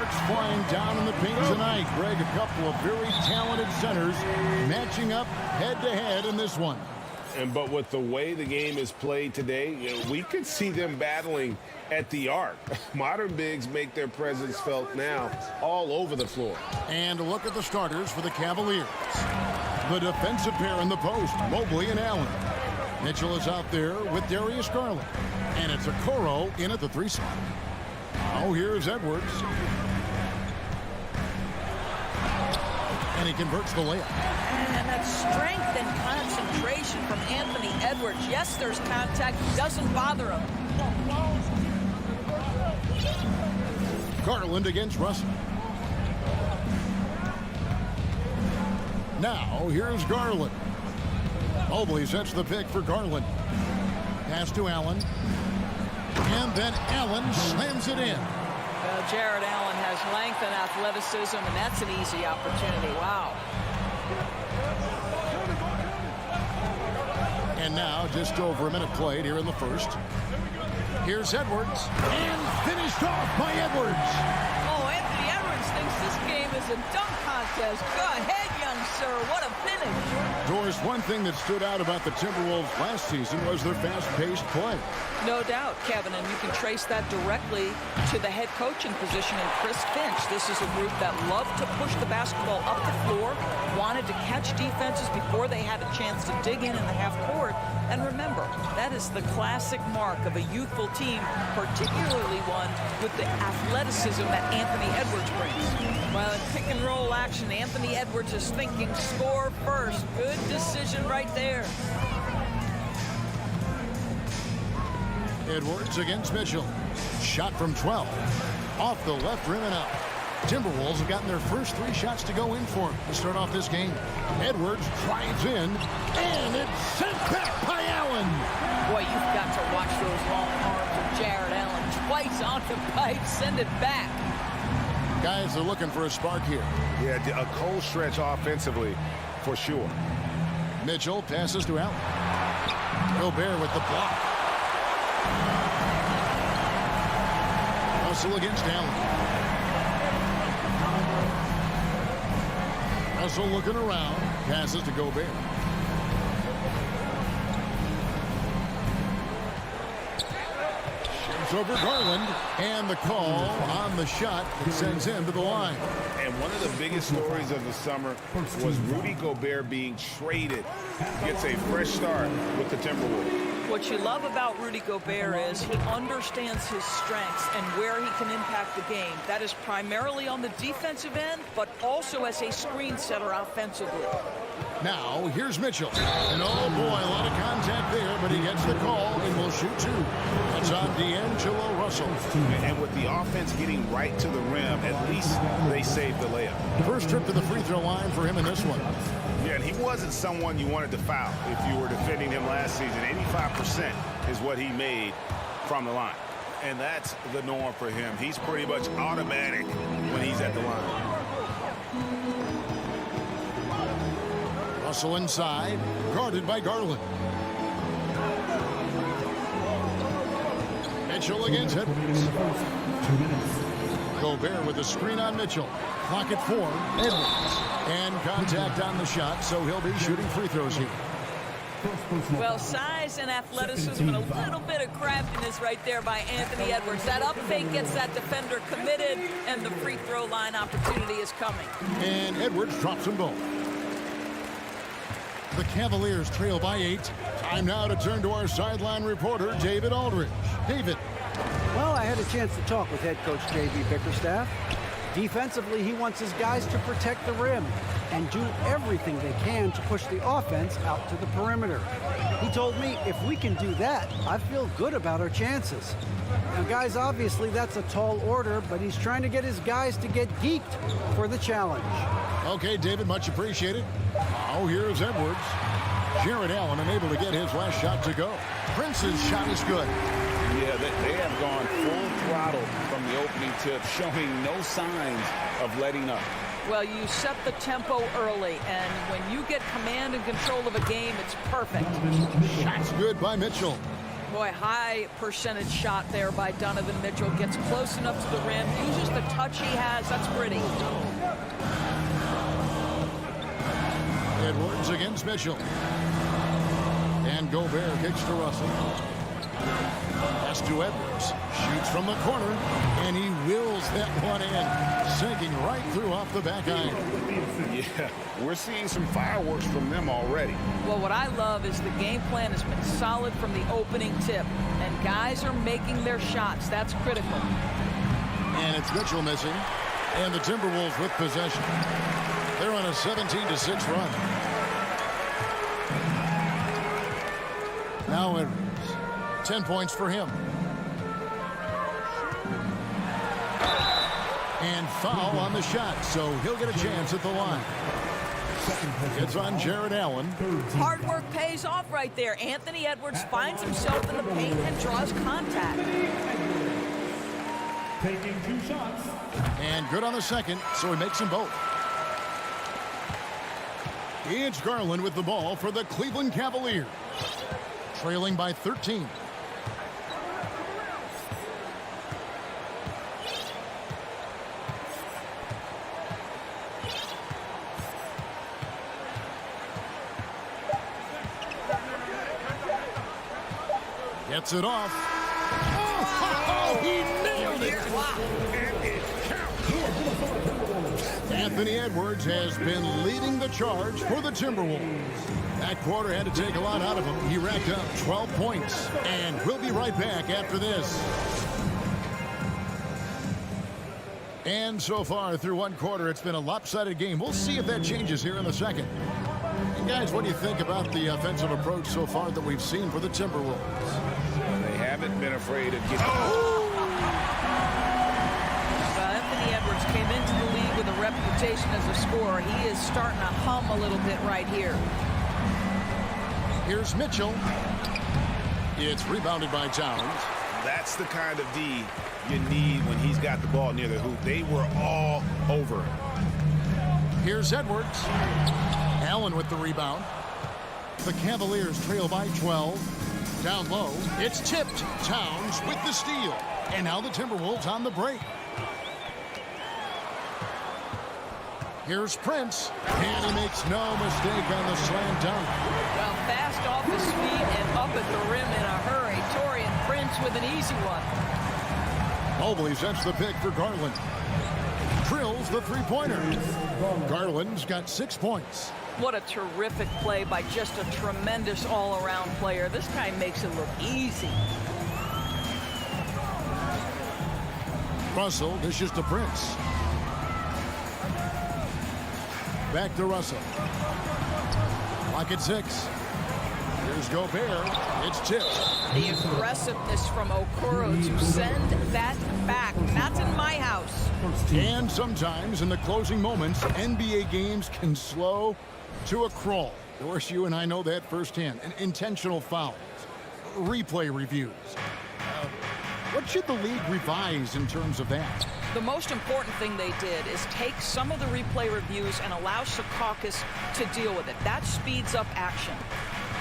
sparks flying down in the paint tonight. Greg, a couple of very talented centers matching up head-to-head in this one. But with the way the game is played today, we could see them battling at the arc. Modern bigs make their presence felt now all over the floor. And a look at the starters for the Cavaliers. The defensive pair in the post, Mobley and Allen. Mitchell is out there with Darius Garland. And it's Okoro in at the 3 spot. Now here's Edwards. And he converts the layup. And that strength and concentration from Anthony Edwards. Yes, there's contact. Doesn't bother him. Garland against Russell. Now here's Garland. Mobley sets the pick for Garland. Pass to Allen. And then Allen slams it in. Well, Jared Allen has length and athleticism, and that's an easy opportunity. Wow. And now just over a minute played here in the first. Here's Edwards. And finished off by Edwards. Oh, Anthony Edwards thinks this game is a dunk contest. Go ahead, young sir. What a finish. Doris, one thing that stood out about the Timberwolves last season was their fast-paced play. No doubt, Kevin, and you can trace that directly to the head coaching position in Chris Finch. This is a group that loved to push the basketball up the floor, wanted to catch defenses before they had a chance to dig in the half court. And remember, that is the classic mark of a youthful team, particularly one with the athleticism that Anthony Edwards brings. Well, in pick and roll action, Anthony Edwards is thinking score first. Good decision right there. Edwards against Mitchell. Shot from 12. Off the left rim and out. Timberwolves have gotten their first 3 shots to go in for him to start off this game. Edwards drives in, and it's sent back by Allen. Boy, you've got to watch those long arms of Jared Allen. Twice on the pipe, send it back. Guys are looking for a spark here. Yeah, a cold stretch offensively, for sure. Mitchell passes to Allen. Gobert with the block. Russell against Allen. Russell looking around. Passes to Gobert. Shoots over Garland. And the call on the shot that sends him to the line. And one of the biggest stories of the summer was Rudy Gobert being traded. Gets a fresh start with the Timberwolves. What you love about Rudy Gobert is he understands his strengths and where he can impact the game. That is primarily on the defensive end, but also as a screen setter offensively. Now, here's Mitchell. And oh boy, a lot of contact there, but he gets the call and will shoot 2. That's on D'Angelo Russell. And with the offense getting right to the rim, at least they saved the layup. First trip to the free throw line for him in this one. Yeah, and he wasn't someone you wanted to foul if you were defending him last season. 85% is what he made from the line. And that's the norm for him. He's pretty much automatic when he's at the line. Russell inside, guarded by Garland. Mitchell against Edwards. 2 minutes. Gobert with a screen on Mitchell. Clock at 4. Edwards. And contact on the shot, so he'll be shooting free throws here. Well, size and athleticism and a little bit of craftiness right there by Anthony Edwards. That up fake gets that defender committed, and the free throw line opportunity is coming. And Edwards drops them both. The Cavaliers trail by 8. Time now to turn to our sideline reporter, David Aldridge. David. Well, I had a chance to talk with head coach J.B. Bickerstaff. Defensively, he wants his guys to protect the rim and do everything they can to push the offense out to the perimeter. He told me if we can do that, I feel good about our chances. Now, guys, obviously that's a tall order, but he's trying to get his guys to get geeked for the challenge. Okay, David, much appreciated. Now here's Edwards. Jared Allen unable to get his last shot to go. Prince's shot is good. Yeah, they have gone full throttle from the opening tip, showing no signs of letting up. Well, you set the tempo early, and when you get command and control of a game, it's perfect. Shot's good by Mitchell. Boy, high percentage shot there by Donovan Mitchell. Gets close enough to the rim, uses the touch he has. That's pretty. Edwards against Mitchell. And Gobert kicks to Russell. Pass to Edwards. Shoots from the corner. And he wills that one in. Sinking right through off the back iron. Yeah, we're seeing some fireworks from them already. Well, what I love is the game plan has been solid from the opening tip. And guys are making their shots. That's critical. And it's Mitchell missing. And the Timberwolves with possession. They're on a 17-6 run. Now Edwards. 10 points for him. And foul on the shot, so he'll get a chance at the line. It's on Jared Allen. Hard work pays off right there. Anthony Edwards finds himself in the paint and draws contact. Taking 2 shots. And good on the second, so he makes them both. It's Garland with the ball for the Cleveland Cavaliers. Trailing by 13. Gets it off. Oh, he nailed it. Anthony Edwards has been leading the charge for the Timberwolves. That quarter had to take a lot out of him. He racked up 12 points. And we'll be right back after this. And so far through one quarter, it's been a lopsided game. We'll see if that changes here in the second. And guys, what do you think about the offensive approach so far that we've seen for the Timberwolves? They haven't been afraid of getting... Anthony Edwards came into the league with a reputation as a scorer. He is starting to hum a little bit right here. Here's Mitchell. It's rebounded by Towns. That's the kind of D you need when he's got the ball near the hoop. They were all over him. Here's Edwards. Allen with the rebound. The Cavaliers trail by 12. Down low, it's tipped. Towns with the steal. And now the Timberwolves on the break. Here's Prince. And he makes no mistake on the slam dunk. Well, fast off his feet and up at the rim in a hurry. Taurean Prince with an easy one. Mobley sets the pick for Garland. Drills the three-pointer. Garland's got 6 points. What a terrific play by just a tremendous all-around player. This guy makes it look easy. Russell dishes to Prince. Back to Russell. Clock at 6. Here's Gobert. It's tipped. The aggressiveness from Okoro to send that back. That's in my house. And sometimes in the closing moments, NBA games can slow to a crawl. Of course, you and I know that firsthand. Intentional fouls. Replay reviews. What should the league revise in terms of that? The most important thing they did is take some of the replay reviews and allow Secaucus to deal with it. That speeds up action.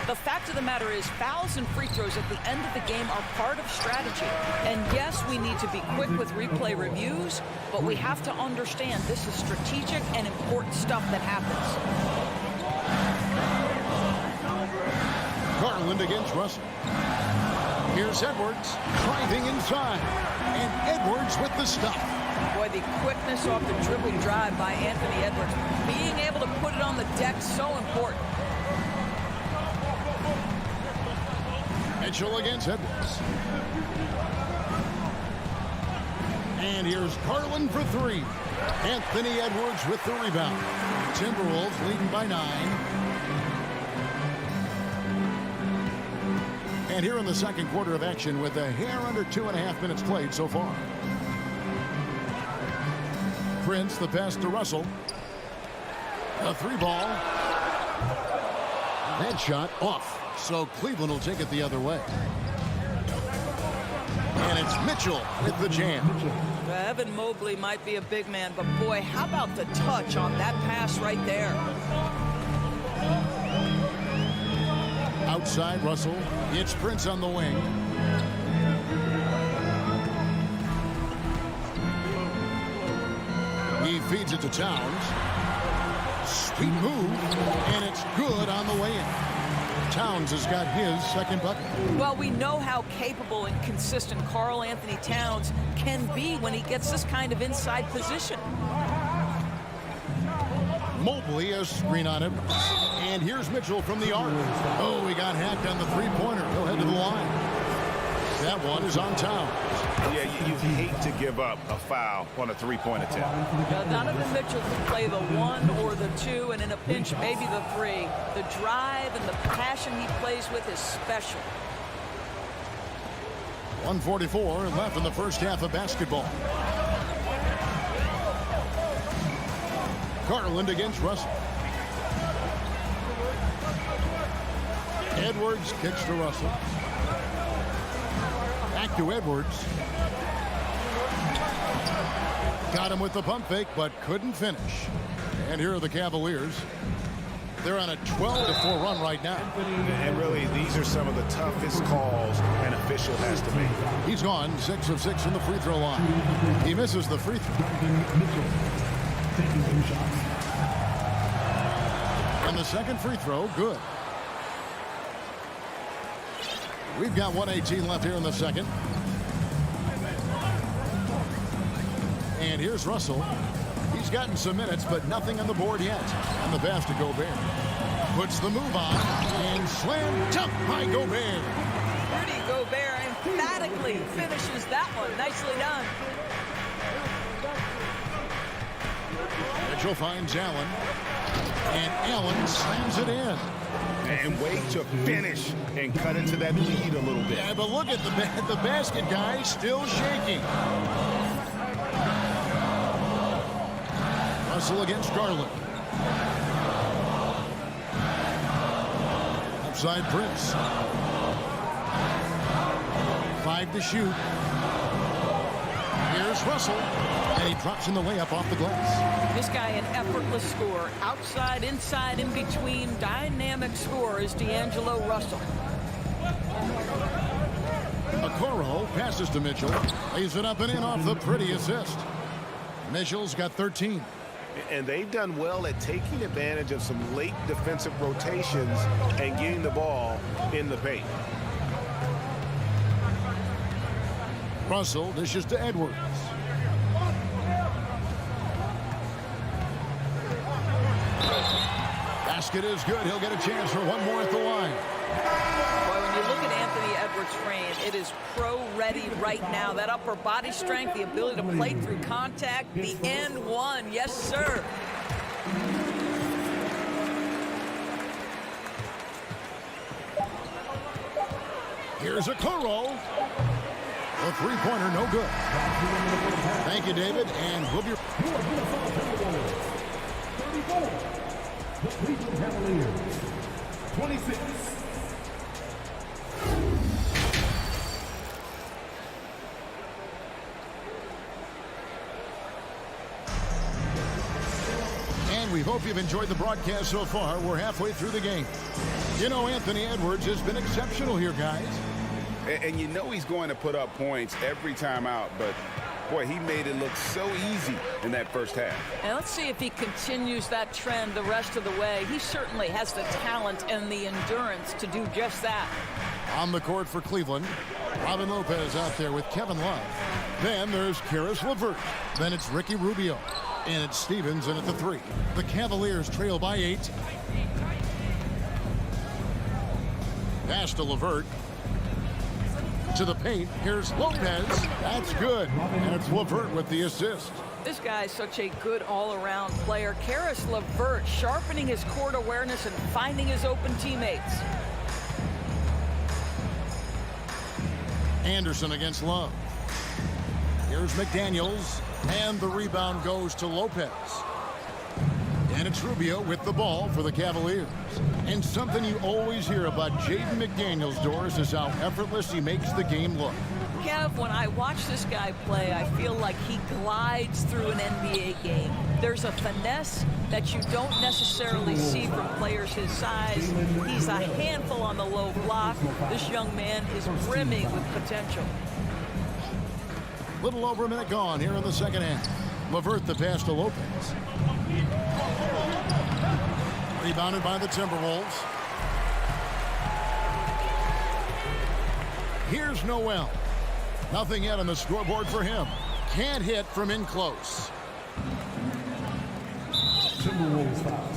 The fact of the matter is fouls and free throws at the end of the game are part of strategy. And yes, we need to be quick with replay reviews, but we have to understand this is strategic and important stuff that happens. Garland against Russell. Here's Edwards driving inside. And Edwards with the stop. Boy, the quickness off the dribble drive by Anthony Edwards. Being able to put it on the deck, so important. Mitchell against Edwards. And here's Garland for 3. Anthony Edwards with the rebound. Timberwolves leading by 9. And here in the second quarter of action with a hair under 2.5 minutes played so far. Prince, the pass to Russell. A 3-ball. That shot off. So Cleveland will take it the other way. And it's Mitchell with the jam. Evan Mobley might be a big man, but boy, how about the touch on that pass right there? Outside Russell. It's Prince on the wing. He feeds it to Towns. Sweet move, and it's good on the way in. Towns has got his second bucket. Well, we know how capable and consistent Karl Anthony Towns can be when he gets this kind of inside position. Mobley, a screen on him. And here's Mitchell from the arc. Oh, he got hacked on the three-pointer. He'll head to the line. That one is on Towns. Yeah, you hate to give up a foul on a three-point attempt. Donovan Mitchell can play the 1 or the 2, and in a pinch, maybe the 3. The drive and the passion he plays with is special. 1:44 left in the first half of basketball. Garland against Russell. Edwards kicks to Russell. Back to Edwards. Got him with the pump fake, but couldn't finish. And here are the Cavaliers. They're on a 12-4 run right now. And really, these are some of the toughest calls an official has to make. He's gone 6 of 6 from the free throw line. He misses the free throw. And the second free throw, good. We've got 1:18 left here in the second. And here's Russell. He's gotten some minutes, but nothing on the board yet. And the pass to Gobert. Puts the move on and slam dunk by Gobert. Rudy Gobert emphatically finishes that one. Nicely done. Mitchell finds Allen. And Allen slams it in. And way to finish and cut into that lead a little bit. Yeah, but look at the basket guy still shaking. Russell against Garland. Upside Prince. 5 to shoot. Here's Russell. And he drops in the layup off the glass. This guy an effortless scorer. Outside, inside, in between. Dynamic scorer is D'Angelo Russell. Okoro passes to Mitchell. Lays it up and in off the pretty assist. Mitchell's got 13. And they've done well at taking advantage of some late defensive rotations and getting the ball in the paint. Russell dishes to Edwards. Basket is good. He'll get a chance for one more at the line. Boy, when you look at Anthony Edwards' frame, it is pro-ready right now. That upper body strength, the ability to play through contact, the end one. Yes, sir. Here's Okoro. A three-pointer, no good. Thank you, David, and we'll be... The Cleveland Cavaliers, 26. And we hope you've enjoyed the broadcast so far. We're halfway through the game. You know, Anthony Edwards has been exceptional here, guys. And you know he's going to put up points every time out, but boy, he made it look so easy in that first half. And let's see if he continues that trend the rest of the way. He certainly has the talent and the endurance to do just that. On the court for Cleveland, Robin Lopez out there with Kevin Love. Then there's Karis LeVert. Then it's Ricky Rubio. And it's Stevens in at the 3. The Cavaliers trail by 8. Pass to LeVert. To the paint. Here's Lopez. That's good. And it's LeVert with the assist. This guy is such a good all-around player. Karis LeVert sharpening his court awareness and finding his open teammates. Anderson against Love. Here's McDaniels. And the rebound goes to Lopez. And it's Rubio with the ball for the Cavaliers. And something you always hear about Jaden McDaniels, Doris, is how effortless he makes the game look. Kev, when I watch this guy play, I feel like he glides through an NBA game. There's a finesse that you don't necessarily see from players his size. He's a handful on the low block. This young man is brimming with potential. Little over a minute gone here in the second half. Levert the pass to Lopez. Rebounded by the Timberwolves. Here's Noel. Nothing yet on the scoreboard for him. Can't hit from in close. Timberwolves foul.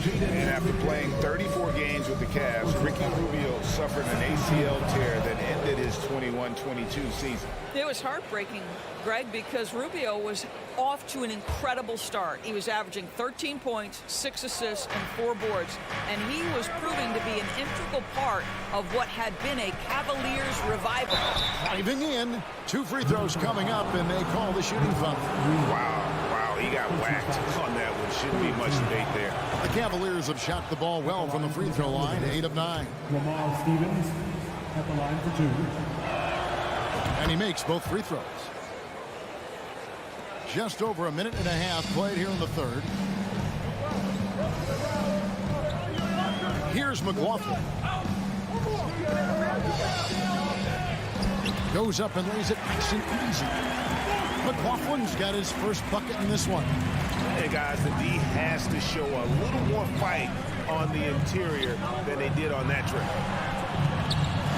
And after playing 34 games with the Cavs, Ricky Rubio suffered an ACL tear that ended his 21-22 season. It was heartbreaking, Greg, because Rubio was off to an incredible start. He was averaging 13 points, 6 assists, and 4 boards. And he was proving to be an integral part of what had been a Cavaliers revival. Diving in. 2 free throws coming up, and they call the shooting foul. Wow, he got whacked on that one. Shouldn't be much debate there. The Cavaliers have shot the ball well from the free throw line, 8 of 9. Lamar Stevens at the line for 2. And he makes both free throws. Just over a minute and a half played here in the third. Here's McLaughlin. Goes up and lays it nice and easy. McLaughlin's got his first bucket in this one. Hey, guys, the D has to show a little more fight on the interior than they did on that trip.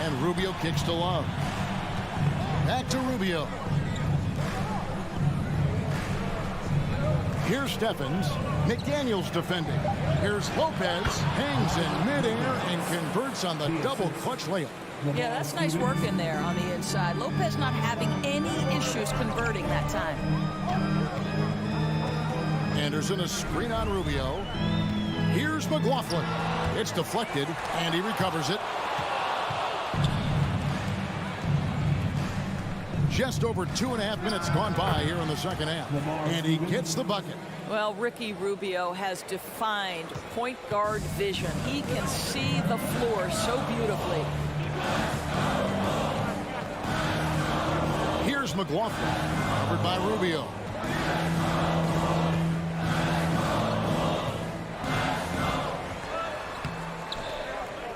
And Rubio kicks to Love. Back to Rubio. Here's Stephens. McDaniels defending. Here's Lopez. Hangs in midair and converts on the double clutch layup. Yeah, that's nice work in there on the inside. Lopez not having any issues converting that time. Anderson a screen on Rubio. Here's McLaughlin. It's deflected, and he recovers it. Just over 2.5 minutes gone by here in the second half. And he gets the bucket. Well, Ricky Rubio has defined point guard vision. He can see the floor so beautifully. Here's McLaughlin. Covered by Rubio.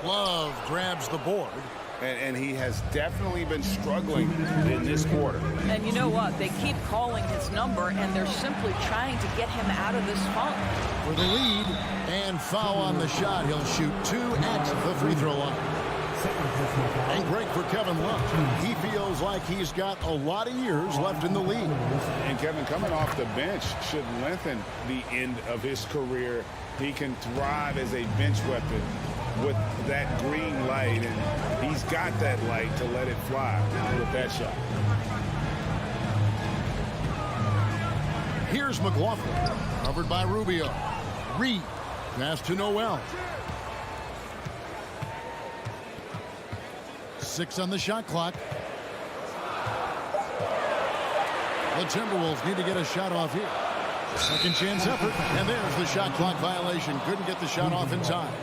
Love grabs the board. And he has definitely been struggling in this quarter. And you know what? They keep calling his number, and they're simply trying to get him out of this funk. For the lead, and foul on the shot. He'll shoot 2 at the free throw line. And great for Kevin Love. He feels like he's got a lot of years left in the league. And Kevin, coming off the bench should lengthen the end of his career. He can thrive as a bench weapon with that green light, and he's got that light to let it fly with that shot. Here's McLaughlin, covered by Rubio. Reed, pass to Noel. 6 on the shot clock. The Timberwolves need to get a shot off here. Second chance effort, and there's the shot clock violation. Couldn't get the shot off in time.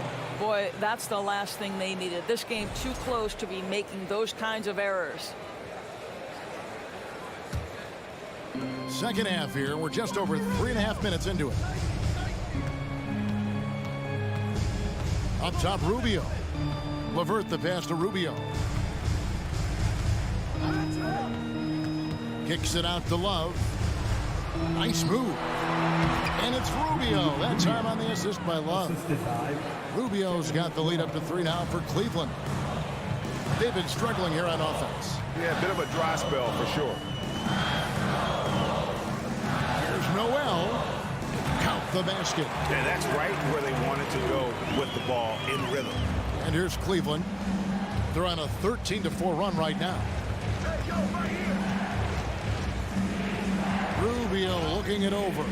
Boy, that's the last thing they needed. This game too close to be making those kinds of errors. Second half here. We're just over 3.5 minutes into it. Up top, Rubio. Levert the pass to Rubio. Kicks it out to Love. Nice move. And it's Rubio. That time on the assist by Love. Rubio's got the lead up to 3 now for Cleveland. They've been struggling here on offense. Yeah, a bit of a dry spell for sure. Here's Noel. Count the basket. And that's right where they wanted to go with the ball in rhythm. And here's Cleveland. They're on a 13-4 run right now. Rubio looking it over.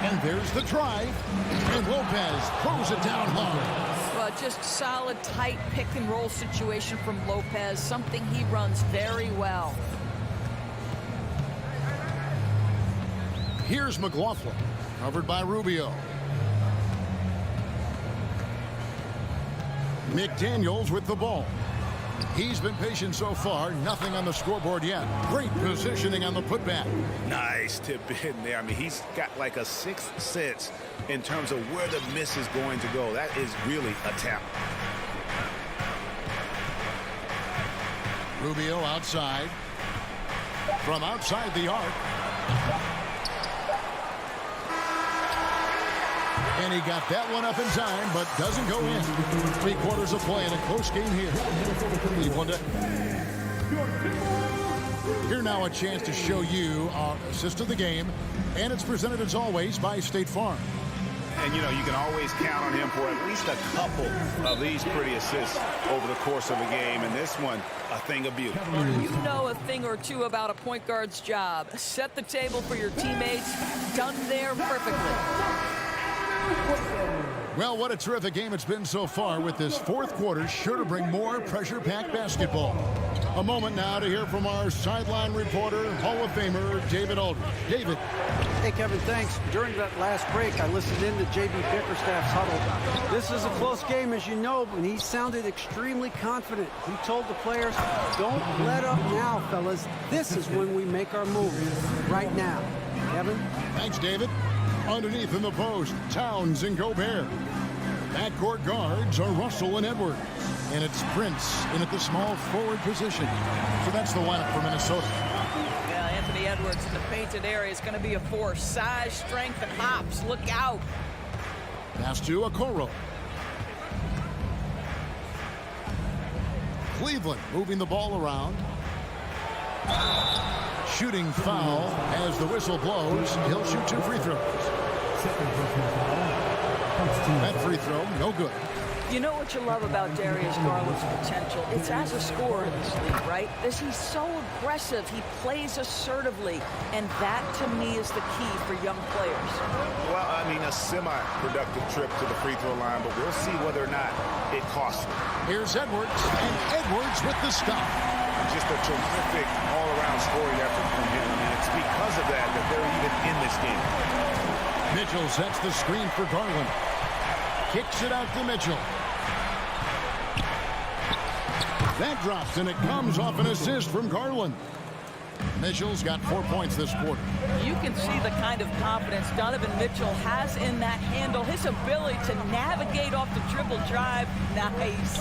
And there's the drive. And Lopez throws it down hard. Well, just solid, tight pick-and-roll situation from Lopez, something he runs very well. Here's McLaughlin, covered by Rubio. McDaniels with the ball. He's been patient so far. Nothing on the scoreboard yet. Great positioning on the putback. Nice tip in there. I mean, he's got like a sixth sense in terms of where the miss is going to go. That is really a talent. Rubio outside. From outside the arc. And he got that one up in time, but doesn't go in. 3/4 of play in a close game here. Cleveland. Here now a chance to show you our assist of the game. And it's presented as always by State Farm. And, you know, you can always count on him for at least a couple of these pretty assists over the course of a game. And this one, a thing of beauty. You know a thing or two about a point guard's job. Set the table for your teammates. Done there perfectly. Well, what a terrific game it's been so far, with this fourth quarter sure to bring more pressure-packed basketball. A moment now to hear from our sideline reporter, Hall of Famer David Aldridge. David. Hey, Kevin, thanks. During that last break, I listened in to J.B. Bickerstaff's huddle. This is a close game, as you know, and he sounded extremely confident. He told the players, don't let up now, fellas. This is when we make our move. Right now. Kevin? Thanks, David. Underneath in the post, Towns and Gobert. Backcourt guards are Russell and Edwards. And it's Prince in at the small forward position. So that's the lineup for Minnesota. Yeah, Anthony Edwards in the painted area is going to be a force. Size, strength, and hops. Look out. Pass to Okoro. Cleveland moving the ball around. Shooting foul as the whistle blows. He'll shoot 2 free throws. That free throw, no good. You know what you love about Darius Garland's potential? It's as a scorer in this league, right? He's so aggressive. He plays assertively. And that, to me, is the key for young players. Well, I mean, a semi-productive trip to the free throw line, but we'll see whether or not it costs them. Here's Edwards, and Edwards with the stop. Just a terrific all-around scoring effort from him. And it's because of that that they're even in this game. Mitchell sets the screen for Garland. Kicks it out to Mitchell. That drops, and it comes off an assist from Garland. Mitchell's got 4 points this quarter. You can see the kind of confidence Donovan Mitchell has in that handle. His ability to navigate off the dribble drive. Nice.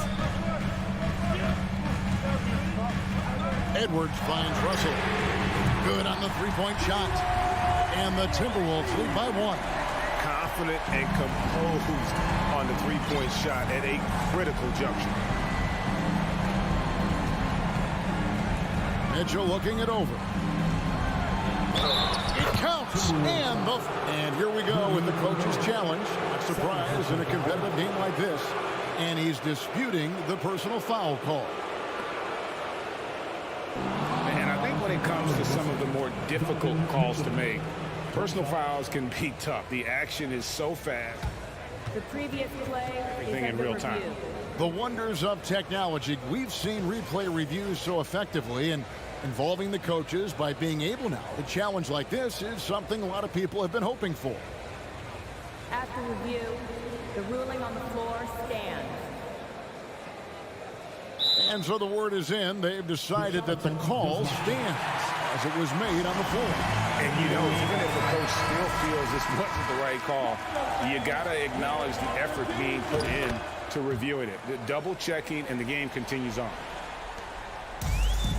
Edwards finds Russell. Good on the three-point shot. And the Timberwolves lead by 1. Confident and composed on the three-point shot at a critical juncture. Mitchell looking it over. It counts. And here we go with the coach's challenge. A surprise in a competitive game like this. And he's disputing the personal foul call. And I think when it comes to some of the more difficult calls to make, personal fouls can be tough. The action is so fast. The previous play Everything is in under real time. review. The wonders of technology. We've seen replay reviews so effectively, and involving the coaches by being able now. A challenge like this is something a lot of people have been hoping for. After review, the ruling on the floor stands. And so the word is in. They've decided that the call stands as it was made on the floor. And, you know, even if the coach still feels this wasn't the right call, you got to acknowledge the effort being put in to reviewing it. The double checking, and the game continues on.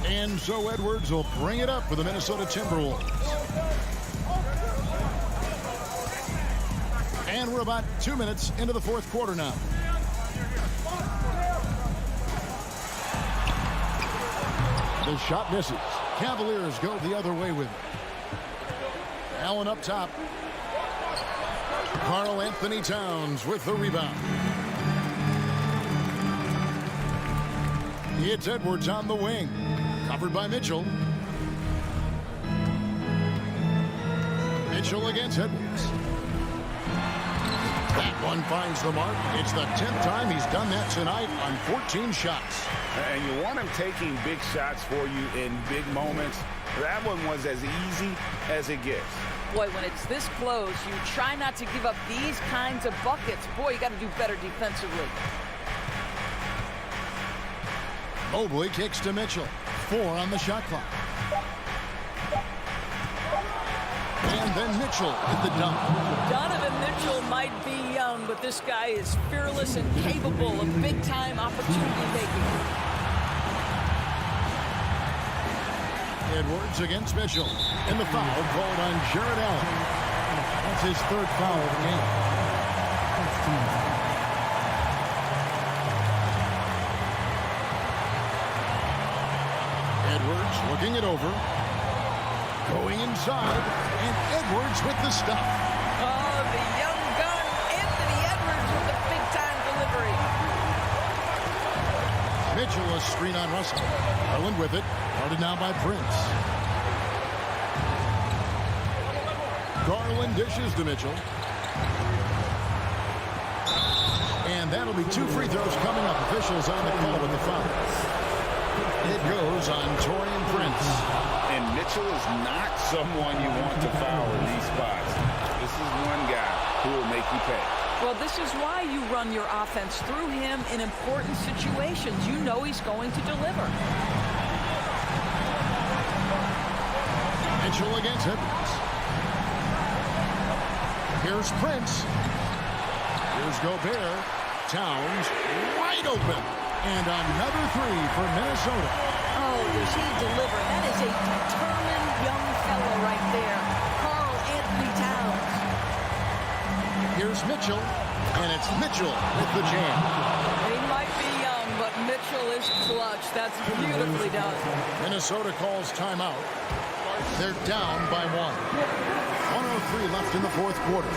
And so Edwards will bring it up for the Minnesota Timberwolves. And we're about 2 minutes into the fourth quarter now. The shot misses. Cavaliers go the other way with it. Allen up top. Karl Anthony Towns with the rebound. It's Edwards on the wing. Covered by Mitchell. Mitchell against Edwards. That one finds the mark. It's the 10th time he's done that tonight on 14 shots. And you want him taking big shots for you in big moments. That one was as easy as it gets. Boy, when it's this close, you try not to give up these kinds of buckets. Boy, you got to do better defensively. Mobley kicks to Mitchell. 4 on the shot clock. And then Mitchell at the dunk. Donovan Mitchell might be young, but this guy is fearless and capable of big-time opportunity making. Edwards against Mitchell. And the foul called on Jared Allen. That's his 3rd foul of the game. Edwards looking it over. Going inside. And Edwards with the stop. Oh, the young gun, Anthony Edwards with the big-time delivery. Mitchell a screen on Russell. Garland with it. Guarded now by Prince. Garland dishes to Mitchell. And that'll be 2 free throws coming up. Officials on the call with the foul. It goes on Taurean Prince. And Mitchell is not someone you want to foul in these spots. This is one guy who will make you pay. Well, this is why you run your offense through him in important situations. You know he's going to deliver. Mitchell against Edwards. Here's Prince. Here's Gobert. Towns wide open. And another 3 for Minnesota. Oh, does he deliver? That is a determined young fellow right there. Karl Anthony Towns. Here's Mitchell. And it's Mitchell with the jam. He might be young, but Mitchell is clutch. That's beautifully done. Minnesota calls timeout. They're down by 1. 1:03 left in the 4th quarter.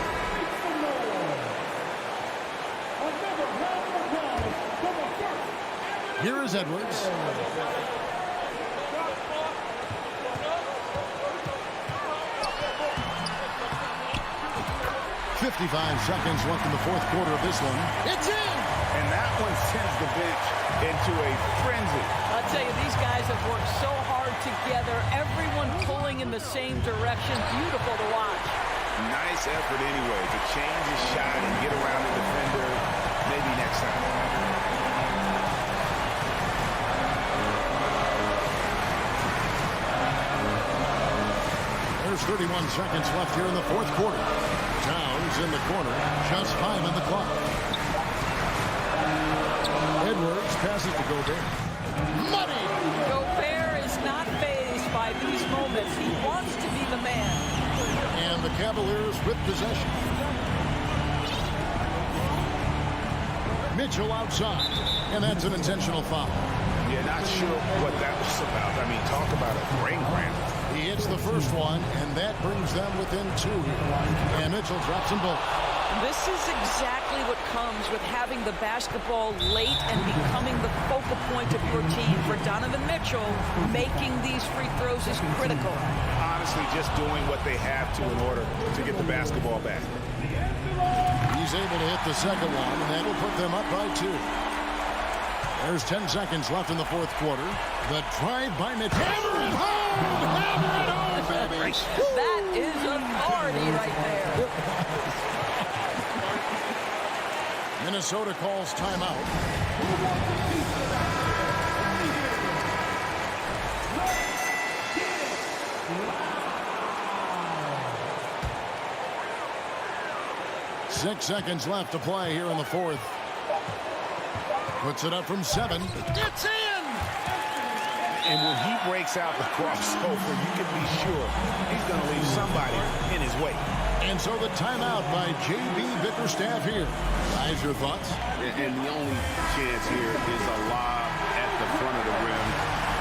Here is Edwards. "55 seconds left in the 4th quarter of this one. It's in! And that one sends the bench into a frenzy. I'll tell you, these guys have worked so hard together. Everyone pulling in the same direction. Beautiful to watch. Nice effort anyway to change his shot and get around the defender. Maybe next time. There's 31 seconds left here in the 4th quarter. Towns in the corner. Just 5 on the clock. Edwards passes to Gobert. Money! Gobert is not fazed by these moments. He wants to be the man. And the Cavaliers with possession. Mitchell outside. And that's an intentional foul. Yeah, not sure what that was about. I mean, talk about a brain cramp. He hits the first one, and that brings them within 2. And Mitchell drops them both. This is exactly what comes with having the basketball late and becoming the focal point of your team. For Donovan Mitchell, making these free throws is critical. Honestly, just doing what they have to in order to get the basketball back. He's able to hit the second one, and that'll put them up by 2. There's 10 seconds left in the 4th quarter. The drive by Mitchell. Hammer it home! Hammer it home, baby! That is authority right there. Minnesota calls timeout. Six seconds left to play here in the 4th. Puts it up from 7. It's in! And when he breaks out the crossover, you can be sure he's going to leave somebody in his way. And so the timeout by J.B. Bickerstaff here. Guys, your thoughts? And the only chance here is a lob at the front of the rim.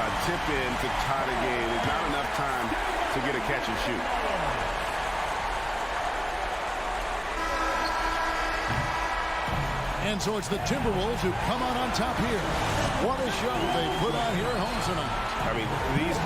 A tip in to tie the game. There's not enough time to get a catch and shoot. And so it's the Timberwolves who come out on top here. What a show they put on here at home tonight. I mean, these...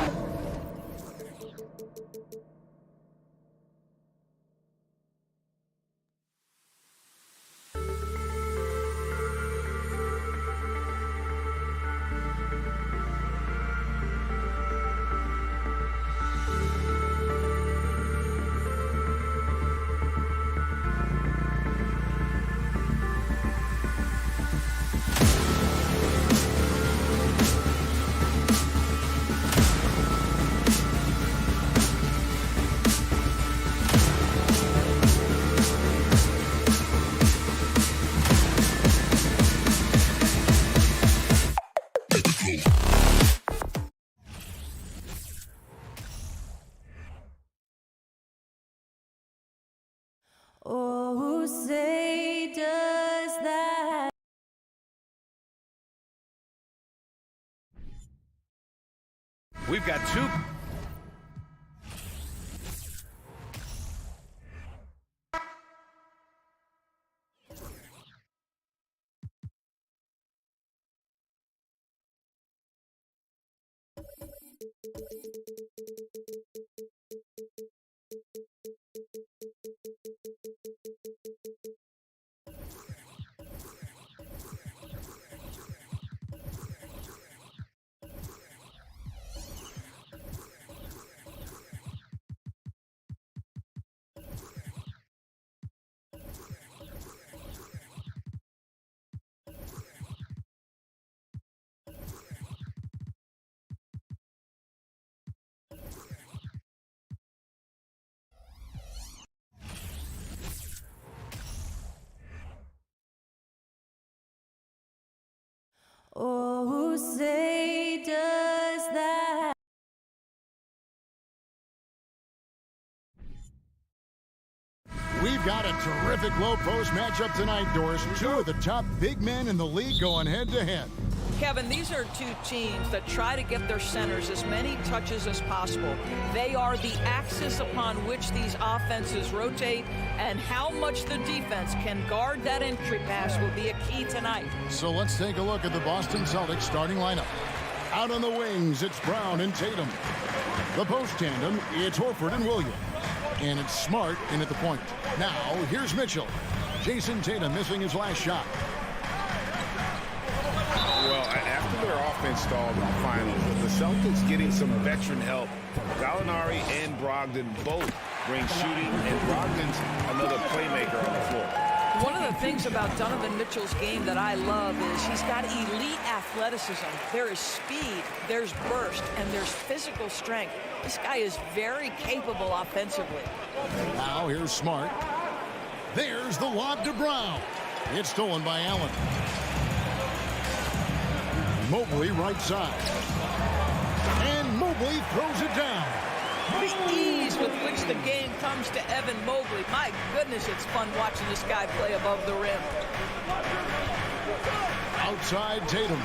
We've got two. Oh, who say does that? We've got a terrific low post matchup tonight, Doris. Two of the top big men in the league going head-to-head. Kevin, these are two teams that try to get their centers as many touches as possible. They are the axis upon which these offenses rotate, and how much the defense can guard that entry pass will be a key tonight. So let's take a look at the Boston Celtics starting lineup. Out on the wings, it's Brown and Tatum. The post tandem, it's Horford and Williams. And it's Smart in at the point. Now, here's Mitchell. Jason Tatum missing his last shot. Well, after their offense stalled in the finals, the Celtics getting some veteran help. Gallinari and Brogdon both bring shooting, and Brogdon's another playmaker on the floor. One of the things about Donovan Mitchell's game that I love is he's got elite athleticism. There is speed, there's burst, and there's physical strength. This guy is very capable offensively. Now here's Smart. There's the lob to Brown. It's stolen by Allen. Mobley right side. And Mobley throws it down. The ease with which the game comes to Evan Mobley. My goodness, it's fun watching this guy play above the rim. Outside Tatum.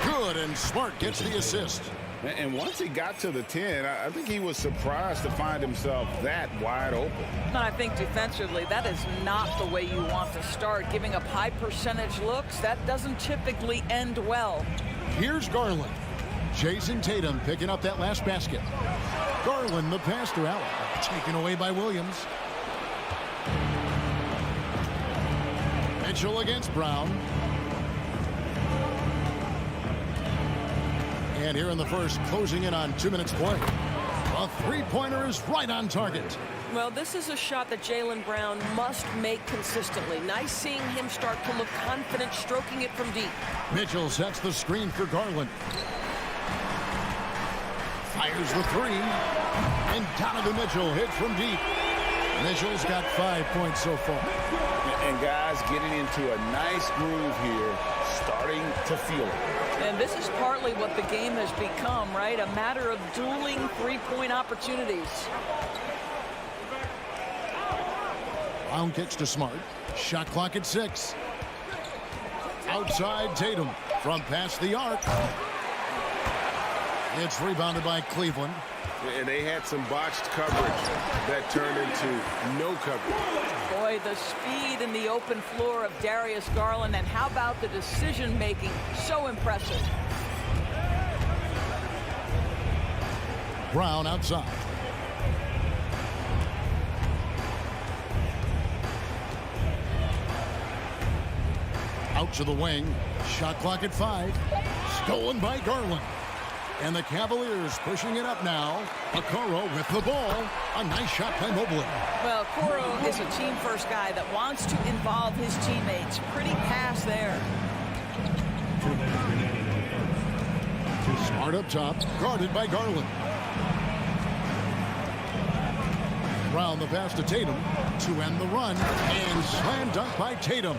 Good, and Smart gets the assist. And once he got to the 10, I think he was surprised to find himself that wide open. And I think defensively, that is not the way you want to start. Giving up high percentage looks, that doesn't typically end well. Here's Garland. Jason Tatum picking up that last basket. Garland, the pass to Allen. Taken away by Williams. Mitchell against Brown. And here in the first, closing in on 2 minutes play. A three-pointer is right on target. Well, this is a shot that Jaylen Brown must make consistently. Nice seeing him start to look confident, stroking it from deep. Mitchell sets the screen for Garland. Fires the three. And Donovan Mitchell hits from deep. Mitchell's got 5 points so far. And guys getting into a nice groove here, starting to feel it. And this is partly what the game has become, right? A matter of dueling three-point opportunities. Brown kicks to Smart. Shot clock at 6. Outside Tatum from past the arc. It's rebounded by Cleveland. And they had some botched coverage that turned into no coverage. Boy, the speed in the open floor of Darius Garland, and how about the decision-making? So impressive. Brown outside. Out to the wing. Shot clock at 5. Stolen by Garland. And the Cavaliers pushing it up now. Okoro with the ball. A nice shot by Mobley. Well, Okoro is a team-first guy that wants to involve his teammates. Pretty pass there. 2 minutes remaining on first. Smart up top. Guarded by Garland. Brown the pass to Tatum to end the run. And slam dunk by Tatum.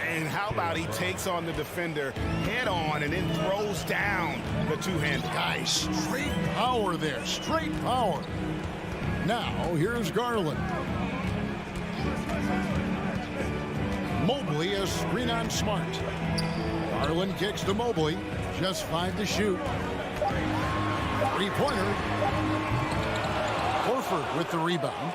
And how about he takes on the defender head on and then throws down the two-handed. Guys, straight power there. Straight power. Now, here's Garland. Mobley, a screen on Smart. Garland kicks to Mobley. Just 5 to shoot. Three-pointer. Horford with the rebound.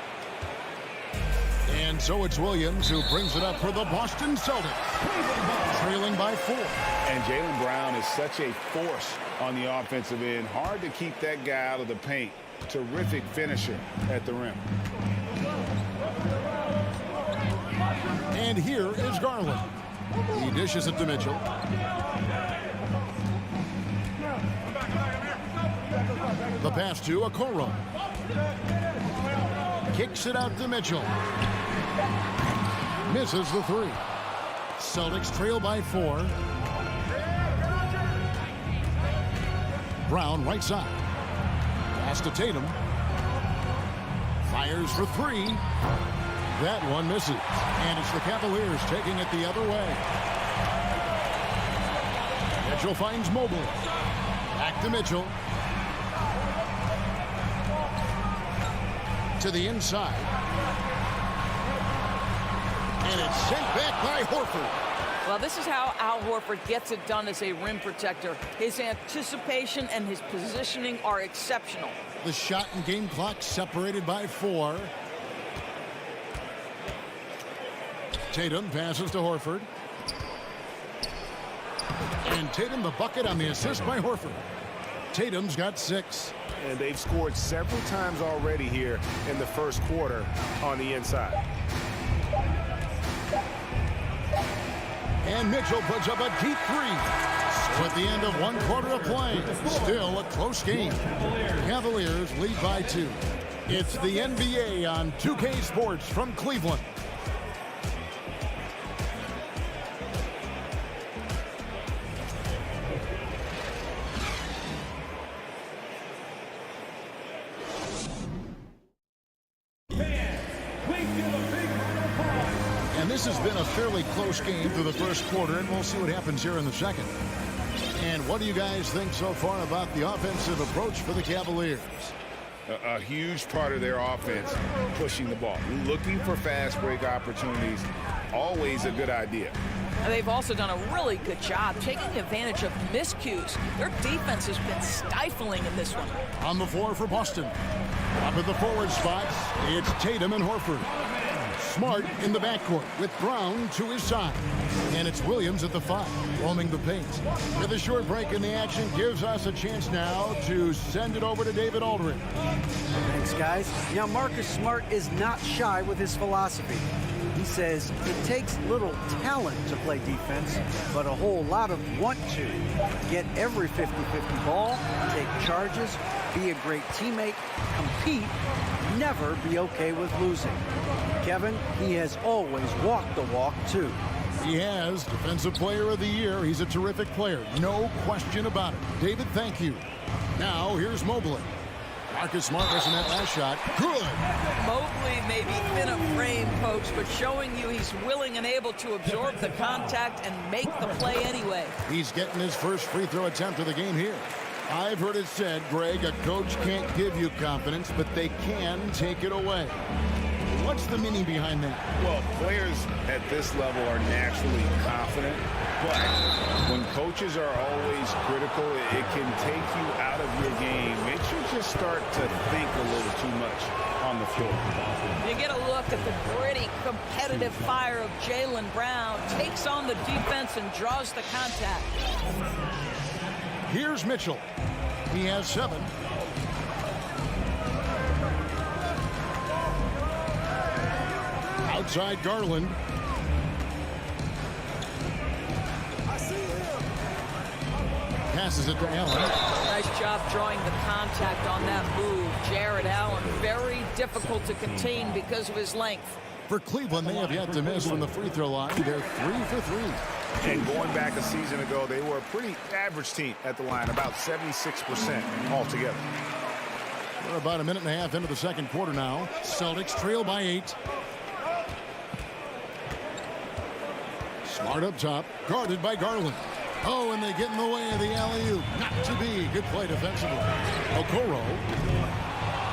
And so it's Williams who brings it up for the Boston Celtics, trailing by 4. And Jaylen Brown is such a force on the offensive end. Hard to keep that guy out of the paint. Terrific finisher at the rim. And here is Garland. He dishes it to Mitchell. The pass to Okoro. Kicks it out to Mitchell. Misses the 3. Celtics trail by 4. Brown right side. Pass to Tatum. Fires for 3. That one misses. And it's the Cavaliers taking it the other way. Mitchell finds Mobley. Back to Mitchell. To the inside. And it's sent back by Horford. Well, this is how Al Horford gets it done as a rim protector. His anticipation and his positioning are exceptional. The shot and game clock separated by 4. Tatum passes to Horford. And Tatum the bucket on the assist by Horford. Tatum's got 6. And they've scored several times already here in the first quarter on the inside. And Mitchell puts up a deep 3. So at the end of 1 quarter of play, still a close game. Cavaliers lead by 2. It's the NBA on 2K Sports from Cleveland. This has been a fairly close game through the first quarter, and we'll see what happens here in the second. And what do you guys think so far about the offensive approach for the Cavaliers? A huge part of their offense, pushing the ball. Looking for fast break opportunities, always a good idea. And they've also done a really good job taking advantage of miscues. Their defense has been stifling in this one. On the floor for Boston. Up at the forward spots, it's Tatum and Horford. Smart in the backcourt with Brown to his side. And it's Williams at the 5, roaming the paint. With a short break in the action, gives us a chance now to send it over to David Aldridge. Thanks, guys. Now, Marcus Smart is not shy with his philosophy. He says it takes little talent to play defense, but a whole lot of want to. Get every 50-50 ball, take charges, be a great teammate, compete, never be okay with losing. Kevin, he has always walked the walk, too. He has Defensive Player of the Year. He's a terrific player. No question about it. David, thank you. Now, here's Mobley. Marcus Smart missing that last shot. Good. Mobley may be thin of frame, Coach, but showing you he's willing and able to absorb the contact and make the play anyway. He's getting his first free throw attempt of the game here. I've heard it said, Greg, a coach can't give you confidence, but they can take it away. What's the meaning behind that? Well, players at this level are naturally confident, but when coaches are always critical, it can take you out of your game. Makes you just start to think a little too much on the floor. You get a look at the gritty, competitive fire of Jaylen Brown. Takes on the defense and draws the contact. Here's Mitchell. He has 7. Outside Garland. Passes it to Allen. Nice job drawing the contact on that move. Jared Allen, very difficult to contain because of his length. For Cleveland, they have yet to miss from the free throw line. They're 3 for 3. And going back a season ago, they were a pretty average team at the line, about 76% altogether. We're about a minute and a half into the second quarter now. Celtics trail by 8. Smart up top, guarded by Garland. Oh, and they get in the way of the alley-oop. Not to be. Good play defensively. Okoro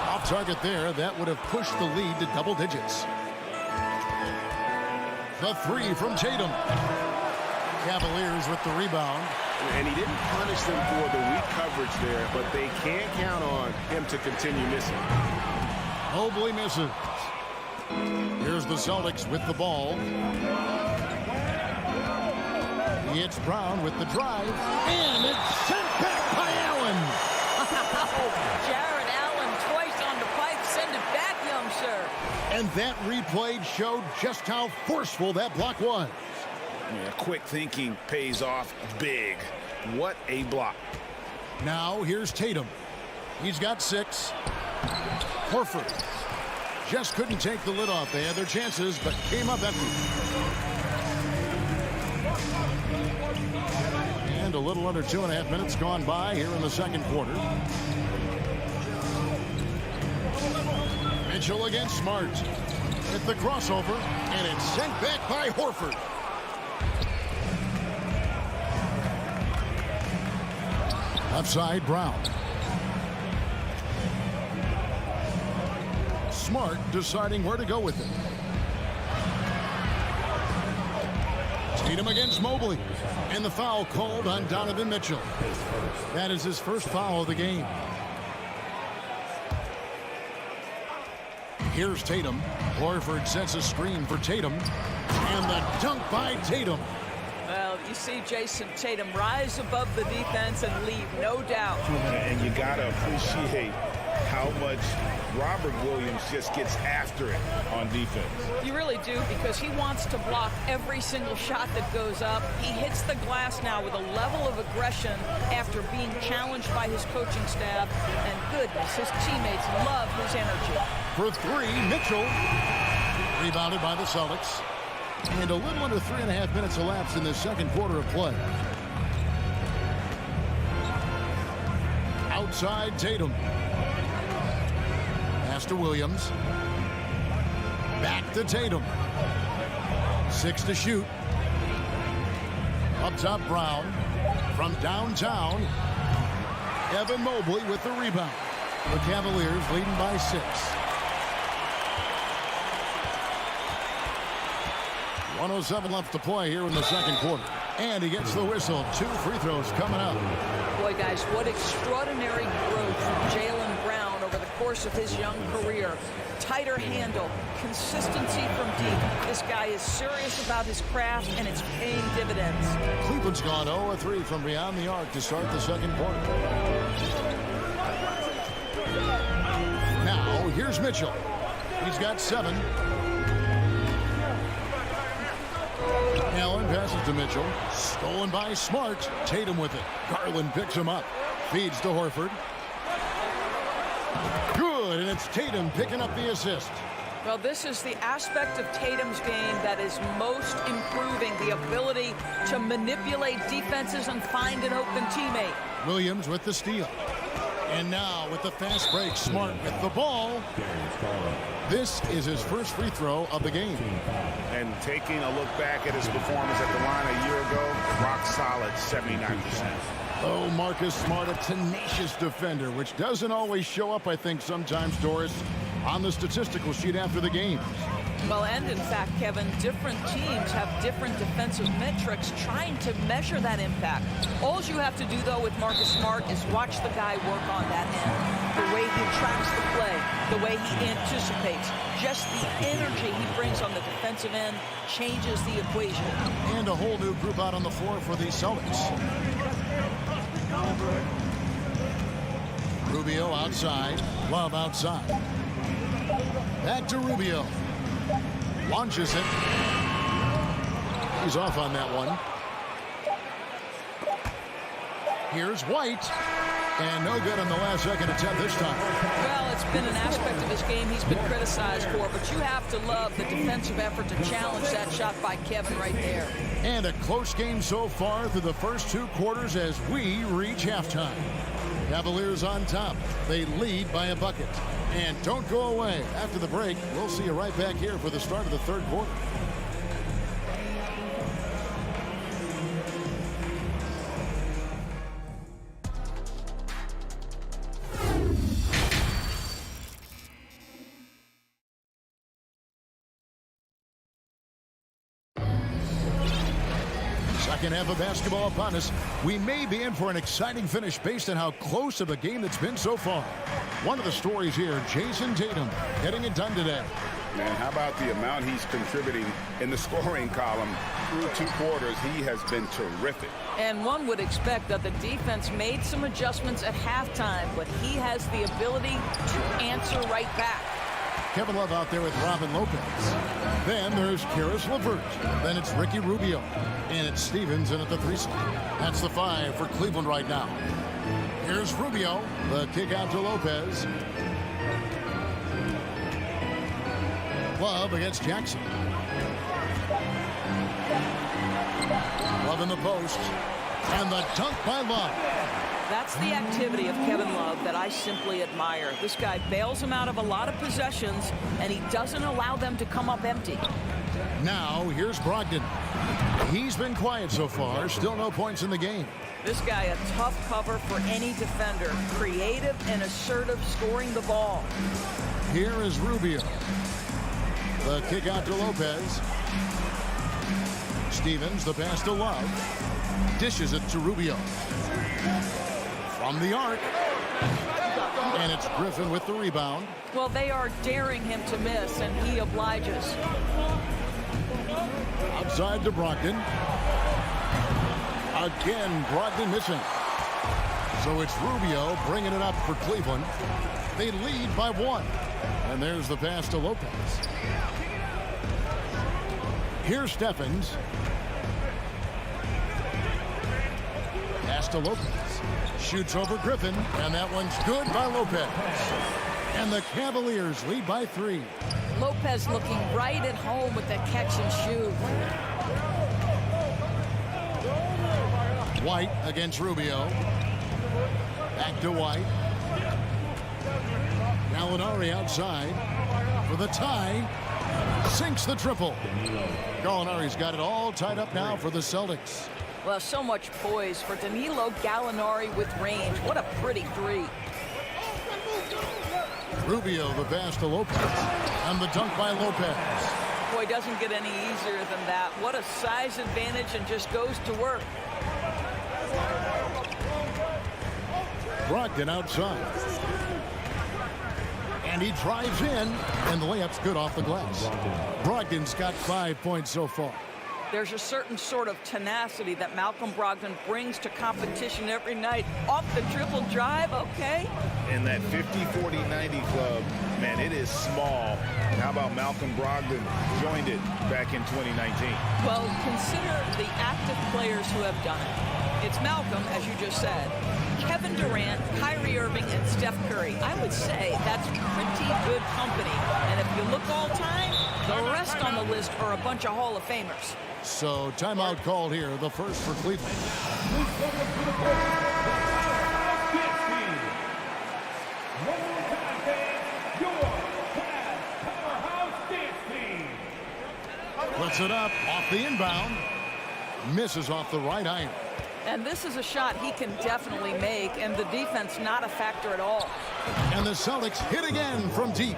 off target there. That would have pushed the lead to double digits. The 3 from Tatum. Cavaliers with the rebound. And he didn't punish them for the weak coverage there, but they can't count on him to continue missing. Mobley misses. Here's the Celtics with the ball. It's Brown with the drive, and it's sent back by Allen. Jared Allen twice on the pipe. Send it back, young sir. And that replay showed just how forceful that block was. Yeah, quick thinking pays off big. What a block. Now here's Tatum. He's got 6. Horford just couldn't take the lid off. They had their chances, but came up empty. And a little under 2.5 minutes gone by here in the second quarter. Mitchell against Smart. With the crossover, and it's sent back by Horford. Left side, Brown. Smart deciding where to go with it. Tatum against Mobley. And the foul called on Donovan Mitchell. That is his first foul of the game. Here's Tatum. Horford sets a screen for Tatum. And the dunk by Tatum. Well, you see Jason Tatum rise above the defense and lead, no doubt. And you got to appreciate how much Robert Williams just gets after it on defense. You really do, because he wants to block every single shot that goes up. He hits the glass now with a level of aggression after being challenged by his coaching staff. And goodness, his teammates love his energy. For 3, Mitchell. Rebounded by the Celtics. And a little under 3.5 minutes elapsed in the second quarter of play. Outside Tatum. Pass to Williams. Back to Tatum. 6 to shoot. Up top, Brown. From downtown, Evan Mobley with the rebound. The Cavaliers leading by 6. 1:07 left to play here in the second quarter. And he gets the whistle. 2 free throws coming up. Boy, guys, what extraordinary growth from Jaylen Brown over the course of his young career. Tighter handle, consistency from deep. This guy is serious about his craft, and it's paying dividends. Cleveland's gone 0-3 from beyond the arc to start the second quarter. Now, here's Mitchell. He's got 7. Allen passes to Mitchell. Stolen by Smart. Tatum with it. Garland picks him up. Feeds to Horford. Good, and it's Tatum picking up the assist. Well, this is the aspect of Tatum's game that is most improving, the ability to manipulate defenses and find an open teammate. Williams with the steal. And now with the fast break, Smart with the ball. This is his first free throw of the game. And taking a look back at his performance at the line a year ago, rock solid, 79%. Oh, Marcus Smart, a tenacious defender, which doesn't always show up, I think, sometimes, Doris, on the statistical sheet after the game. Well, and in fact, Kevin, different teams have different defensive metrics trying to measure that impact. All you have to do, though, with Marcus Smart is watch the guy work on that end. The way he tracks the play, the way he anticipates, just the energy he brings on the defensive end changes the equation. And a whole new group out on the floor for the Celtics. Rubio outside. Love outside. Back to Rubio. Launches it. He's off on that one. Here's White. And no good on the last second attempt this time. Well, it's been an aspect of his game he's been criticized for, but you have to love the defensive effort to challenge that shot by Kevin right there. And a close game so far through the first 2 quarters as we reach halftime. Cavaliers on top. They lead by a bucket. And don't go away. After the break, we'll see you right back here for the start of the third quarter. Second half of basketball upon us. We may be in for an exciting finish based on how close of a game that's been so far. One of the stories here, Jason Tatum getting it done today. Man, how about the amount he's contributing in the scoring column through 2 quarters? He has been terrific. And one would expect that the defense made some adjustments at halftime, but he has the ability to answer right back. Kevin Love out there with Robin Lopez. Then there's Karis LeVert. Then it's Ricky Rubio. And it's Stevens in at the 3 slot. That's the 5 for Cleveland right now. Here's Rubio. The kick out to Lopez. Love against Jackson. Love in the post. And the dunk by Love. That's the activity of Kevin Love that I simply admire. This guy bails him out of a lot of possessions, and he doesn't allow them to come up empty. Now, here's Brogdon. He's been quiet so far. Still no points in the game. This guy, a tough cover for any defender. Creative and assertive scoring the ball. Here is Rubio. The kick out to Lopez. Stevens, the pass to Love. Dishes it to Rubio. From the arc. And it's Griffin with the rebound. Well, they are daring him to miss, and he obliges. Outside to Brogdon. Again, Brogdon missing. So it's Rubio bringing it up for Cleveland. They lead by 1. And there's the pass to Lopez. Here's Stephens. Pass to Lopez. Shoots over Griffin, and that one's good by Lopez. And the Cavaliers lead by 3. Lopez looking right at home with that catch and shoot. White against Rubio. Back to White. Gallinari outside for the tie. Sinks the triple. Gallinari's got it all tied up now for the Celtics. Well, so much poise for Danilo Gallinari with range. What a pretty 3. Rubio, the pass to Lopez. And the dunk by Lopez. Boy, doesn't get any easier than that. What a size advantage, and just goes to work. Brogdon outside. And he drives in, and the layup's good off the glass. Brogdon's got 5 points so far. There's a certain sort of tenacity that Malcolm Brogdon brings to competition every night. Off the dribble drive, okay. In that 50-40-90 club, man, it is small. How about Malcolm Brogdon joined it back in 2019? Well, consider the active players who have done it. It's Malcolm, as you just said, Kevin Durant, Kyrie Irving, and Steph Curry. I would say that's pretty good company. And if you look all time, the rest on the list are a bunch of Hall of Famers. So timeout called here, the first for Cleveland. Puts it up off the inbound. Misses off the right iron. And this is a shot he can definitely make, and the defense not a factor at all. And the Celtics hit again from deep.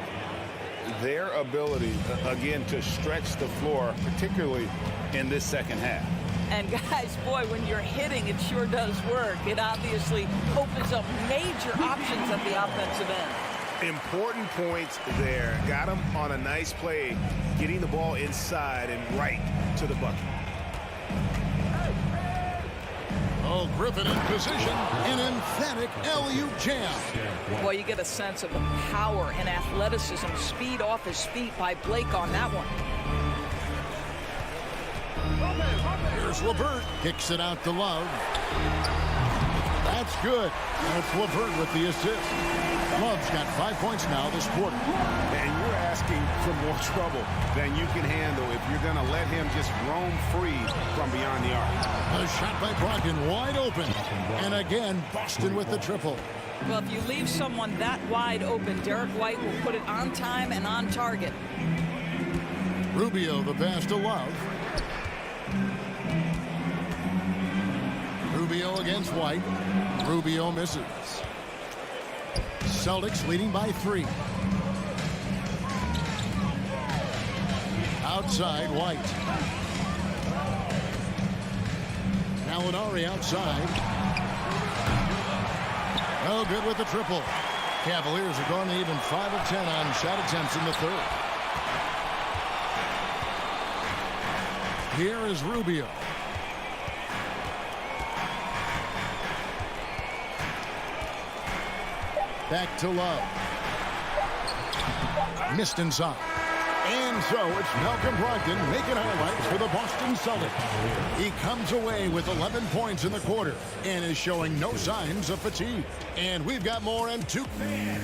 Their ability, again, to stretch the floor, particularly in this second half. And guys, boy, when you're hitting, it sure does work. It obviously opens up major options at the offensive end. Important points there. Got him on a nice play, getting the ball inside and right to the bucket. Oh, Griffin in position. An emphatic alley-oop jam. Boy, you get a sense of the power and athleticism, speed off his feet by Blake on that one. Here's LeVert. Kicks it out to Love. That's good. That's LeVert with the assist. Love's got 5 points now this quarter. And you're asking for more trouble than you can handle if you're going to let him just roam free from beyond the arc. A shot by Brogdon wide open. And again, Boston with the triple. Well, if you leave someone that wide open, Derek White will put it on time and on target. Rubio, the pass to Love. Rubio against White. Rubio misses. Celtics leading by 3. Outside, White. Gallinari outside. No good with the triple. Cavaliers are going to even 5 of 10 on shot attempts in the third. Here is Rubio. Back to Love. Missed inside. And so it's Malcolm Brogdon making highlights for the Boston Celtics. He comes away with 11 points in the quarter and is showing no signs of fatigue. And we've got more in 2. And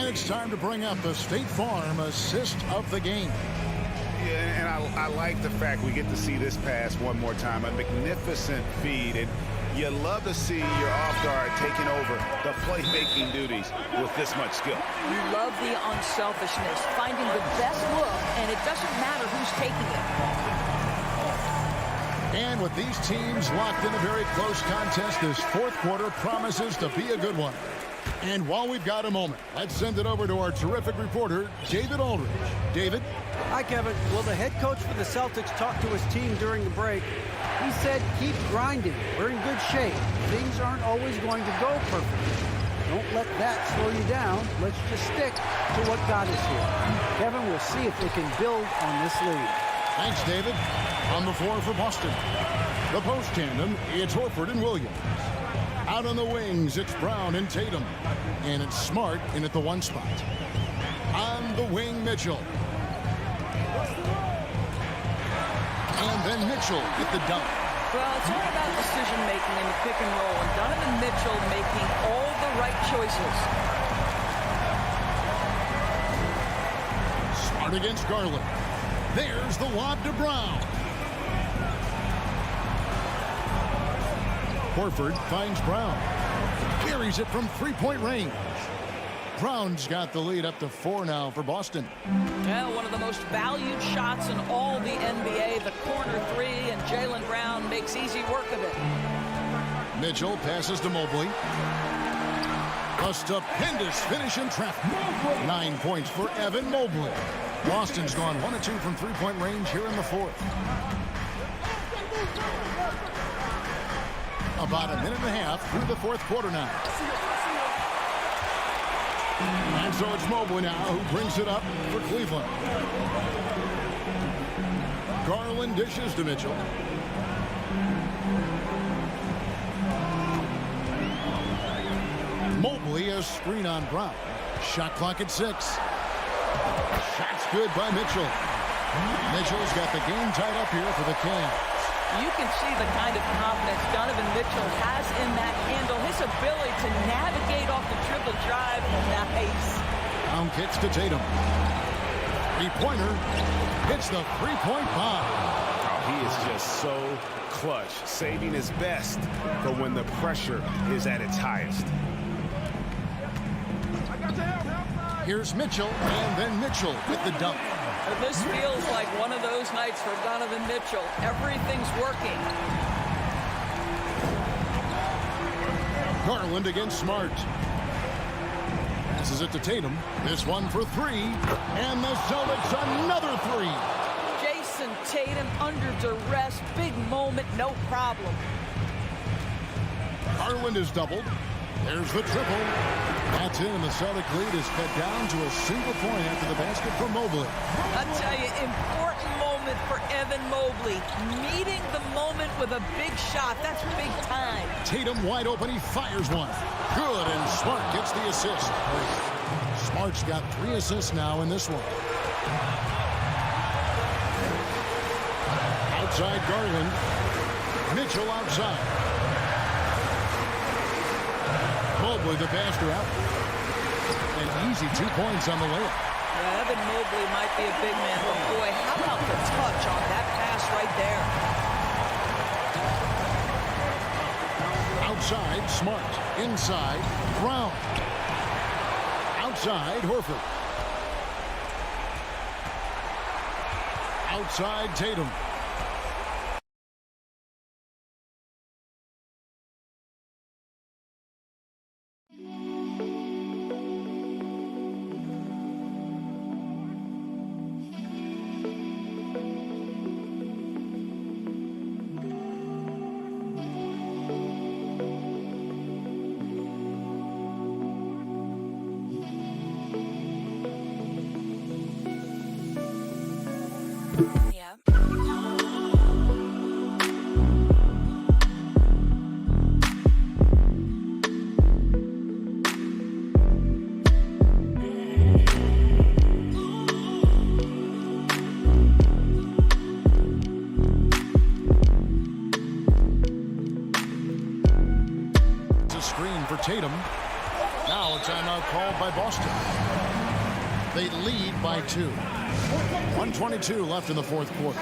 it's time to bring up the State Farm assist of the game. Yeah, and I like the fact we get to see this pass one more time. A magnificent feed. And you love to see your off guard taking over the playmaking duties with this much skill. You love the unselfishness, finding the best look, and it doesn't matter who's taking it. And with these teams locked in a very close contest, this fourth quarter promises to be a good one. And while we've got a moment, let's send it over to our terrific reporter, David Aldridge. David? Hi, Kevin. Well, the head coach for the Celtics talked to his team during the break. He said, keep grinding. We're in good shape. Things aren't always going to go perfectly. Don't let that slow you down. Let's just stick to what got us here. Kevin, we'll see if they can build on this lead. Thanks, David. On the floor for Boston. The post tandem, it's Horford and Williams. Out on the wings, it's Brown and Tatum. And it's Smart in at the 1 spot. On the wing, Mitchell. And then Mitchell with the dunk. Well, it's all about decision-making in the pick and roll, and Donovan Mitchell making all the right choices. Smart against Garland. There's the lob to Brown. Horford finds Brown. Carries it from three-point range. Brown's got the lead up to 4 now for Boston. Well, one of the most valued shots in all the NBA, the corner 3, and Jaylen Brown makes easy work of it. Mitchell passes to Mobley. A stupendous finish in traffic. 9 points for Evan Mobley. Boston's gone 1 of 2 from three-point range here in the fourth. About a minute and a half through the fourth quarter now. And so it's Mobley now who brings it up for Cleveland. Garland dishes to Mitchell. Mobley a screen on Brown. Shot clock at 6. Shot's good by Mitchell. Mitchell's got the game tied up here for the Cavs. You can see the kind of confidence Donovan Mitchell has in that handle. His ability to navigate off the triple drive. Nice. Brown kicks to Tatum. Three-pointer. Hits the three-point bomb. Oh, he is just so clutch, saving his best for when the pressure is at its highest. Here's Mitchell, and then Mitchell with the dunk. This feels like one of those nights for Donovan Mitchell. Everything's working. Garland against Smart. Passes it to Tatum. This one for 3. And the Celtics another 3. Jason Tatum under duress. Big moment, no problem. Garland is doubled. There's the triple. That's in, and the Celtic lead is cut down to a single point after the basket from Mobley. I tell you, important moment for Evan Mobley. Meeting the moment with a big shot. That's big time. Tatum wide open. He fires one. Good, and Smart gets the assist. Smart's got 3 assists now in this one. Outside Garland. Mitchell outside. Mobley, the faster out. An easy 2 points on the layup. Yeah, Evan Mobley might be a big man, but boy, how about the touch on that pass right there? Outside, Smart. Inside, Brown. Outside, Horford. Outside, Tatum. for Tatum. Now a timeout called by Boston. They lead by 2. 1:22 left in the fourth quarter.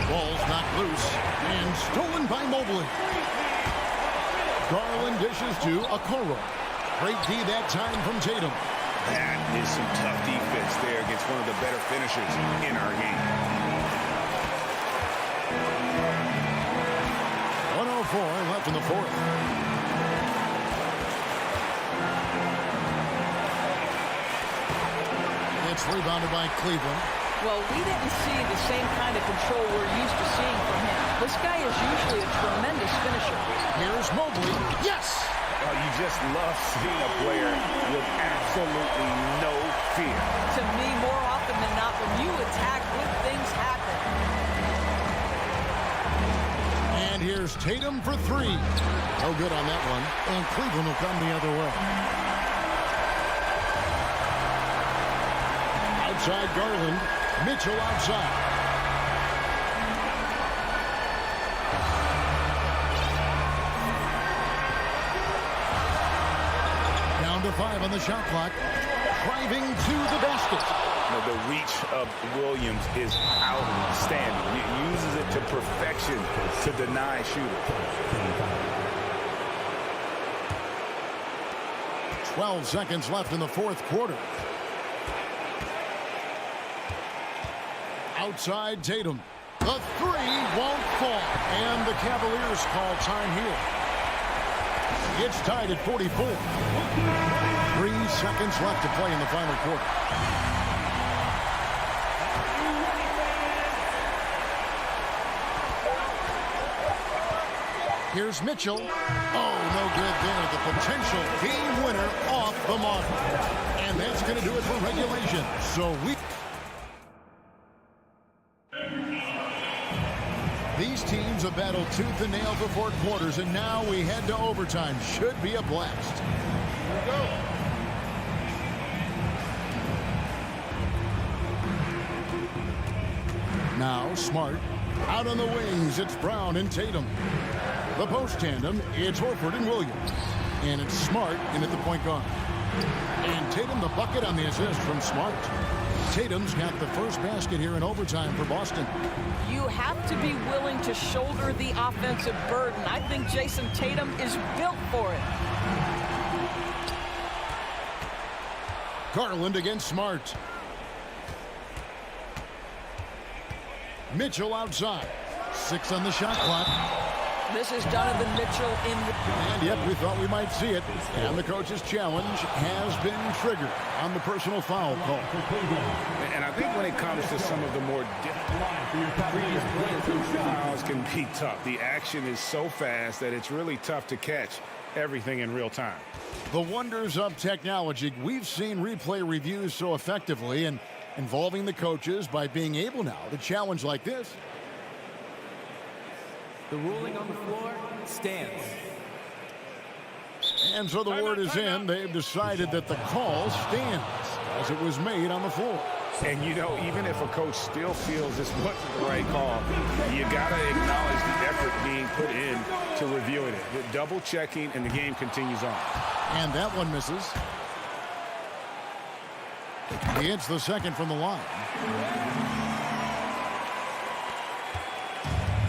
Ball's knocked loose and stolen by Mobley. Garland dishes to Okoro. Great D that time from Tatum. That is some tough defense there against one of the better finishers in our game. 1:04 left in the fourth. It's rebounded by Cleveland. Well, we didn't see the same kind of control we're used to seeing from him. This guy is usually a tremendous finisher. Here's Mobley. Yes! You just love seeing a player with absolutely no fear. To me, more often than not, when you attack, good things happen. And here's Tatum for 3. No good on that one. And Cleveland will come the other way. Outside Garland. Mitchell outside. Down to 5 on the shot clock. Driving to the basket. The reach of Williams is outstanding. He uses it to perfection to deny shooters. 12 seconds left in the fourth quarter. Outside Tatum. The 3 won't fall. And the Cavaliers call time here. It's tied at 44. 3 seconds left to play in the final quarter. Here's Mitchell. Oh, no good there. The potential game winner off the mark. And that's going to do it for regulation. So these teams have battled tooth and nail for 4 quarters, and now we head to overtime. Should be a blast. Here we go. Now Smart. Out on the wings, it's Brown and Tatum. The post tandem, it's Horford and Williams. And it's Smart in at the point guard. And Tatum the bucket on the assist from Smart. Tatum's got the first basket here in overtime for Boston. You have to be willing to shoulder the offensive burden. I think Jason Tatum is built for it. Garland against Smart. Mitchell outside. 6 on the shot clock. This is Donovan Mitchell in the... And yep, we thought we might see it. And the coach's challenge has been triggered on the personal foul call. And I think when it comes to some of the more difficult fouls can be tough. The action is so fast that it's really tough to catch everything in real time. The wonders of technology. We've seen replay reviews so effectively and involving the coaches by being able now to challenge like this. The ruling on the floor stands. And so the word is in. They've decided that the call stands as it was made on the floor. And, you know, even if a coach still feels this wasn't the right call, you got to acknowledge the effort being put in to reviewing it. The double checking, and the game continues on. And that one misses. He hits the second from the line.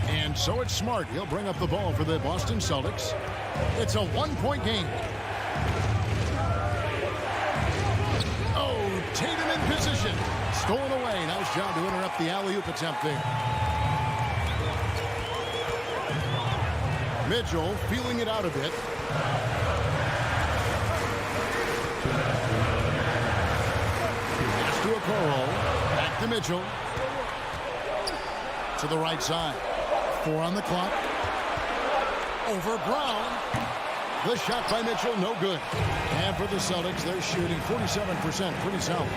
And so it's Smart. He'll bring up the ball for the Boston Celtics. It's a 1-point game. Oh, Tatum in position. Stolen away. Nice job to interrupt the alley-oop attempt there. Mitchell feeling it out a bit. Pass to Okoro. Back to Mitchell. To the right side. 4 on the clock. Over Brown. The shot by Mitchell, no good. And for the Celtics, they're shooting 47%, pretty solid.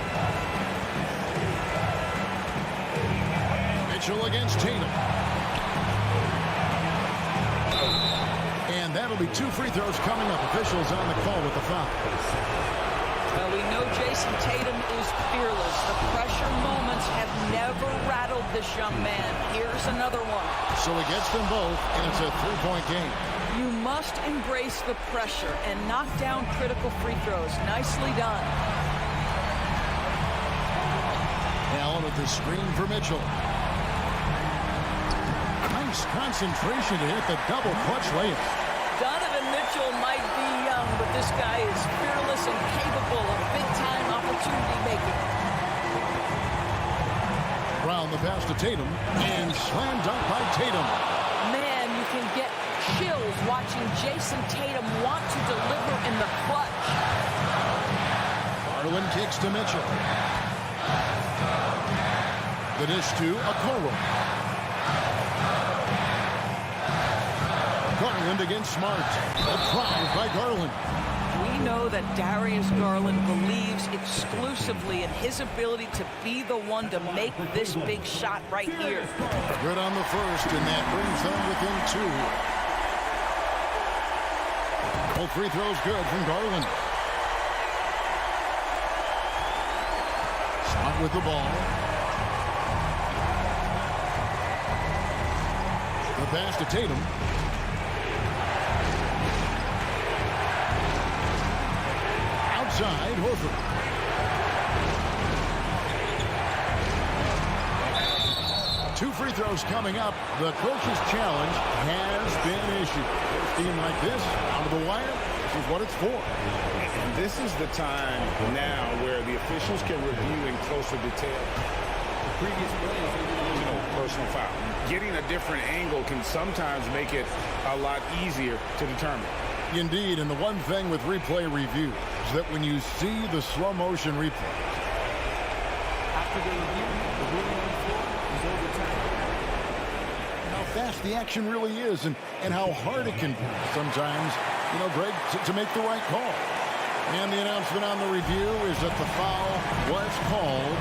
Mitchell against Tatum. And that'll be 2 free throws coming up. Officials on the call with the foul. Well, we know Jason Tatum is fearless. The pressure moments have never this young man. Here's another one. So he gets them both, and it's a three-point game. You must embrace the pressure and knock down critical free throws. Nicely done. Allen with the screen for Mitchell. Nice concentration to hit the double clutch layup. Donovan Mitchell might be young, but this guy is fearless and capable of big-time opportunity making. Brown the pass to Tatum, and slam dunk by Tatum. Man, you can get chills watching Jason Tatum want to deliver in the clutch. Garland kicks to Mitchell. The dish to Okoro. Garland against Smart. A drive by Garland. We know that Darius Garland believes exclusively in his ability to be the one to make this big shot right here. Good on the first, and that brings them within two. Both free throws good from Garland. Smart with the ball. The pass to Tatum. Outside, Horford. Two free throws coming up. The coach's challenge has been issued. A team like this, out of the wire, this is what it's for. And this is the time now where the officials can review in closer detail the previous play, personal foul. Getting a different angle can sometimes make it a lot easier to determine. Indeed, and the one thing with replay review is that when you see the slow motion replay, After the review, the ruling on the floor is overturned. how fast the action really is and how hard it can be sometimes, Greg, to make the right call. And the announcement on the review is that the foul was called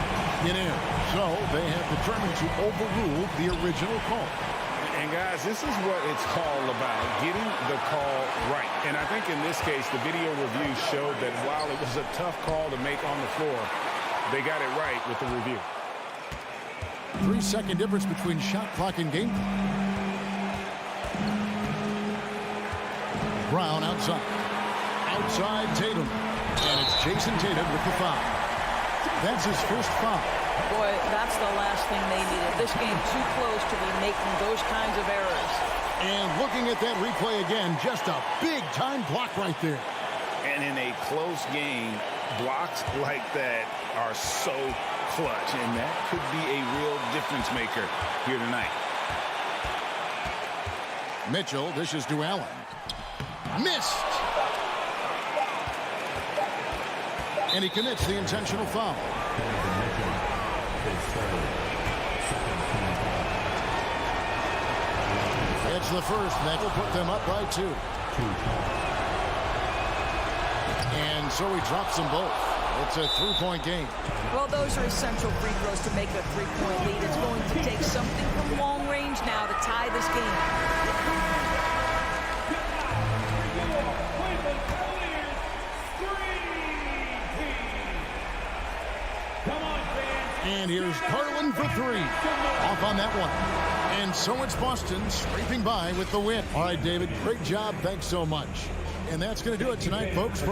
in error. So they have determined to overrule the original call. And guys, this is what it's all about, getting the call right. And I think in this case, the video review showed that while it was a tough call to make on the floor, they got it right with the review. 3-second difference between shot clock and game clock. Brown outside. Outside Tatum. And it's Jason Tatum with the foul. That's his first foul. Boy, that's the last thing they needed. This game too close to be making those kinds of errors. And looking at that replay again, just a big-time block right there. And in a close game, blocks like that are so clutch, and that could be a real difference maker here tonight. Mitchell dishes to Allen. Missed! And he commits the intentional foul. It's the first. That will put them up by 2. And so he drops them both. It's a 3-point game. Well, those are essential free throws to make a 3-point lead. It's going to take something from long range now to tie this game. And here's Garland for 3. Off on that one. And so it's Boston scraping by with the win. All right, David, great job. Thanks so much. And that's going to do it tonight, folks.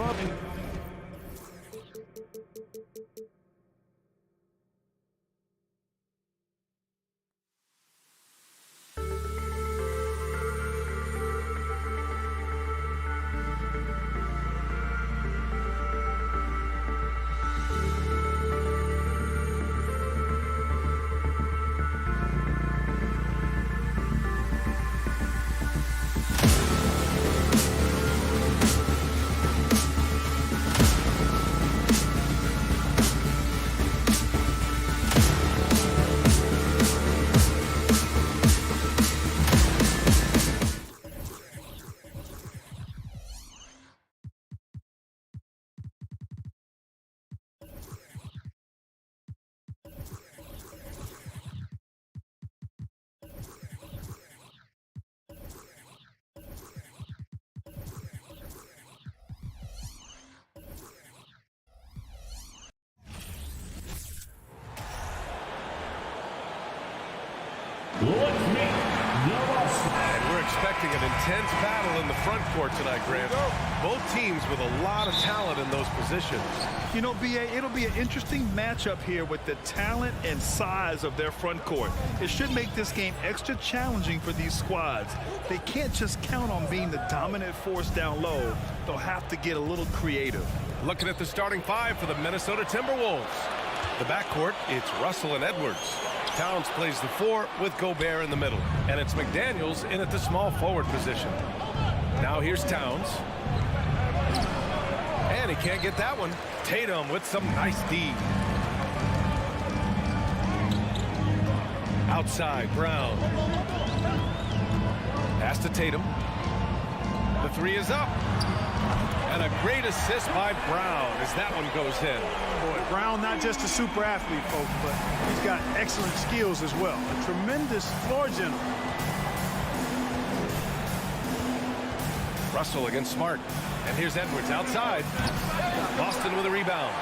expecting an intense battle in the front court tonight, Grant. Both teams with a lot of talent in those positions. You know, B.A., it'll be an interesting matchup here with the talent and size of their front court. It should make this game extra challenging for these squads. They can't just count on being the dominant force down low. They'll have to get a little creative. Looking at the starting five for the Minnesota Timberwolves. The backcourt, it's Russell and Edwards. Towns plays the 4 with Gobert in the middle. And it's McDaniels in at the small forward position. Now here's Towns. And he can't get that one. Tatum with some nice D. Outside, Brown. Pass to Tatum. The 3 is up. And a great assist by Brown as that one goes in. Boy, Brown not just a super athlete, folks, but he's got excellent skills as well. A tremendous floor general. Russell against Smart. And here's Edwards outside. Boston with a rebound.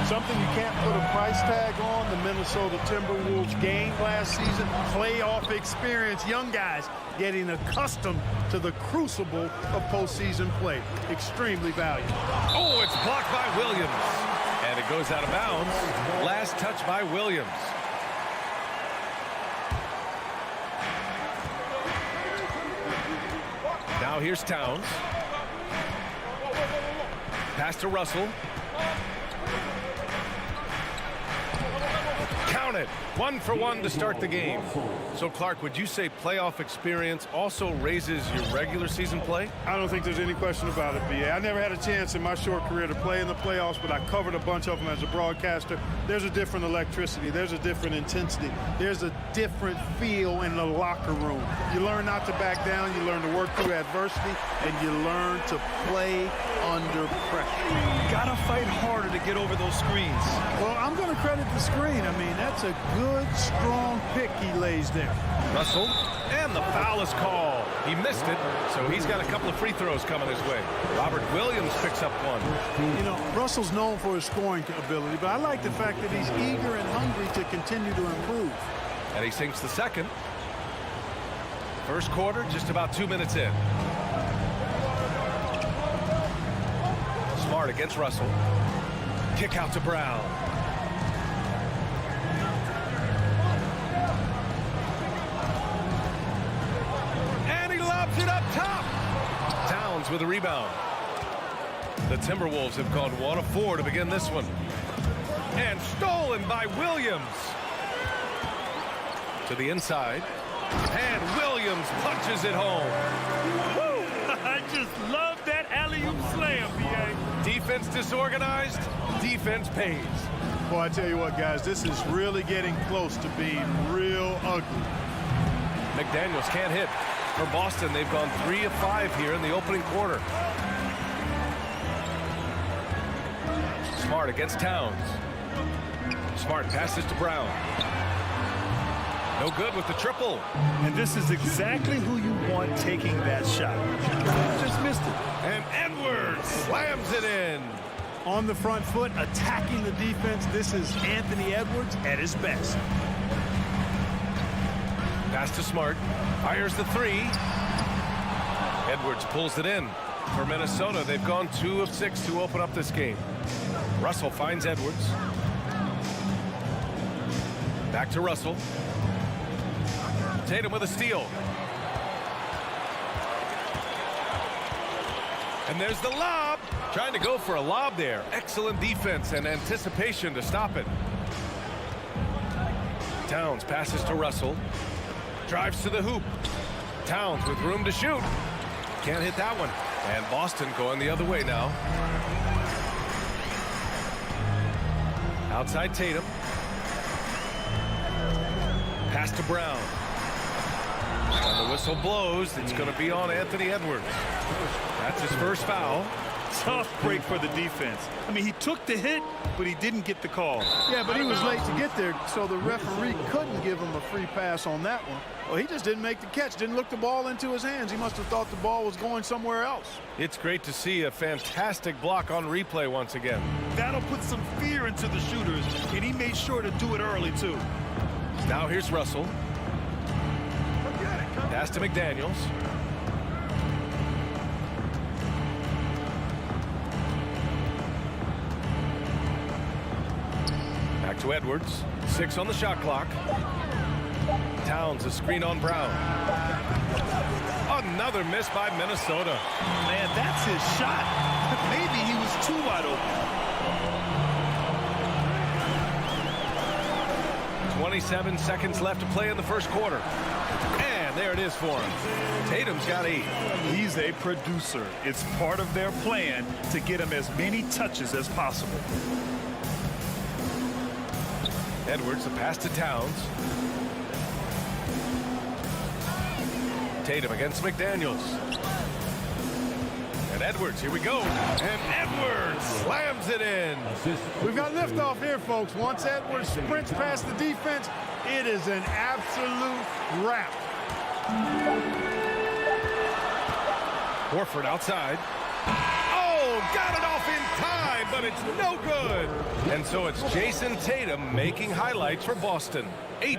Something you can't put a price tag on, the Minnesota Timberwolves game last season. Playoff experience, young guys getting accustomed to the crucible of postseason play. Extremely valuable. Oh, it's blocked by Williams. And it goes out of bounds. Last touch by Williams. Now here's Towns. Pass to Russell. Count it. 1 for 1 to start the game. So, Clark, would you say playoff experience also raises your regular season play? I don't think there's any question about it, B.A. I never had a chance in my short career to play in the playoffs, but I covered a bunch of them as a broadcaster. There's a different electricity. There's a different intensity. There's a different feel in the locker room. You learn not to back down. You learn to work through adversity, and you learn to play under pressure. Gotta fight harder to get over those screens. Well, I'm going to credit the screen. I mean, that's a good, strong pick he lays there. Russell, and the foul is called. He missed it, so he's got a couple of free throws coming his way. Robert Williams picks up one. You know, Russell's known for his scoring ability, but I like the fact that he's eager and hungry to continue to improve. And he sinks the second. First quarter, just about 2 minutes in. Smart against Russell. Kick out to Brown. It up top. Towns with a rebound. The Timberwolves have gone 1 of 4 to begin this one. And stolen by Williams. To the inside. And Williams punches it home. Woo! I just love that alley-oop slam, B.A. Defense disorganized. Defense pays. Boy, I tell you what, guys, this is really getting close to being real ugly. McDaniels can't hit. For Boston, they've gone 3 of 5 here in the opening quarter. Smart against Towns. Smart passes to Brown. No good with the triple. And this is exactly who you want taking that shot. Just missed it. And Edwards slams it in. On the front foot, attacking the defense. This is Anthony Edwards at his best. Pass to Smart. Fires the 3. Edwards pulls it in. For Minnesota, they've gone 2 of 6 to open up this game. Russell finds Edwards. Back to Russell. Tatum with a steal. And there's the lob. Trying to go for a lob there. Excellent defense and anticipation to stop it. Towns passes to Russell. Drives to the hoop. Towns with room to shoot. Can't hit that one. And Boston going the other way now. Outside Tatum. Pass to Brown. And the whistle blows. It's going to be on Anthony Edwards. That's his first foul. Tough break for the defense. I mean, he took the hit, but he didn't get the call. Yeah, but he was late to get there, so the referee couldn't give him a free pass on that one. Well, he just didn't make the catch, didn't look the ball into his hands. He must have thought the ball was going somewhere else. It's great to see a fantastic block on replay once again. That'll put some fear into the shooters, and he made sure to do it early, too. Now here's Russell. Pass to McDaniels. Back to Edwards. 6 on the shot clock. Towns a screen on Brown. Another miss by Minnesota. Man, that's his shot. Maybe he was too wide open. 27 seconds left to play in the first quarter. And there it is for him. Tatum's got 8. He's a producer. It's part of their plan to get him as many touches as possible. Edwards, a pass to Towns. Tatum against McDaniels. And Edwards, here we go. And Edwards slams it in. We've got liftoff here, folks. Once Edwards sprints past the defense, it is an absolute wrap. Horford outside. Oh, got it off in time, but it's no good. And so it's Jason Tatum making highlights for Boston. 8.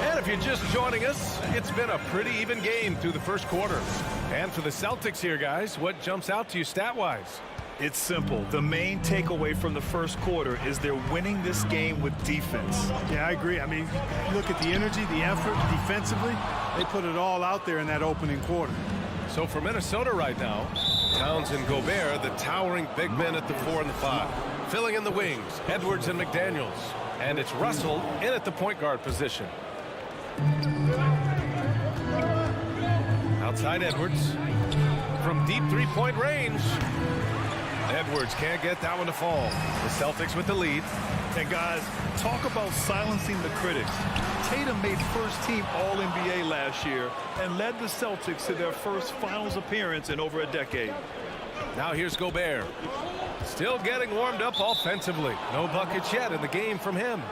And if you're just joining us, it's been a pretty even game through the first quarter. And for the Celtics here, guys, what jumps out to you stat-wise? It's simple. The main takeaway from the first quarter is they're winning this game with defense. Yeah, I agree. I mean, look at the energy, the effort defensively. They put it all out there in that opening quarter. So for Minnesota right now, Towns and Gobert, the towering big men at the 4 and the 5. Filling in the wings, Edwards and McDaniels. And it's Russell in at the point guard position. Outside Edwards. From deep three-point range. Edwards can't get that one to fall. The Celtics with the lead. And guys, talk about silencing the critics. Tatum made first-team All-NBA last year and led the Celtics to their first finals appearance in over a decade. Now here's Gobert. Still getting warmed up offensively. No buckets yet in the game from him.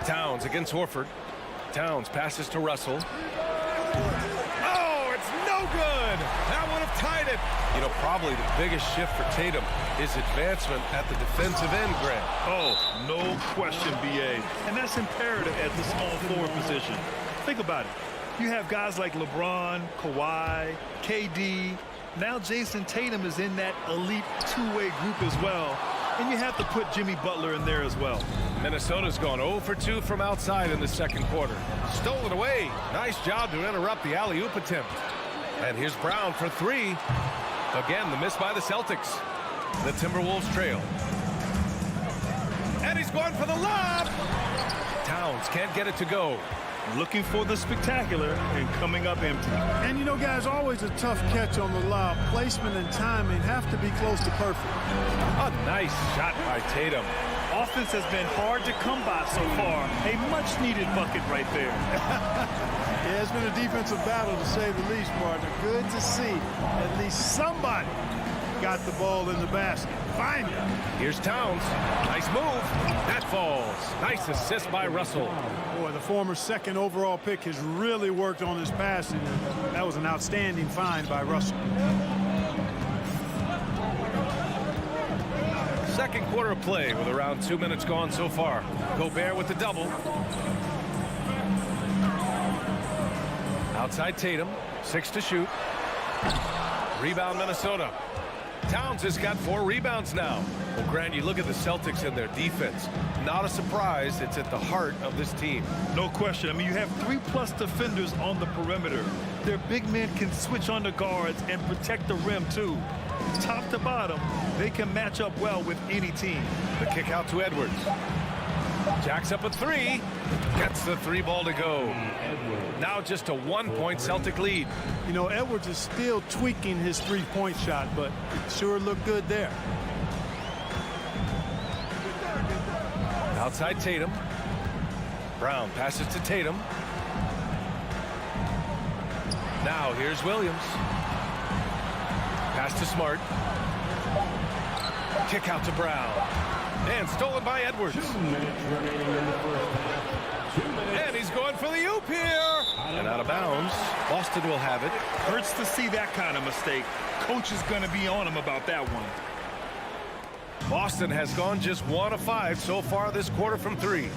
Towns against Horford. Towns passes to Russell. Oh, it's no good. That would have tied it. You know, probably the biggest shift for Tatum is advancement at the defensive end, Grant. Oh, no question, B.A. And that's imperative at the small forward position. Think about it. You have guys like LeBron, Kawhi, KD. Now Jason Tatum is in that elite two-way group as well. And you have to put Jimmy Butler in there as well. Minnesota's gone 0 for 2 from outside in the second quarter. Stolen away. Nice job to interrupt the alley-oop attempt. And here's Brown for 3. Again, the miss by the Celtics. The Timberwolves trail. And he's going for the lob. Towns can't get it to go. Looking for the spectacular and coming up empty. And you know, guys, always a tough catch on the lob. Placement and timing have to be close to perfect. A nice shot by Tatum. Offense has been hard to come by so far. A much-needed bucket right there. Yeah, it's been a defensive battle, to say the least, partner. Good to see at least somebody got the ball in the basket. Finally. Here's Towns. Nice move. That falls. Nice assist by Russell. Boy, the former second overall pick has really worked on his passing. That was an outstanding find by Russell. Second quarter of play with around 2 minutes gone so far. Gobert with the double. Outside Tatum. 6 to shoot. Rebound Minnesota. Towns has got 4 rebounds now. Well, Grant, you look at the Celtics and their defense. Not a surprise. It's at the heart of this team. No question. I mean, you have 3+ defenders on the perimeter. Their big men can switch on the guards and protect the rim, too. Top to bottom, they can match up well with any team. The kick out to Edwards. Jacks up a 3. Gets the 3 ball to go. Now just a 1-point Celtic lead. You know, Edwards is still tweaking his 3-point shot, but it sure looked good there. Outside Tatum. Brown passes to Tatum. Now here's Williams. Pass to Smart. Kick out to Brown. And stolen by Edwards. 2 minutes remaining in the first half. 2 minutes. And he's going for the oop here. And out of bounds. Boston will have it. Hurts to see that kind of mistake. Coach is going to be on him about that one. Boston has gone just 1 of 5 so far this quarter from 3.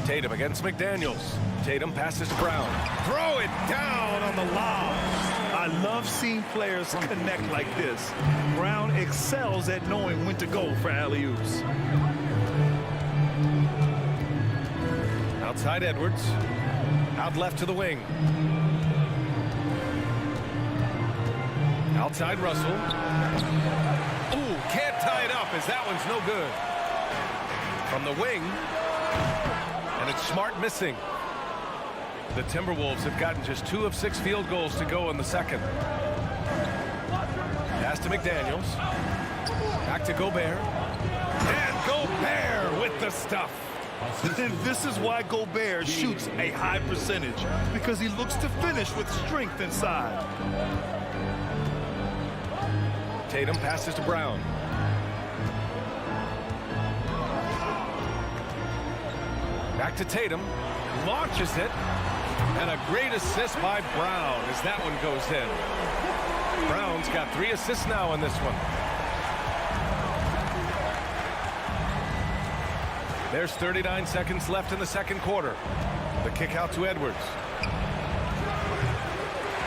Tatum against McDaniels. Tatum passes to Brown. Throw it down on the lob. I love seeing players connect like this. Brown excels at knowing when to go for alley-oops. Outside Edwards. Out left to the wing. Outside Russell. Ooh, can't tie it up as that one's no good. From the wing. And it's Smart missing. The Timberwolves have gotten just 2 of 6 field goals to go in the second. Pass to McDaniels. Back to Gobert. And Gobert with the stuff. And this is why Gobert shoots a high percentage, because he looks to finish with strength inside. Tatum passes to Brown. Back to Tatum. Launches it. And a great assist by Brown as that one goes in. Brown's got 3 assists now in this one. There's 39 seconds left in the second quarter. The kick out to Edwards.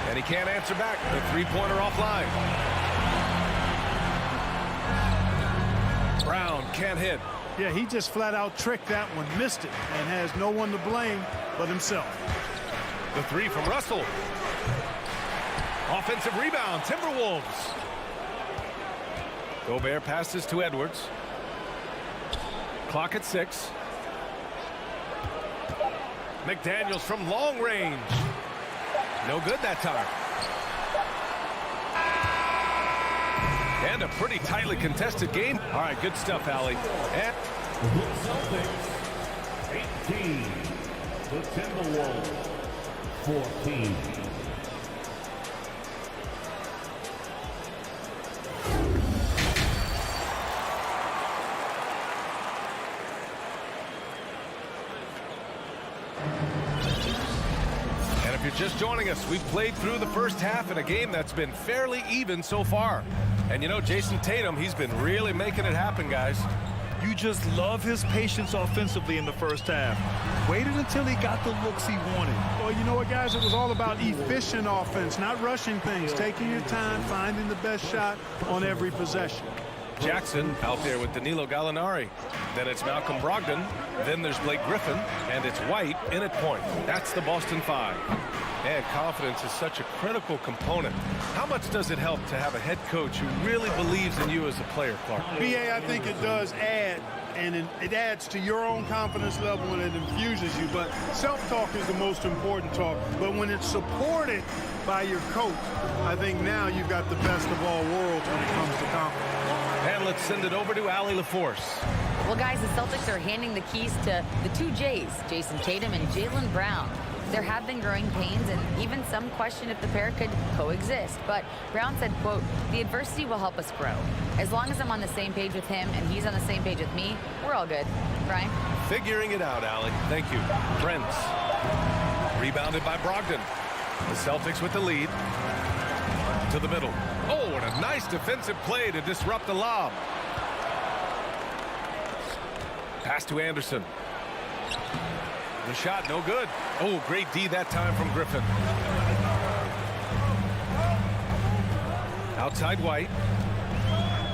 And he can't answer back. The three-pointer offline. Brown can't hit. Yeah, he just flat out tricked that one, missed it, and has no one to blame but himself. The 3 from Russell. Offensive rebound, Timberwolves. Gobert passes to Edwards. Clock at 6. McDaniels from long range. No good that time. And a pretty tightly contested game. All right, good stuff, Allie. And the Celtics 18, the Timberwolves 14. And if you're just joining us, we've played through the first half in a game that's been fairly even so far. And you know, Jason Tatum, he's been really making it happen, guys. You just love his patience offensively in the first half. Waited until he got the looks he wanted. Well, you know what, guys? It was all about efficient offense, not rushing things, taking your time, finding the best shot on every possession. Jackson out there with Danilo Gallinari. Then it's Malcolm Brogdon. Then there's Blake Griffin. And it's White in at point. That's the Boston 5. And confidence is such a critical component. How much does it help to have a head coach who really believes in you as a player, Clark? BA, I think it does add, and it adds to your own confidence level and it infuses you. But self-talk is the most important talk. But when it's supported by your coach, I think now you've got the best of all worlds when it comes to confidence. And let's send it over to Allie LaForce. Well, guys, the Celtics are handing the keys to the 2 J's, Jason Tatum and Jaylen Brown. There have been growing pains and even some question if the pair could coexist. But Brown said, quote, "The adversity will help us grow. As long as I'm on the same page with him and he's on the same page with me, we're all good." Brian? Figuring it out, Allie. Thank you. Prince. Rebounded by Brogdon. The Celtics with the lead. To the middle. Oh, and a nice defensive play to disrupt the lob. Pass to Anderson. The shot, no good. Oh, great D that time from Griffin. Outside White.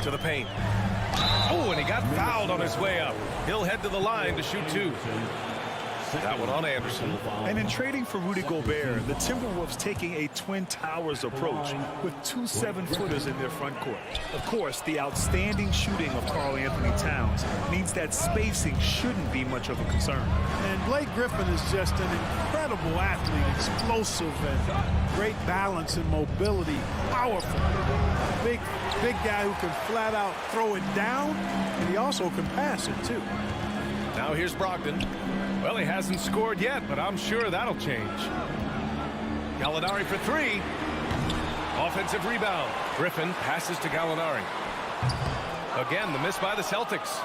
To the paint. Oh, and he got fouled on his way up. He'll head to the line to shoot 2. That one on Anderson. And in trading for Rudy Gobert, the Timberwolves taking a Twin Towers approach with 2 7-footers in their front court. Of course, the outstanding shooting of Karl Anthony Towns means that spacing shouldn't be much of a concern. And Blake Griffin is just an incredible athlete, explosive and great balance and mobility, powerful. Big guy who can flat out throw it down, and he also can pass it too. Now here's Brogdon. Well, he hasn't scored yet, but I'm sure that'll change. Gallinari for 3. Offensive rebound. Griffin passes to Gallinari. Again, the miss by the Celtics.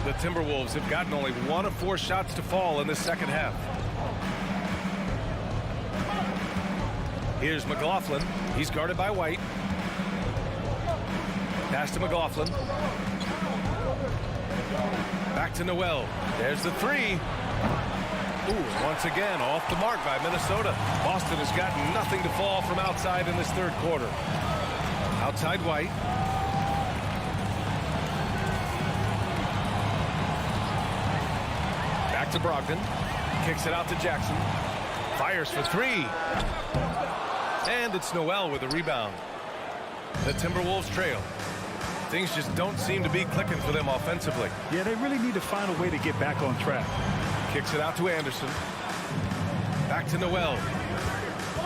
The Timberwolves have gotten only 1 of 4 shots to fall in this second half. Here's McLaughlin. He's guarded by White. Pass to McLaughlin. Back to Noel. There's the 3. Ooh, once again, off the mark by Minnesota. Boston has gotten nothing to fall from outside in this third quarter. Outside White. Back to Brogdon. Kicks it out to Jackson. Fires for 3. And it's Noel with a rebound. The Timberwolves trail. Things just don't seem to be clicking for them offensively. Yeah, they really need to find a way to get back on track. Kicks it out to Anderson. Back to Noel.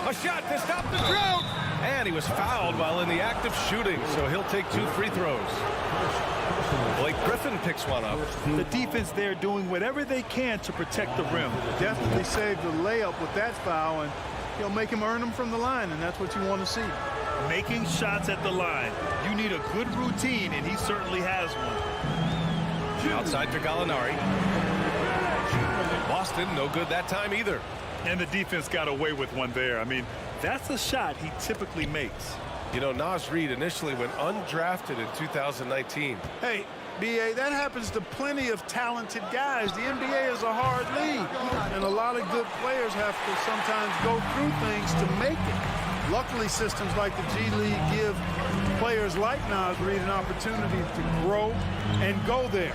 A shot to stop the drought. And he was fouled while in the act of shooting, so he'll take 2 free throws. Blake Griffin picks one up. The defense there doing whatever they can to protect the rim. Definitely saved the layup with that foul, and he'll make him earn them from the line, and that's what you want to see. Making shots at the line. You need a good routine, and he certainly has one. Outside to Gallinari. Boston, no good that time either. And the defense got away with one there. I mean, that's a shot he typically makes. You know, Naz Reid initially went undrafted in 2019. Hey, B.A., that happens to plenty of talented guys. The NBA is a hard league, and a lot of good players have to sometimes go through things to make it. Luckily, systems like the G League give players like Naz Reid an opportunity to grow and go there.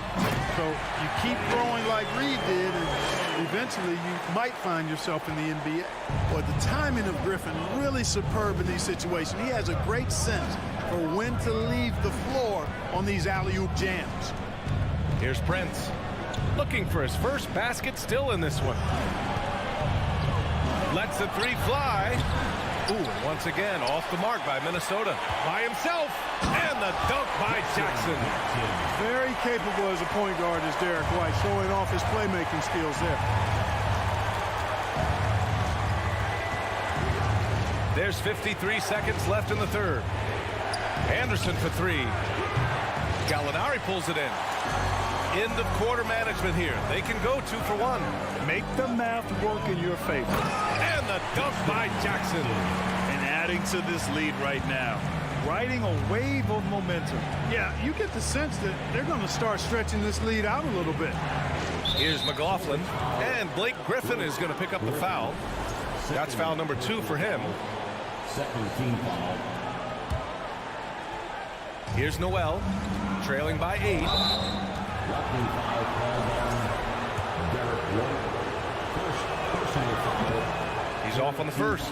So you keep growing like Reid did, and eventually you might find yourself in the NBA. But the timing of Griffin really superb in these situations. He has a great sense for when to leave the floor on these alley-oop jams. Here's Prince. Looking for his first basket still in this one. Lets the 3 fly. Ooh, and once again, off the mark by Minnesota. By himself. And the dunk by Jackson. Very capable as a point guard is Derek White, showing off his playmaking skills there. There's 53 seconds left in the third. Anderson for 3. Gallinari pulls it in. End of quarter management here. They can go 2 for 1. Make the math work in your favor. And the dunk by Jackson. And adding to this lead right now. Riding a wave of momentum. Yeah, you get the sense that they're going to start stretching this lead out a little bit. Here's McLaughlin. And Blake Griffin is going to pick up the foul. That's foul number 2 for him. Second team foul. Here's Noel, trailing by 8. Roughly foul called on Derek White. First personal foul. He's off on the first.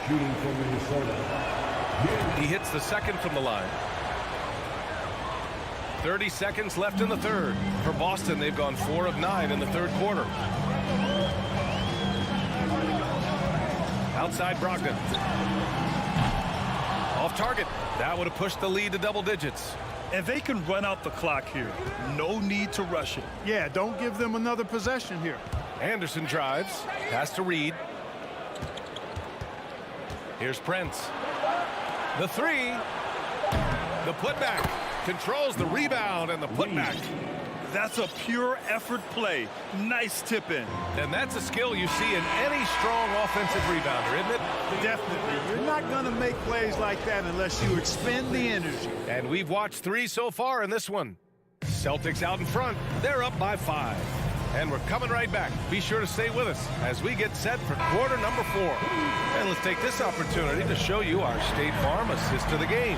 Shooting from Minnesota. He hits the second from the line. 30 seconds left in the third. For Boston, they've gone 4 of 9 in the third quarter. Outside Brogdon. Off target. That would have pushed the lead to double digits. And they can run out the clock here. No need to rush it. Yeah, don't give them another possession here. Anderson drives. Pass to Reid. Here's Prince. The 3. The putback. Controls the rebound and the putback. That's a pure effort play. Nice tip in. And that's a skill you see in any strong offensive rebounder, isn't it? Definitely. You're not going to make plays like that unless you expend the energy. And we've watched 3 so far in this one. Celtics out in front. They're up by 5. And we're coming right back. Be sure to stay with us as we get set for quarter number 4. And let's take this opportunity to show you our State Farm assist to the game.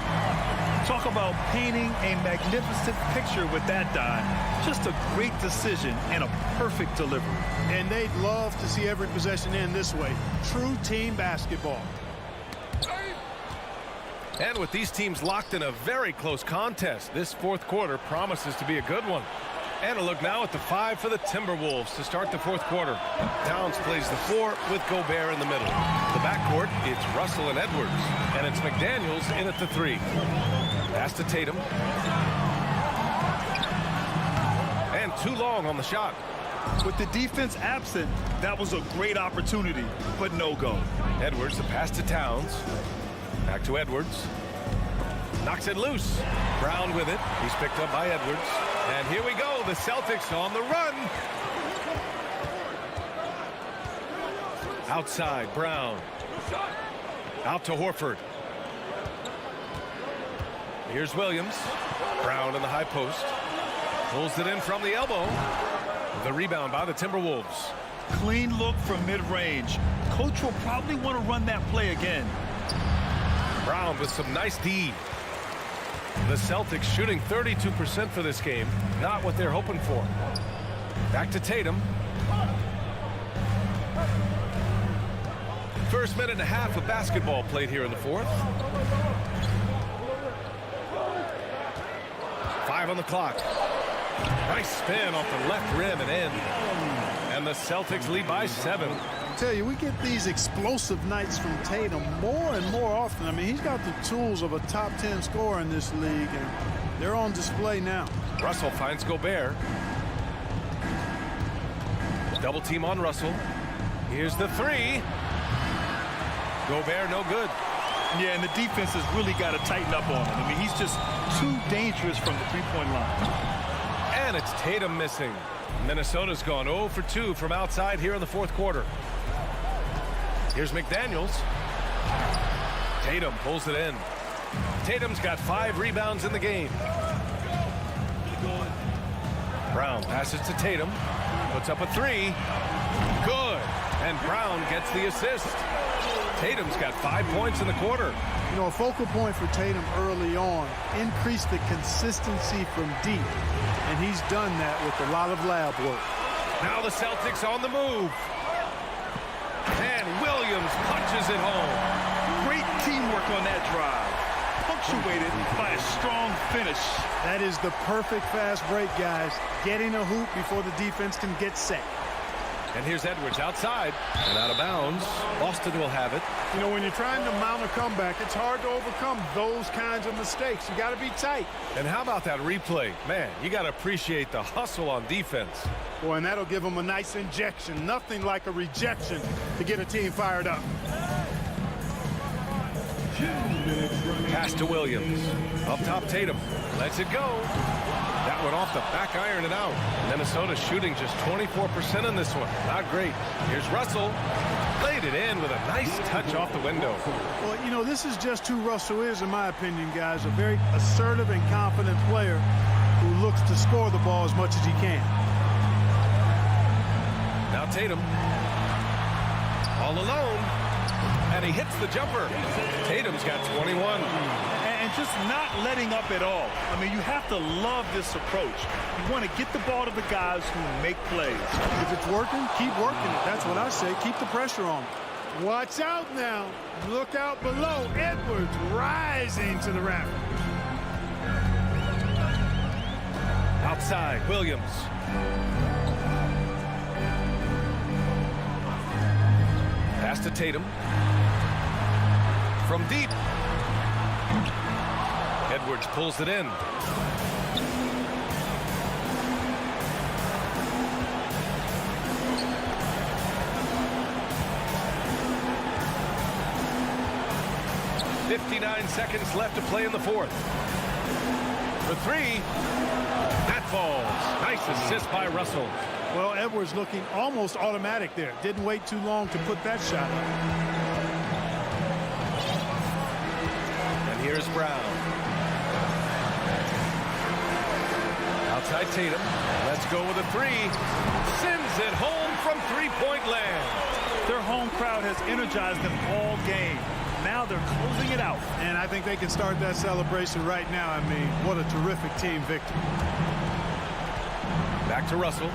Talk about painting a magnificent picture with that dime. Just a great decision and a perfect delivery. And they'd love to see every possession end this way. True team basketball. And with these teams locked in a very close contest, this fourth quarter promises to be a good one. And a look now at the 5 for the Timberwolves to start the fourth quarter. Towns plays the 4 with Gobert in the middle. The backcourt, it's Russell and Edwards. And it's McDaniels in at the 3. Pass to Tatum. And too long on the shot. With the defense absent, that was a great opportunity, but no go. Edwards, the pass to Towns. Back to Edwards. Knocks it loose. Brown with it. He's picked up by Edwards. And here we go. The Celtics on the run. Outside, Brown. Out to Horford. Here's Williams. Brown in the high post. Pulls it in from the elbow. The rebound by the Timberwolves. Clean look from mid-range. Coach will probably want to run that play again. Brown with some nice D. The Celtics shooting 32% for this game. Not what they're hoping for. Back to Tatum. First minute and a half of basketball played here in the fourth. 5 on the clock. Nice spin off the left rim and in. And the Celtics lead by 7. I tell you, we get these explosive nights from Tatum more and more often. I mean, he's got the tools of a top 10 scorer in this league, and they're on display now. Russell finds Gobert. Double team on Russell. Here's the three. Gobert no good. Yeah, and the defense has really got to tighten up on him. I mean, he's just too dangerous from the three-point line. And it's Tatum missing. Minnesota's gone 0 for 2 from outside here in the fourth quarter. Here's McDaniels. Tatum pulls it in. Tatum's got 5 rebounds in the game. Brown passes to Tatum. Puts up a 3. Good. And Brown gets the assist. Tatum's got 5 points in the quarter. You know, a focal point for Tatum early on, increase the consistency from deep. And he's done that with a lot of lab work. Now the Celtics on the move. And Williams punches it home. Great teamwork on that drive. Punctuated by a strong finish. That is the perfect fast break, guys. Getting a hoop before the defense can get set. And here's Edwards outside and out of bounds. Boston will have it. You know, when you're trying to mount a comeback, it's hard to overcome those kinds of mistakes. You got to be tight. And how about that replay? Man, you got to appreciate the hustle on defense. Boy, and that'll give them a nice injection. Nothing like a rejection to get a team fired up. Pass to Williams. Up top, Tatum. Lets it go. That one off the back iron and out. Minnesota shooting just 24% in this one. Not great. Here's Russell. Laid it in with a nice touch off the window. Well, you know, this is just who Russell is, in my opinion, guys. A very assertive and confident player who looks to score the ball as much as he can. Now Tatum. All alone. And he hits the jumper. Tatum's got 21. And just not letting up at all. I mean, you have to love this approach. You want to get the ball to the guys who make plays. If it's working, keep working it. That's what I say. Keep the pressure on. Watch out now. Look out below. Edwards rising to the rafters. Outside, Williams. Pass to Tatum. From deep. Edwards pulls it in. "59 seconds left to play in the fourth. The three. That falls. Nice assist by Russell. Well, Edwards looking almost automatic there. Didn't wait too long to put that shot up. And here's Brown. Outside Tatum. Let's go with a three. Sends it home from three-point land. Their home crowd has energized them all game. Now they're closing it out. And I think they can start that celebration right now. I mean, what a terrific team victory. Back to Russell.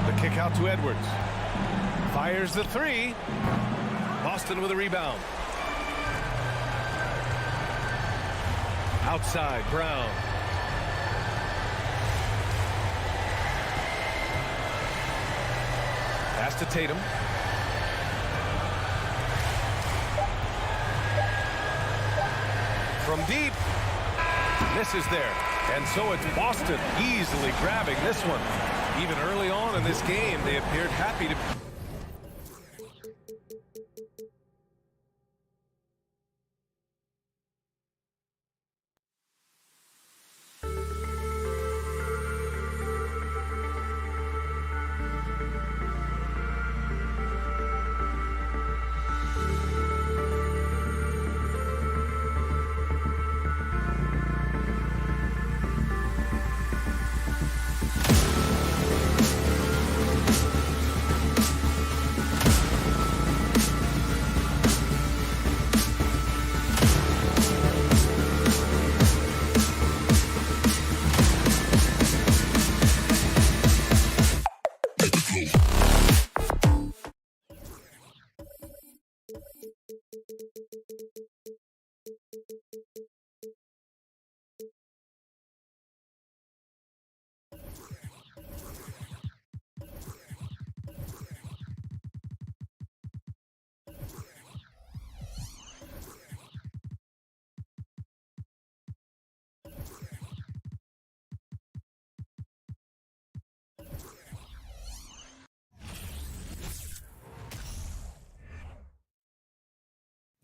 The kick out to Edwards. Fires the three. Boston with a rebound. Outside, Brown. Pass to Tatum. From deep. Misses there. And so it's Boston easily grabbing this one. Even early on in this game, they appeared happy to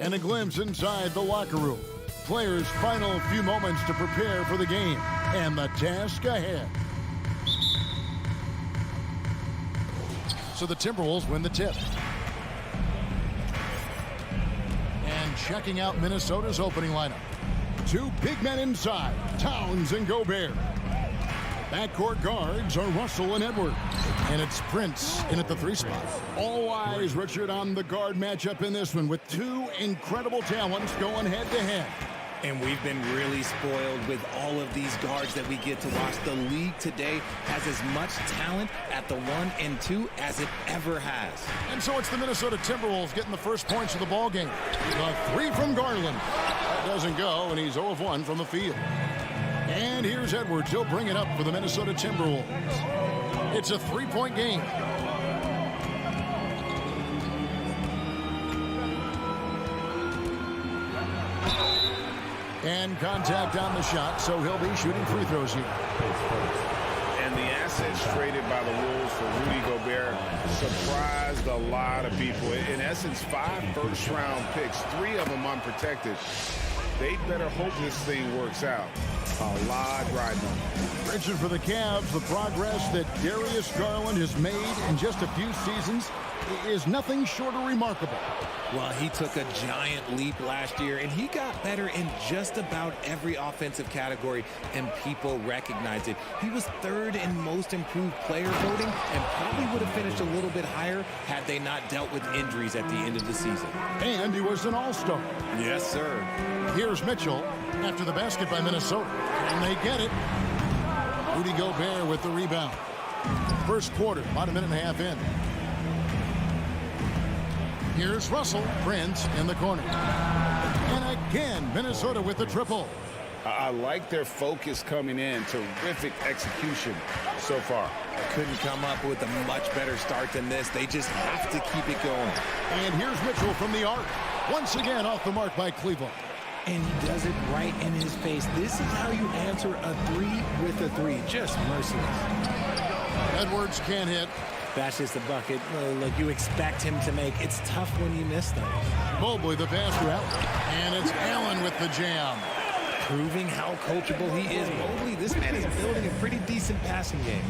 And a glimpse inside the locker room. Players' final few moments to prepare for the game and the task ahead. So the Timberwolves win the tip. And checking out Minnesota's opening lineup. Two big men inside, Towns and Gobert. Backcourt guards are Russell and Edwards. And it's Prince in at the 3 spot. All eyes, Richard, on the guard matchup in this one with two incredible talents going head-to-head. And we've been really spoiled with all of these guards that we get to watch. The league today has as much talent at the 1 and 2 as it ever has. And so it's the Minnesota Timberwolves getting the first points of the ball game. The 3 from Garland. That doesn't go, and he's 0 of 1 from the field. And here's Edwards. He'll bring it up for the Minnesota Timberwolves. It's a 3-point game. And contact on the shot, so he'll be shooting free throws here. And the assets traded by the Wolves for Rudy Gobert surprised a lot of people. In essence, 5 first-round picks, 3 of them unprotected. They better hope this thing works out. A lot riding on it. Richard, for the Cavs, the progress that Darius Garland has made in just a few seasons is nothing short of remarkable. Well, he took a giant leap last year, and he got better in just about every offensive category, and people recognize it. He was 3rd in most improved player voting, and probably would have finished a little bit higher had they not dealt with injuries at the end of the season. And he was an all-star. Yes, sir. Here's Mitchell after the basket by Minnesota, and they get it. Rudy Gobert with the rebound. First quarter, about a minute and a half in. Here's Russell, Prince in the corner. And again, Minnesota with the triple. I like their focus coming in. Terrific execution so far. Couldn't come up with a much better start than this. They just have to keep it going. And here's Mitchell from the arc. Once again off the mark by Cleveland. And he does it right in his face. This is how you answer a 3 with a 3. Just merciless. Edwards can't hit. That's just a bucket like you expect him to make. It's tough when you miss them. Mobley the pass to Allen. And it's Allen with the jam. Proving how coachable he is. Mobley, this man is building a pretty decent passing game.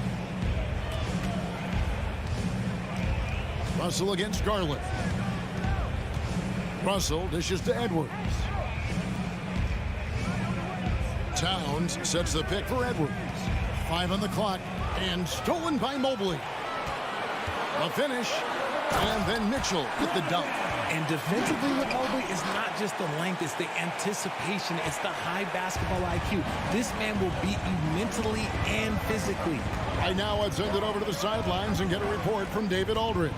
Russell against Garland. Russell dishes to Edwards. Towns sets the pick for Edwards. 5 on the clock. And stolen by Mobley. A finish, and then Mitchell with the dunk. And defensively with Mobley is not just the length, it's the anticipation, it's the high basketball IQ. This man will beat you mentally and physically. Right now, let's send it over to the sidelines and get a report from David Aldridge.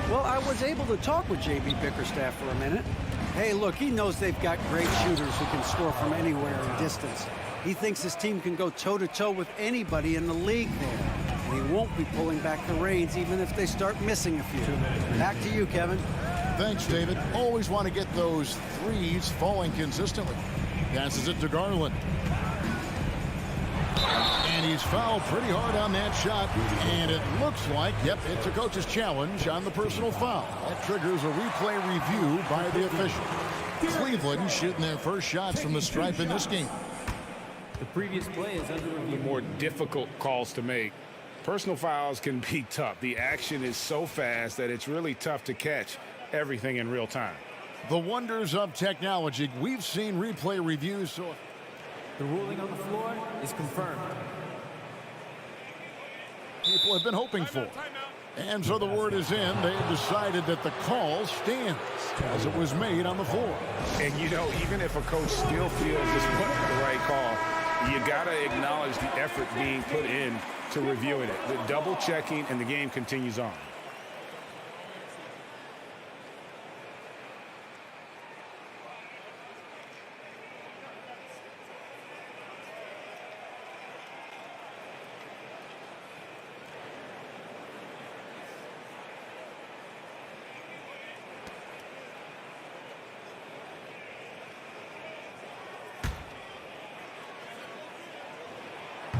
Well, I was able to talk with J.B. Bickerstaff for a minute. Hey, look, he knows they've got great shooters who can score from anywhere in distance. He thinks his team can go toe-to-toe with anybody in the league there. He won't be pulling back the reins even if they start missing a few. Back to you, Kevin. Thanks, David. Always want to get those threes falling consistently. Passes it to Garland. And he's fouled pretty hard on that shot. And it looks like, yep, it's a coach's challenge on the personal foul. That triggers a replay review by the official. Cleveland shooting their first shots from the stripe in this game. The previous play is under review. The more difficult calls to make. Personal fouls can be tough. The action is so fast that it's really tough to catch everything in real time. The wonders of technology. We've seen replay reviews. So the ruling on the floor is confirmed. People have been hoping for. And so the word is in. They have decided that the call stands as it was made on the floor. And, you know, even if a coach still feels this wasn't the right call, you got to acknowledge the effort being put in to reviewing it. The double checking, and the game continues on.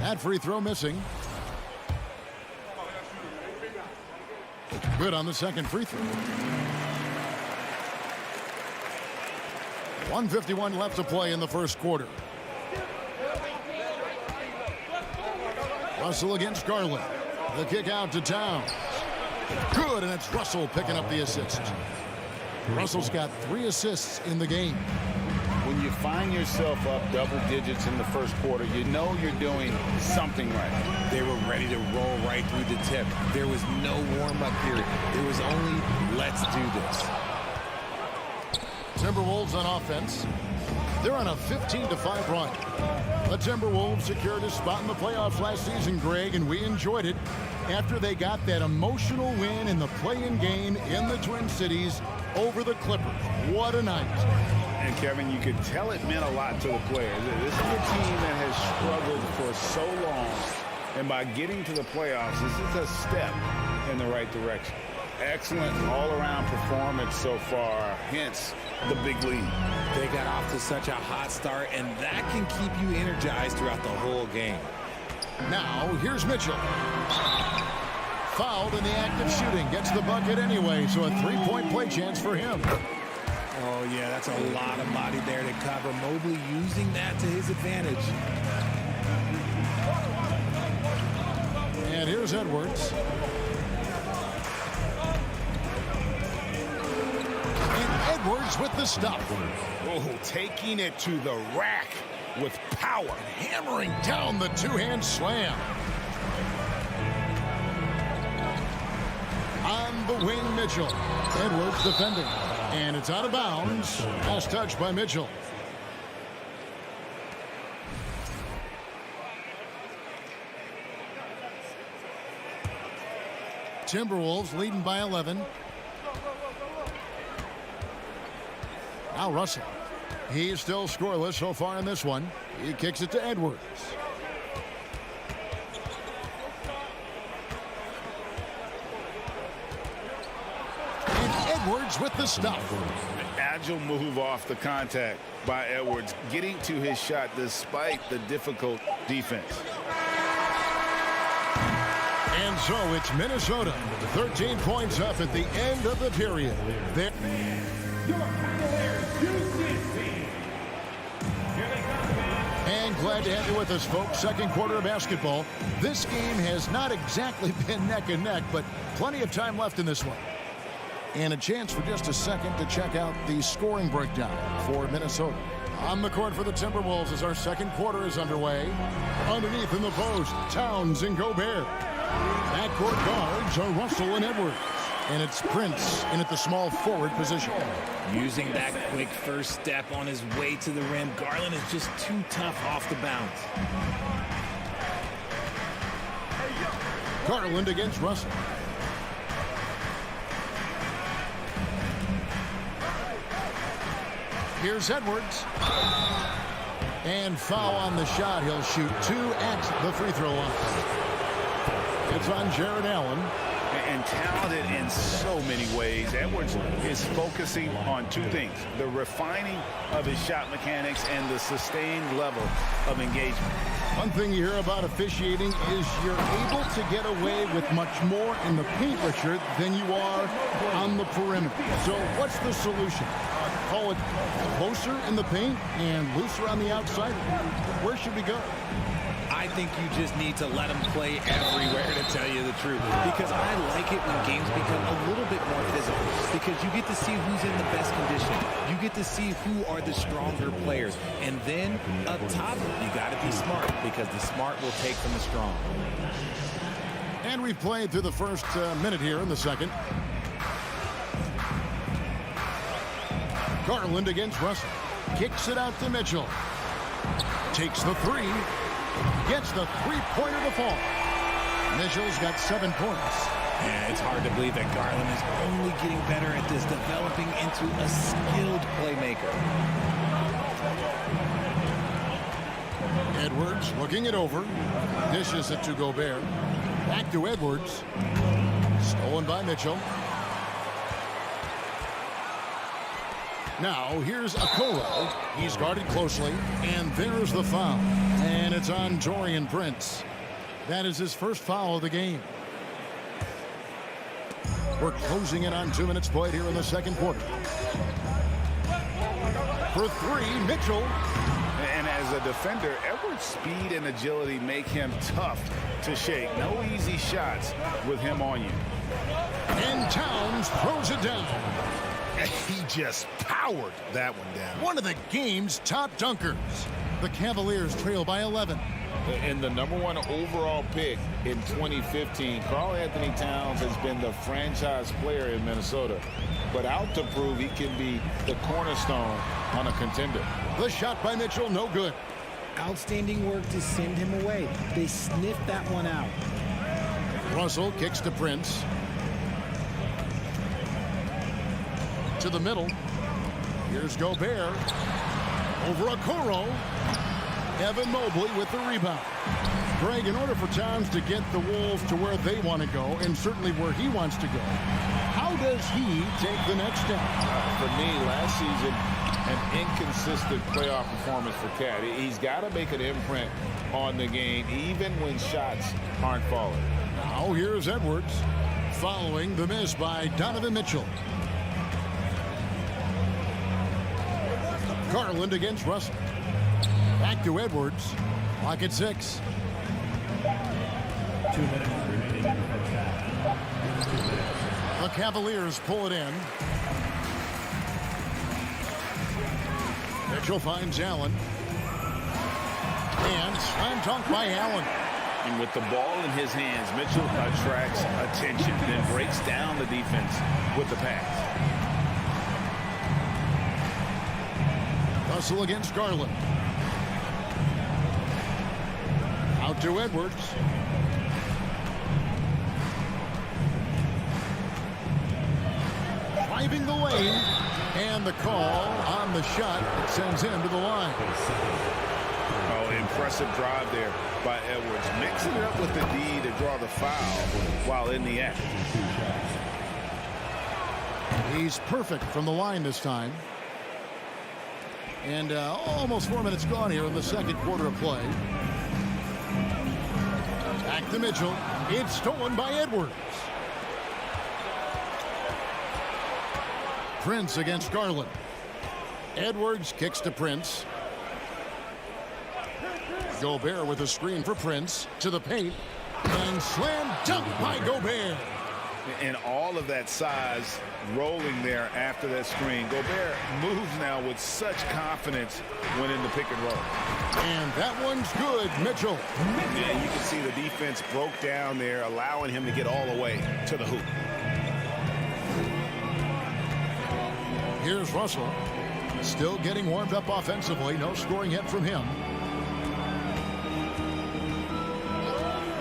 That free throw missing. Good on the second free throw. 1:51 left to play in the first quarter. Russell against Garland. The kick out to Towns. Good, and it's Russell picking up the assist. Russell's got 3 assists in the game. When you find yourself up double digits in the first quarter, you know you're doing something right. They were ready to roll right through the tip. There was no warm-up period. There was only, let's do this. Timberwolves on offense. They're on a 15-5 run. The Timberwolves secured a spot in the playoffs last season, Greg, and we enjoyed it after they got that emotional win in the play-in game in the Twin Cities over the Clippers. What a night. And, Kevin, you could tell it meant a lot to the players. This is a team that has struggled for so long, and by getting to the playoffs, this is a step in the right direction. Excellent all-around performance so far, hence the big lead. They got off to such a hot start, and that can keep you energized throughout the whole game. Now, here's Mitchell. Fouled in the act of shooting. Gets the bucket anyway, so a 3-point play chance for him. Oh, yeah, that's a lot of body there to cover. Mobley using that to his advantage. And here's Edwards. And Edwards with the stop. Oh, taking it to the rack with power. Hammering down the two-hand slam. On the wing, Mitchell. Edwards defending. And it's out of bounds. Last touch by Mitchell. Timberwolves leading by 11. Now Russell. He's still scoreless so far in this one. He kicks it to Edwards. And Edwards with the stop. Agile move off the contact by Edwards, getting to his shot despite the difficult defense. And so it's Minnesota, 13 points up at the end of the period. They're and glad to have you with us, folks. Second quarter of basketball. This game has not exactly been neck and neck, but plenty of time left in this one. And a chance for just a second to check out the scoring breakdown for Minnesota. On the court for the Timberwolves as our second quarter is underway. Underneath in the post, Towns and Gobert. Backcourt guards are Russell and Edwards. And it's Prince in at the small forward position. Using that quick first step on his way to the rim, Garland is just too tough off the bounce. Garland against Russell. Here's Edwards. And foul on the shot. He'll shoot 2 at the free throw line. It's on Jared Allen. And talented in so many ways. Edwards is focusing on 2 things: the refining of his shot mechanics and the sustained level of engagement. One thing you hear about officiating is you're able to get away with much more in the paint, Richard, than you are on the perimeter. So what's the solution? Call it closer in the paint and looser on the outside? Where should we go? I think you just need to let them play everywhere, to tell you the truth. Because I like it when games become a little bit more physical. Because you get to see who's in the best condition. You get to see who are the stronger players. And then, up top, you got to be smart. Because the smart will take from the strong. And we've played through the first minute here in the second. Garland against Russell. Kicks it out to Mitchell. Takes the 3. Gets the 3-pointer to fall. Mitchell's got 7 points. Yeah, it's hard to believe that Garland is only getting better at this, developing into a skilled playmaker. Edwards looking it over. Dishes it to Gobert. Back to Edwards. Stolen by Mitchell. Now, here's Okoro. He's guarded closely, and there's the foul. And it's on Taurean Prince. That is his first foul of the game. We're closing in on 2 minutes played here in the second quarter. For three, Mitchell. And as a defender, Edwards' speed and agility make him tough to shake. No easy shots with him on you. And Towns throws it down. He just powered that one down. One of the game's top dunkers. The Cavaliers trail by 11. And the #1 overall pick in 2015, Karl Anthony Towns has been the franchise player in Minnesota, but out to prove he can be the cornerstone on a contender. The shot by Mitchell, no good. Outstanding work to send him away. They sniffed that one out. Russell kicks to Prince. To the middle. Here's Gobert. Over Okoro. Evan Mobley with the rebound. Greg, in order for Towns to get the Wolves to where they want to go, and certainly where he wants to go, how does he take the next step? For me, last season, an inconsistent playoff performance for Cat. He's got to make an imprint on the game, even when shots aren't falling. Now here's Edwards, following the miss by Donovan Mitchell. Garland against Russell. Back to Edwards. Clock at 6. 2 minutes remaining in the first half. 2 minutes. The Cavaliers pull it in. Mitchell finds Allen. And slam dunk by Allen. And with the ball in his hands, Mitchell attracts attention, then breaks down the defense with the pass. Russell against Garland. Out to Edwards. Driving the lane. And the call on the shot sends him to the line. Oh, impressive drive there by Edwards. Mixing it up with the D to draw the foul while in the act. He's perfect from the line this time. And almost 4 minutes gone here in the second quarter of play. Back to Mitchell. It's stolen by Edwards. Prince against Garland. Edwards kicks to Prince. Gobert with a screen for Prince. To the paint. And slam dunk by Gobert. And all of that size rolling there after that screen. Gobert moves now with such confidence when in the pick and roll. And that one's good, Mitchell. Yeah, you can see the defense broke down there, allowing him to get all the way to the hoop. Here's Russell. Still getting warmed up offensively. No scoring yet from him.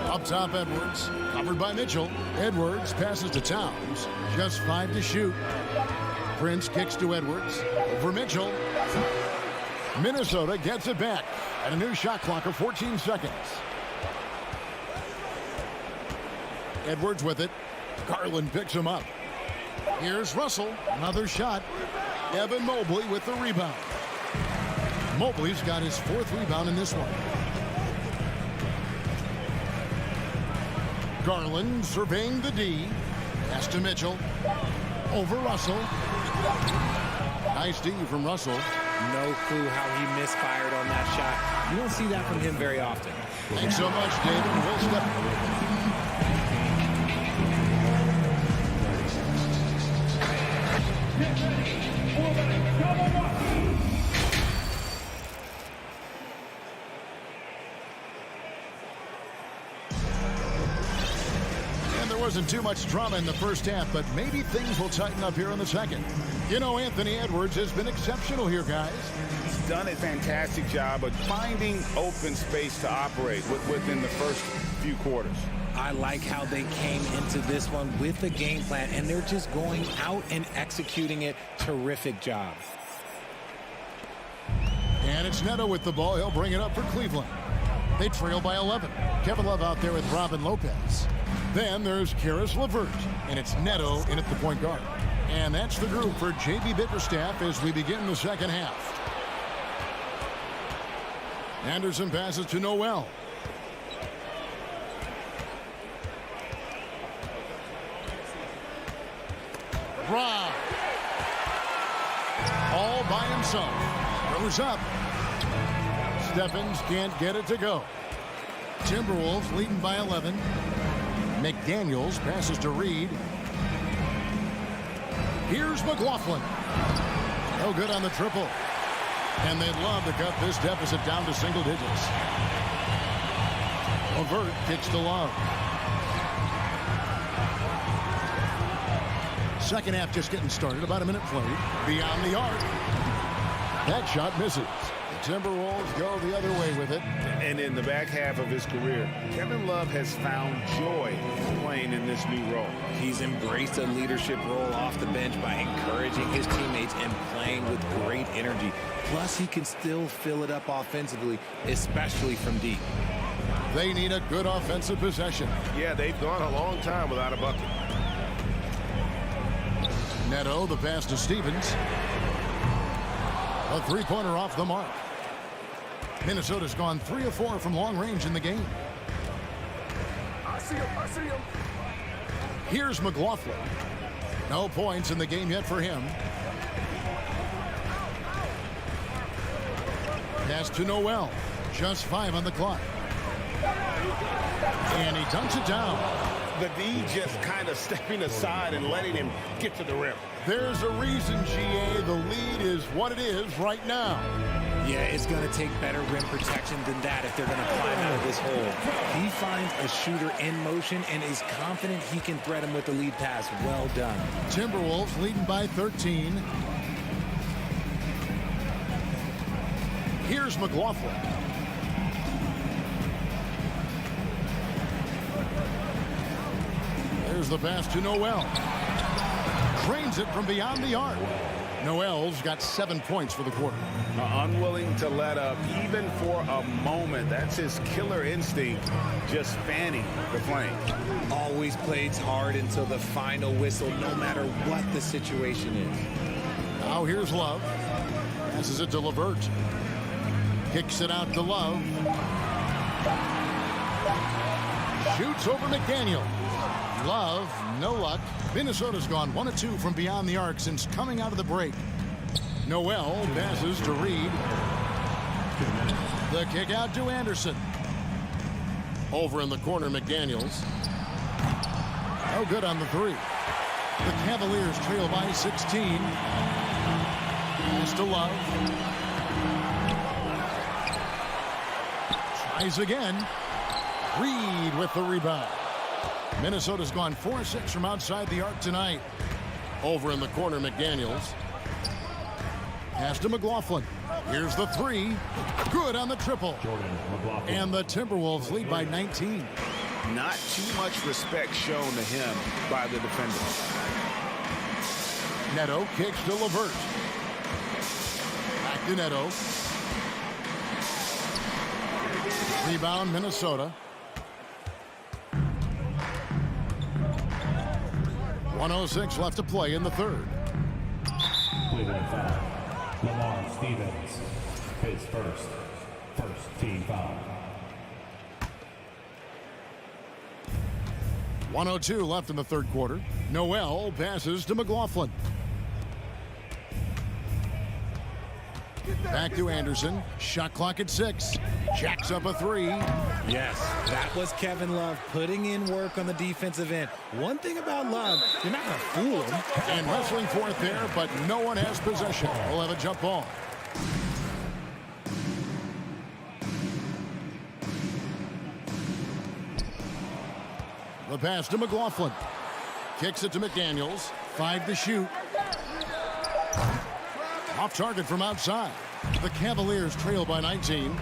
Up top, Edwards. Covered by Mitchell. Edwards passes to Towns. Just 5 to shoot. Prince kicks to Edwards. Over Mitchell. Minnesota gets it back at a new shot clock of 14 seconds. Edwards with it. Garland picks him up. Here's Russell. Another shot. Evan Mobley with the rebound. Mobley's got his 4th rebound in this one. Garland surveying the D. Pass to Mitchell. Over Russell. Nice D from Russell. No clue how he misfired on that shot. You don't see that from him very often. Thanks so much, David. We'll step. Wasn't too much drama in the first half, but maybe things will tighten up here in the second. You know, Anthony Edwards has been exceptional here, guys. He's done a fantastic job of finding open space to operate within the first few quarters. I like how they came into this one with a game plan, and they're just going out and executing it. Terrific job. And it's Neto with the ball. He'll bring it up for Cleveland. They trail by 11. Kevin Love out there with Robin Lopez. Then there's Karis LeVert, and it's Neto in at the point guard. And that's the group for J.B. Bickerstaff as we begin the second half. Anderson passes to Noel. Rob. All by himself. Throws up. Stephens can't get it to go. Timberwolves leading by 11. McDaniels passes to Reed. Here's McLaughlin. No good on the triple. And they'd love to cut this deficit down to single digits. LeVert kicks to Love. Second half just getting started. About a minute played. Beyond the arc. That shot misses. The Timberwolves go the other way with it. And in the back half of his career, Kevin Love has found joy playing in this new role. He's embraced a leadership role off the bench by encouraging his teammates and playing with great energy. Plus, he can still fill it up offensively, especially from deep. They need a good offensive possession. Yeah, they've gone a long time without a bucket. Neto, the pass to Stevens. A three-pointer off the mark. Minnesota's gone 3 of 4 from long range in the game. I see him. Here's McLaughlin. No points in the game yet for him. Pass to Noel. Just 5 on the clock. And he dunks it down. The D just kind of stepping aside and letting him get to the rim. There's a reason, GA, the lead is what it is right now. Yeah, it's going to take better rim protection than that if they're going to climb out of this hole. He finds a shooter in motion and is confident he can thread him with the lead pass. Well done. Timberwolves leading by 13. Here's McLaughlin. There's the pass to Noel. Drains it from beyond the arc. Noel's got 7 points for the quarter. Unwilling to let up even for a moment. That's his killer instinct, just fanning the flame. Always plays hard until the final whistle, no matter what the situation is. Now here's Love. Passes it to LeVert. Kicks it out to Love. Shoots over McDaniel. Love, no luck. Minnesota's gone 1 of 2 from beyond the arc since coming out of the break. Noel passes to Reed. The kick out to Anderson. Over in the corner, McDaniels. No good on the 3. The Cavaliers trail by 16. Pass to Love. Tries again. Reed with the rebound. Minnesota's gone 4-6 from outside the arc tonight. Over in the corner, McDaniels. Pass to McLaughlin. Here's the 3. Good on the triple. And the Timberwolves lead by 19. Not too much respect shown to him by the defenders. Neto kicks to LeVert. Back to Neto. Rebound, Minnesota. 1:06 left to play in the third. Cleveland foul. Lamar Stevens, his first team foul. 1:02 left in the third quarter. Noel passes to McLaughlin. Back to Anderson. Shot clock at 6. Jacks up a 3. Yes, that was Kevin Love putting in work on the defensive end. One thing about Love, you're not going to fool him. And wrestling for it there, but no one has possession. We'll have a jump ball. The pass to McLaughlin. Kicks it to McDaniels. 5 to shoot. Off target from outside. The Cavaliers trail by 19.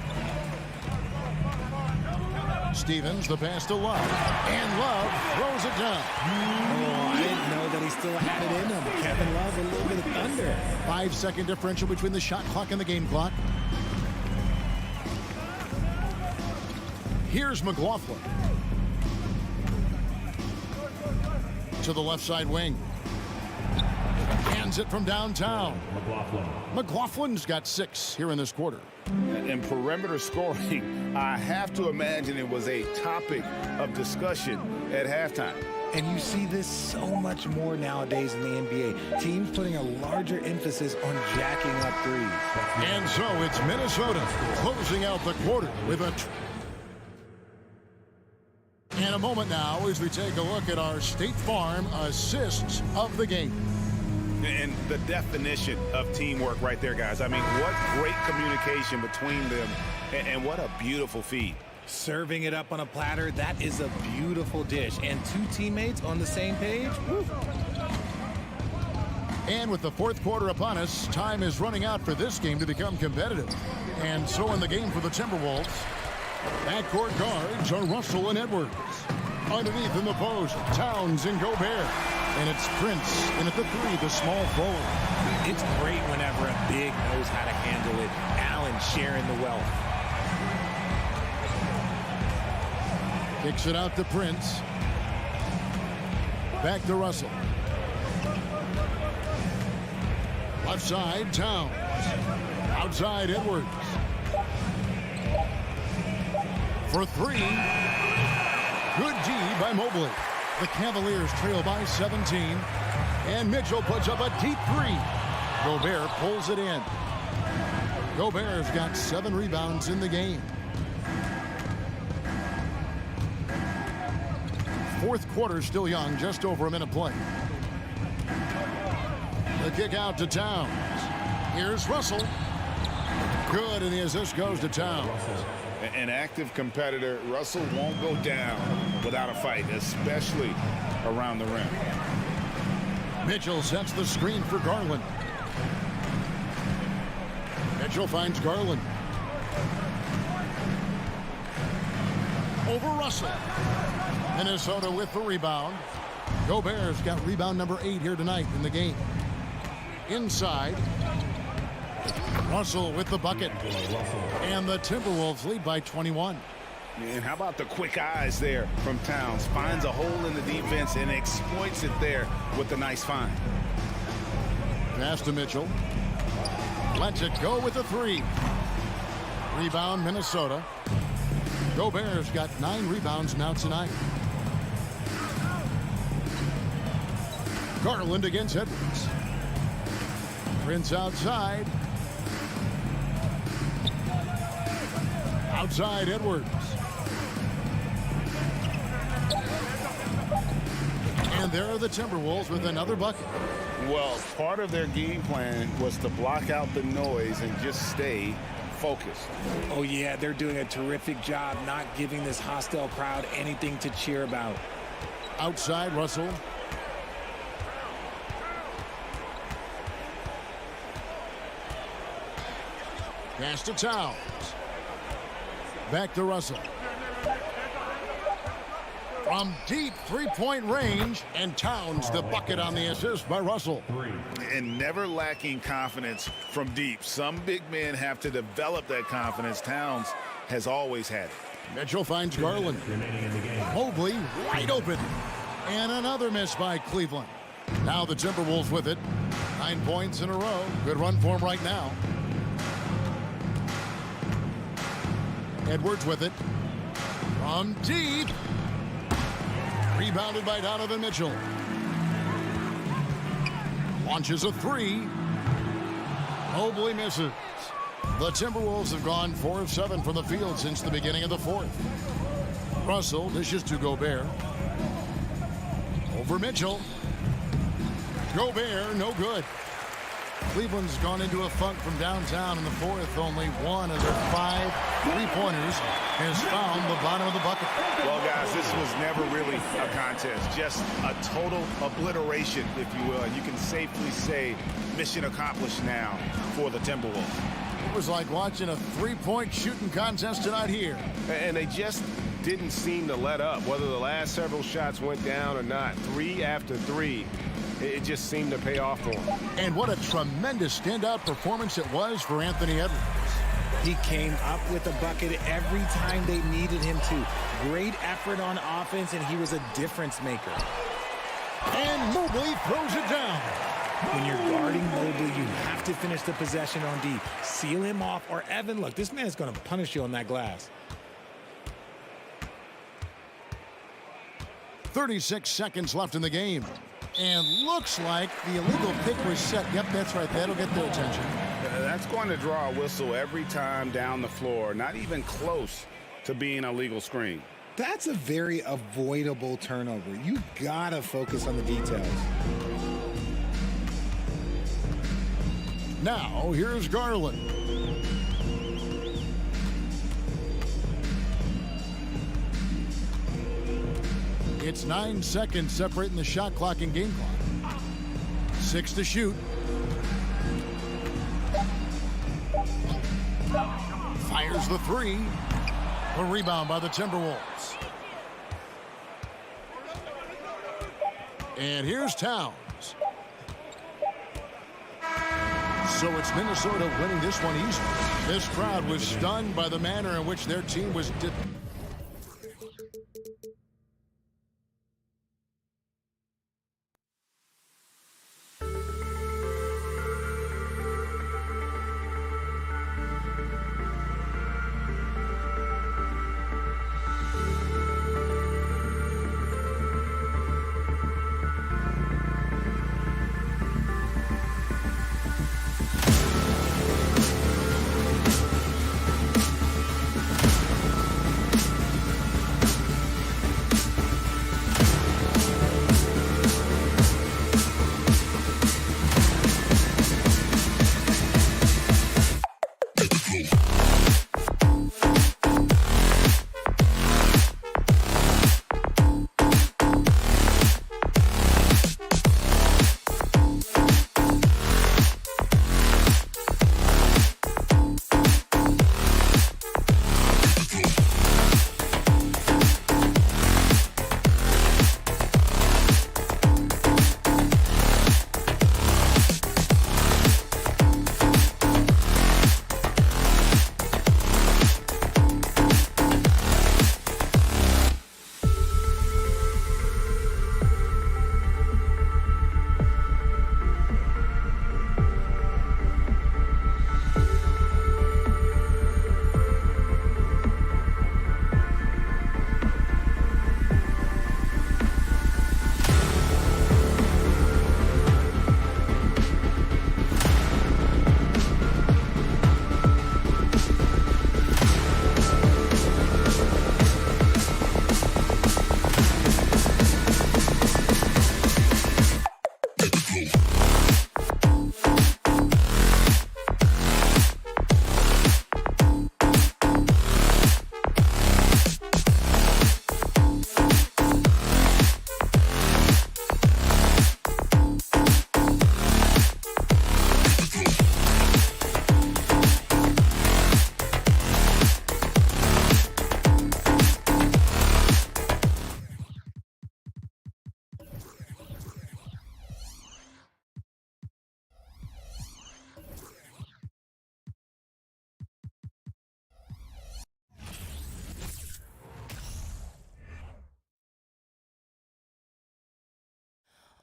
Stevens, the pass to Love. And Love throws it down. Oh, I didn't know that he still had it in him. Kevin Love, a little bit of thunder. 5-second differential between the shot clock and the game clock. Here's McLaughlin. To the left side wing. And sends it from downtown. McLaughlin's got 6 here in this quarter. And perimeter scoring, I have to imagine it was a topic of discussion at halftime. And you see this so much more nowadays in the NBA. Teams putting a larger emphasis on jacking up threes. And so it's Minnesota closing out the quarter with a... In a moment now as we take a look at our State Farm assists of the game. And the definition of teamwork right there, guys. I mean, what great communication between them, and what a beautiful feed. Serving it up on a platter, that is a beautiful dish. And 2 teammates on the same page. Woo. And with the 4th quarter upon us, time is running out for this game to become competitive. And so in the game for the Timberwolves, backcourt guards are Russell and Edwards. Underneath in the post, Towns and Gobert. And it's Prince in at the 3, the small forward. It's great whenever a big knows how to handle it. Allen sharing the wealth. Kicks it out to Prince. Back to Russell. Left side, Towns. Outside, Edwards. For 3. Good D by Mobley. The Cavaliers trail by 17. And Mitchell puts up a deep 3. Gobert pulls it in. Gobert's got 7 rebounds in the game. 4th quarter still young, just over a minute play. The kick out to Towns. Here's Russell. Good, and the assist goes to Towns. An active competitor, Russell won't go down without a fight, especially around the rim. Mitchell sets the screen for Garland. Mitchell finds Garland. Over Russell. Minnesota with the rebound. Gobert's got rebound number 8 here tonight in the game. Inside. Russell with the bucket. And the Timberwolves lead by 21. And how about the quick eyes there from Towns? Finds a hole in the defense and exploits it there with a nice find. Pass to Mitchell. Lets it go with the 3. Rebound Minnesota. Gobert's got 9 rebounds now tonight. Garland against Edwards. Prince outside. Outside Edwards. And there are the Timberwolves with another bucket. Well, part of their game plan was to block out the noise and just stay focused. Oh, yeah, they're doing a terrific job not giving this hostile crowd anything to cheer about. Outside Russell. Pass to Towns. Back to Russell. From deep 3-point range, and Towns the bucket on the assist by Russell. And never lacking confidence from deep. Some big men have to develop that confidence. Towns has always had it. Mitchell finds Garland. Mobley wide open. And another miss by Cleveland. Now the Timberwolves with it. 9 points in a row. Good run for him right now. Edwards with it. From deep. Rebounded by Donovan Mitchell. Launches a 3. Mobley misses. The Timberwolves have gone 4 of 7 from the field since the beginning of the 4th. Russell dishes to Gobert. Over Mitchell. Gobert, no good. Cleveland's gone into a funk from downtown in the 4th. Only one of their 5 3-pointers has found the bottom of the bucket. Well, guys, this was never really a contest. Just a total obliteration, if you will. And you can safely say mission accomplished now for the Timberwolves. It was like watching a 3-point shooting contest tonight here. And they just didn't seem to let up, whether the last several shots went down or not. 3 after 3. It just seemed to pay off for him. And what a tremendous standout performance it was for Anthony Edwards. He came up with a bucket every time they needed him to. Great effort on offense, and he was a difference maker. And Mobley throws it down. When you're guarding Mobley, you have to finish the possession on D. Seal him off, or Evan, look, this man's going to punish you on that glass. 36 seconds left in the game. And looks like the illegal pick was set. Yep, that's right. That'll get their attention. That's going to draw a whistle every time down the floor. Not even close to being a legal screen. That's a very avoidable turnover. You got to focus on the details. Now, here's Garland. It's 9 seconds separating the shot clock and game clock. 6 to shoot. Fires the 3. A rebound by the Timberwolves. And here's Towns. So it's Minnesota winning this one easily. This crowd was stunned by the manner in which their team was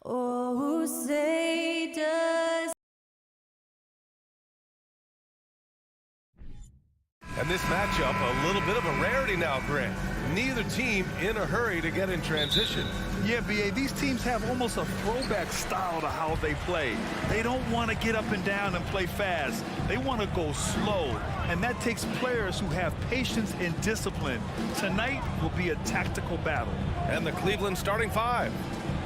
Oh, say does. And this matchup, a little bit of a rarity now, Grant. Neither team in a hurry to get in transition. Yeah, B.A., these teams have almost a throwback style to how they play. They don't want to get up and down and play fast. They want to go slow, and that takes players who have patience and discipline. Tonight will be a tactical battle. And the Cleveland starting 5.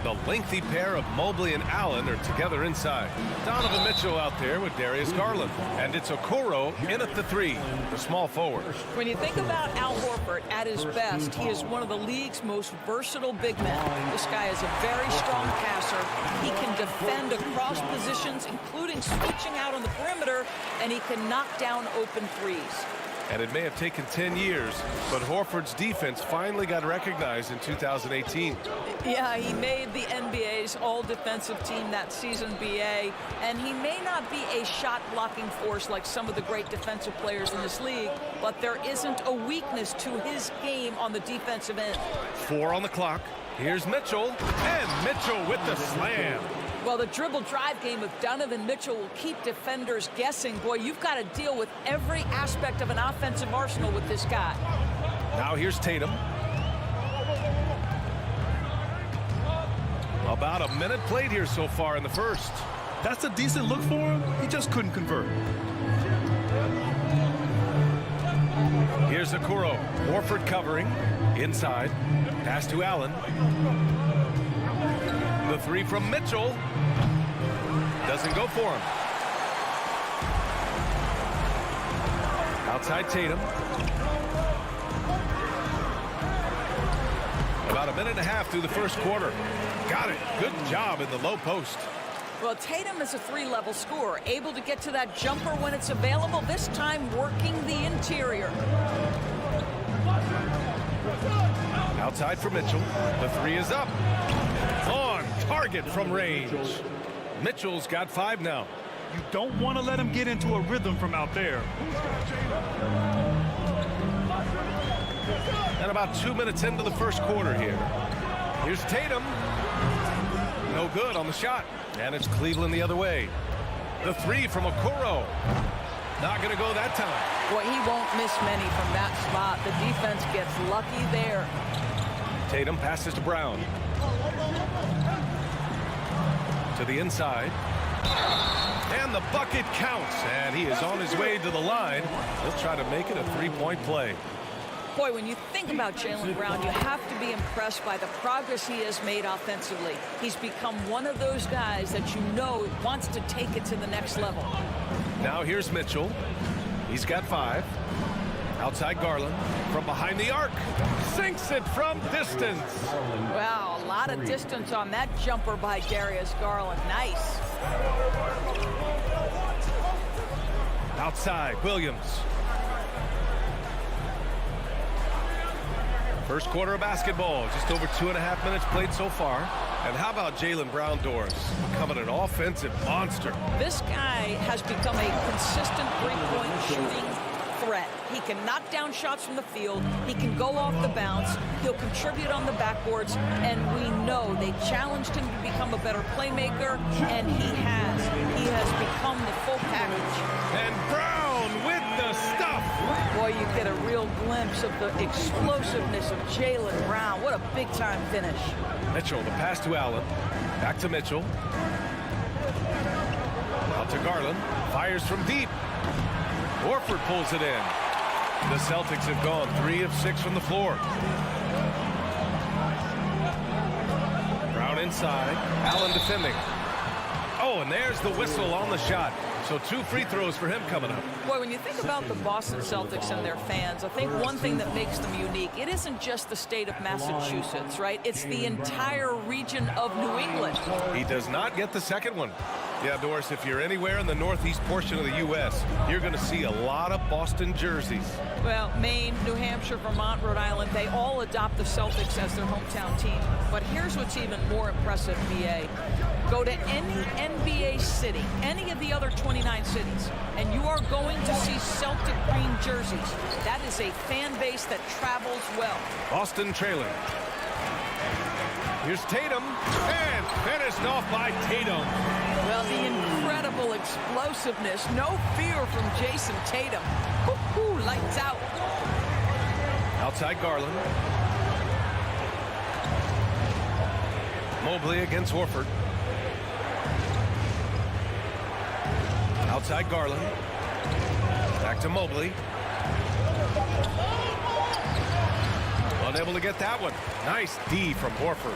The lengthy pair of Mobley and Allen are together inside. Donovan Mitchell out there with Darius Garland. And it's Okoro in at the 3, the small forward. When you think about Al Horford at his best, he is one of the league's most versatile big men. This guy is a very strong passer. He can defend across positions, including switching out on the perimeter, and he can knock down open threes. And it may have taken 10 years, but Horford's defense finally got recognized in 2018. Yeah, he made the NBA's all-defensive team that season, BA, and he may not be a shot-blocking force like some of the great defensive players in this league, but there isn't a weakness to his game on the defensive end. 4 on the clock. Here's Mitchell, and Mitchell with the slam. Well, the dribble drive game of Donovan Mitchell will keep defenders guessing. Boy, you've got to deal with every aspect of an offensive arsenal with this guy. Now here's Tatum. About a minute played here so far in the first. That's a decent look for him. He just couldn't convert. Here's Okoro. Warford covering. Inside. Pass to Allen. The three from Mitchell. Doesn't go for him. Outside Tatum. About a minute and a half through the first quarter. Got it. Good job in the low post. Well, Tatum is a three-level scorer, able to get to that jumper when it's available, this time working the interior. Outside for Mitchell. The three is up. On target from range. Mitchell's got 5 now. You don't want to let him get into a rhythm from out there. And about 2 minutes into the first quarter here. Here's Tatum. No good on the shot. And it's Cleveland the other way. The three from Okoro. Not going to go that time. Boy, he won't miss many from that spot. The defense gets lucky there. Tatum passes to Brown. To the inside. And the bucket counts. And he is on his way to the line. He'll try to make it a three-point play. Boy, when you think about Jaylen Brown, you have to be impressed by the progress he has made offensively. He's become one of those guys that you know wants to take it to the next level. Now here's Mitchell. He's got 5. Outside Garland. From behind the arc. Sinks it from distance. Wow, a lot of distance on that jumper by Darius Garland. Nice. Outside, Williams. First quarter of basketball, just over 2.5 minutes played so far. And how about Jaylen Brown, Doris, becoming an offensive monster? This guy has become a consistent three-point shooting threat. He can knock down shots from the field. He can go off the bounce. He'll contribute on the backboards. And we know they challenged him to become a better playmaker, and he has. He has become the full package. And Brown with the stuff. Boy, you get a real glimpse of the explosiveness of Jaylen Brown. What a big-time finish. Mitchell, the pass to Allen. Back to Mitchell. Out to Garland. Fires from deep. Warford pulls it in. The Celtics have gone 3 of 6 from the floor. Brown inside. Allen defending. Oh, and there's the whistle on the shot. So 2 free throws for him coming up. Boy, when you think about the Boston Celtics and their fans, I think one thing that makes them unique, it isn't just the state of Massachusetts, right? It's the entire region of New England. He does not get the second one. Yeah, Doris, if you're anywhere in the northeast portion of the U.S., you're going to see a lot of Boston jerseys. Well, Maine, New Hampshire, Vermont, Rhode Island, they all adopt the Celtics as their hometown team. But here's what's even more impressive, BA. Go to any NBA city, any of the other 29 cities, and you are going to see Celtic green jerseys. That is a fan base that travels well. Boston trailing. Here's Tatum, and finished off by Tatum. Well, the incredible explosiveness, no fear from Jason Tatum. Woo-hoo, lights out. Outside Garland. Mobley against Horford. Outside Garland. Back to Mobley. Unable to get that one. Nice D from Horford.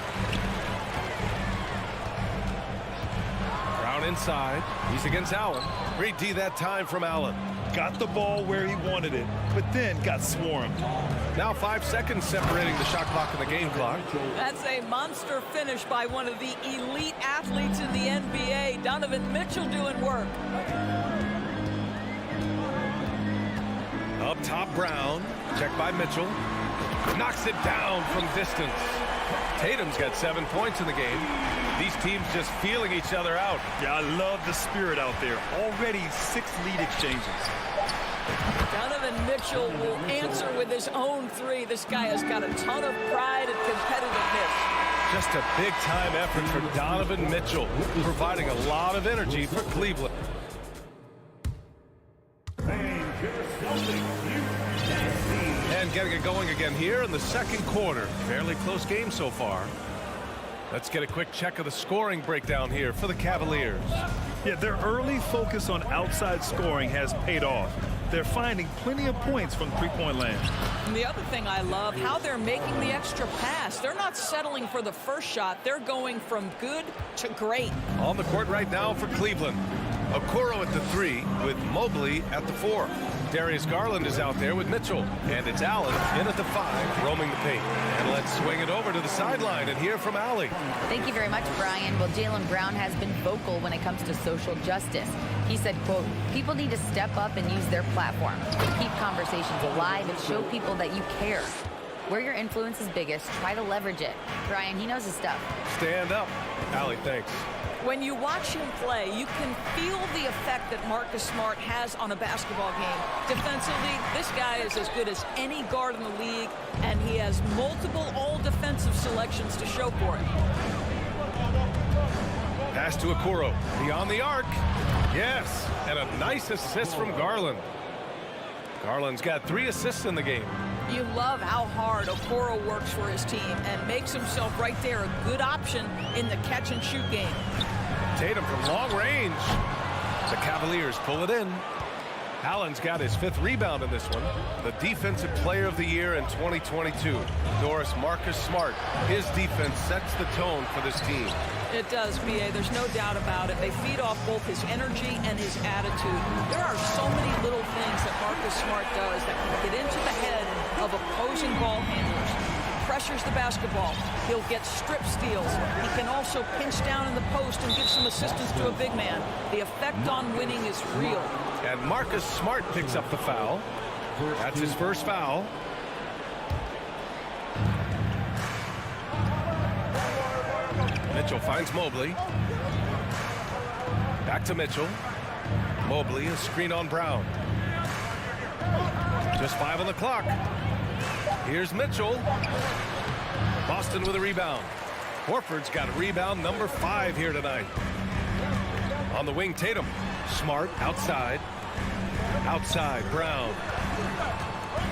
Brown inside. He's against Allen. Great D that time from Allen. Got the ball where he wanted it, but then got swarmed. Now 5 seconds separating the shot clock and the game clock. That's a monster finish by one of the elite athletes in the NBA. Donovan Mitchell doing work. Up top, Brown. Checked by Mitchell. Knocks it down from distance. Tatum's got 7 points in the game. These teams just feeling each other out. Yeah, I love the spirit out there. Already 6 lead exchanges. Donovan Mitchell will answer with his own three. This guy has got a ton of pride and competitiveness. Just a big-time effort for Donovan Mitchell, providing a lot of energy for Cleveland. And getting it going again here in the second quarter. Fairly close game so far. Let's get a quick check of the scoring breakdown here for the Cavaliers. Yeah, their early focus on outside scoring has paid off. They're finding plenty of points from three-point land. And the other thing I love, how they're making the extra pass. They're not settling for the first shot. They're going from good to great. On the court right now for Cleveland. Okoro at the 3 with Mobley at the 4. Darius Garland is out there with Mitchell. And it's Allen in at the 5, roaming the paint. And let's swing it over to the sideline and hear from Allie. Thank you very much, Brian. Well, Jaylen Brown has been vocal when it comes to social justice. He said, quote, people need to step up and use their platform to keep conversations alive and show people that you care. Where your influence is biggest, try to leverage it. Brian, he knows his stuff. Stand up. Allie, thanks. When you watch him play, you can feel the effect that Marcus Smart has on a basketball game. Defensively, this guy is as good as any guard in the league, and he has multiple all-defensive selections to show for it. Pass to Okoro. Beyond the arc. Yes, and a nice assist from Garland. Garland's got 3 assists in the game. You love how hard Okoro works for his team and makes himself right there a good option in the catch-and-shoot game. Tatum from long range. The Cavaliers pull it in. Allen's got his 5th rebound in this one. The Defensive Player of the Year in 2022. Doris Marcus Smart. His defense sets the tone for this team. It does, B.A. There's no doubt about it. They feed off both his energy and his attitude. There are so many little things that Marcus Smart does that can get into the head of opposing ball handlers. Pressures the basketball. He'll get strip steals. He can also pinch down in the post and give some assistance to a big man. The effect on winning is real. And Marcus Smart picks up the foul. That's his first foul. Mitchell finds Mobley. Back to Mitchell. Mobley, a screen on Brown. Just 5 on the clock. Here's Mitchell. Boston with a rebound. Horford's got a rebound number 5 here tonight. On the wing, Tatum. Smart outside. Outside, Brown.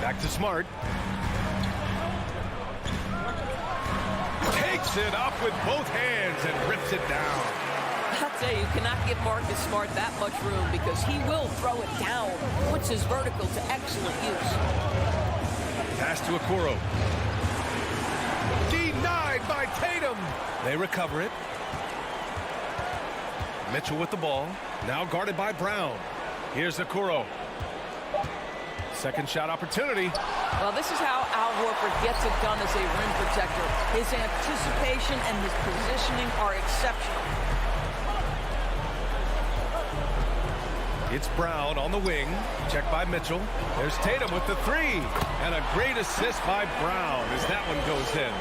Back to Smart. Takes it up with both hands and rips it down. I'll tell you, you cannot give Marcus Smart that much room because he will throw it down. Puts his vertical to excellent use. Pass to Okoro. Denied by Tatum. They recover it. Mitchell with the ball. Now guarded by Brown. Here's Okoro. Second shot opportunity. Well, this is how Al Horford gets it done as a rim protector. His anticipation and his positioning are exceptional. It's Brown on the wing. Checked by Mitchell. There's Tatum with the 3. And a great assist by Brown as that one goes in.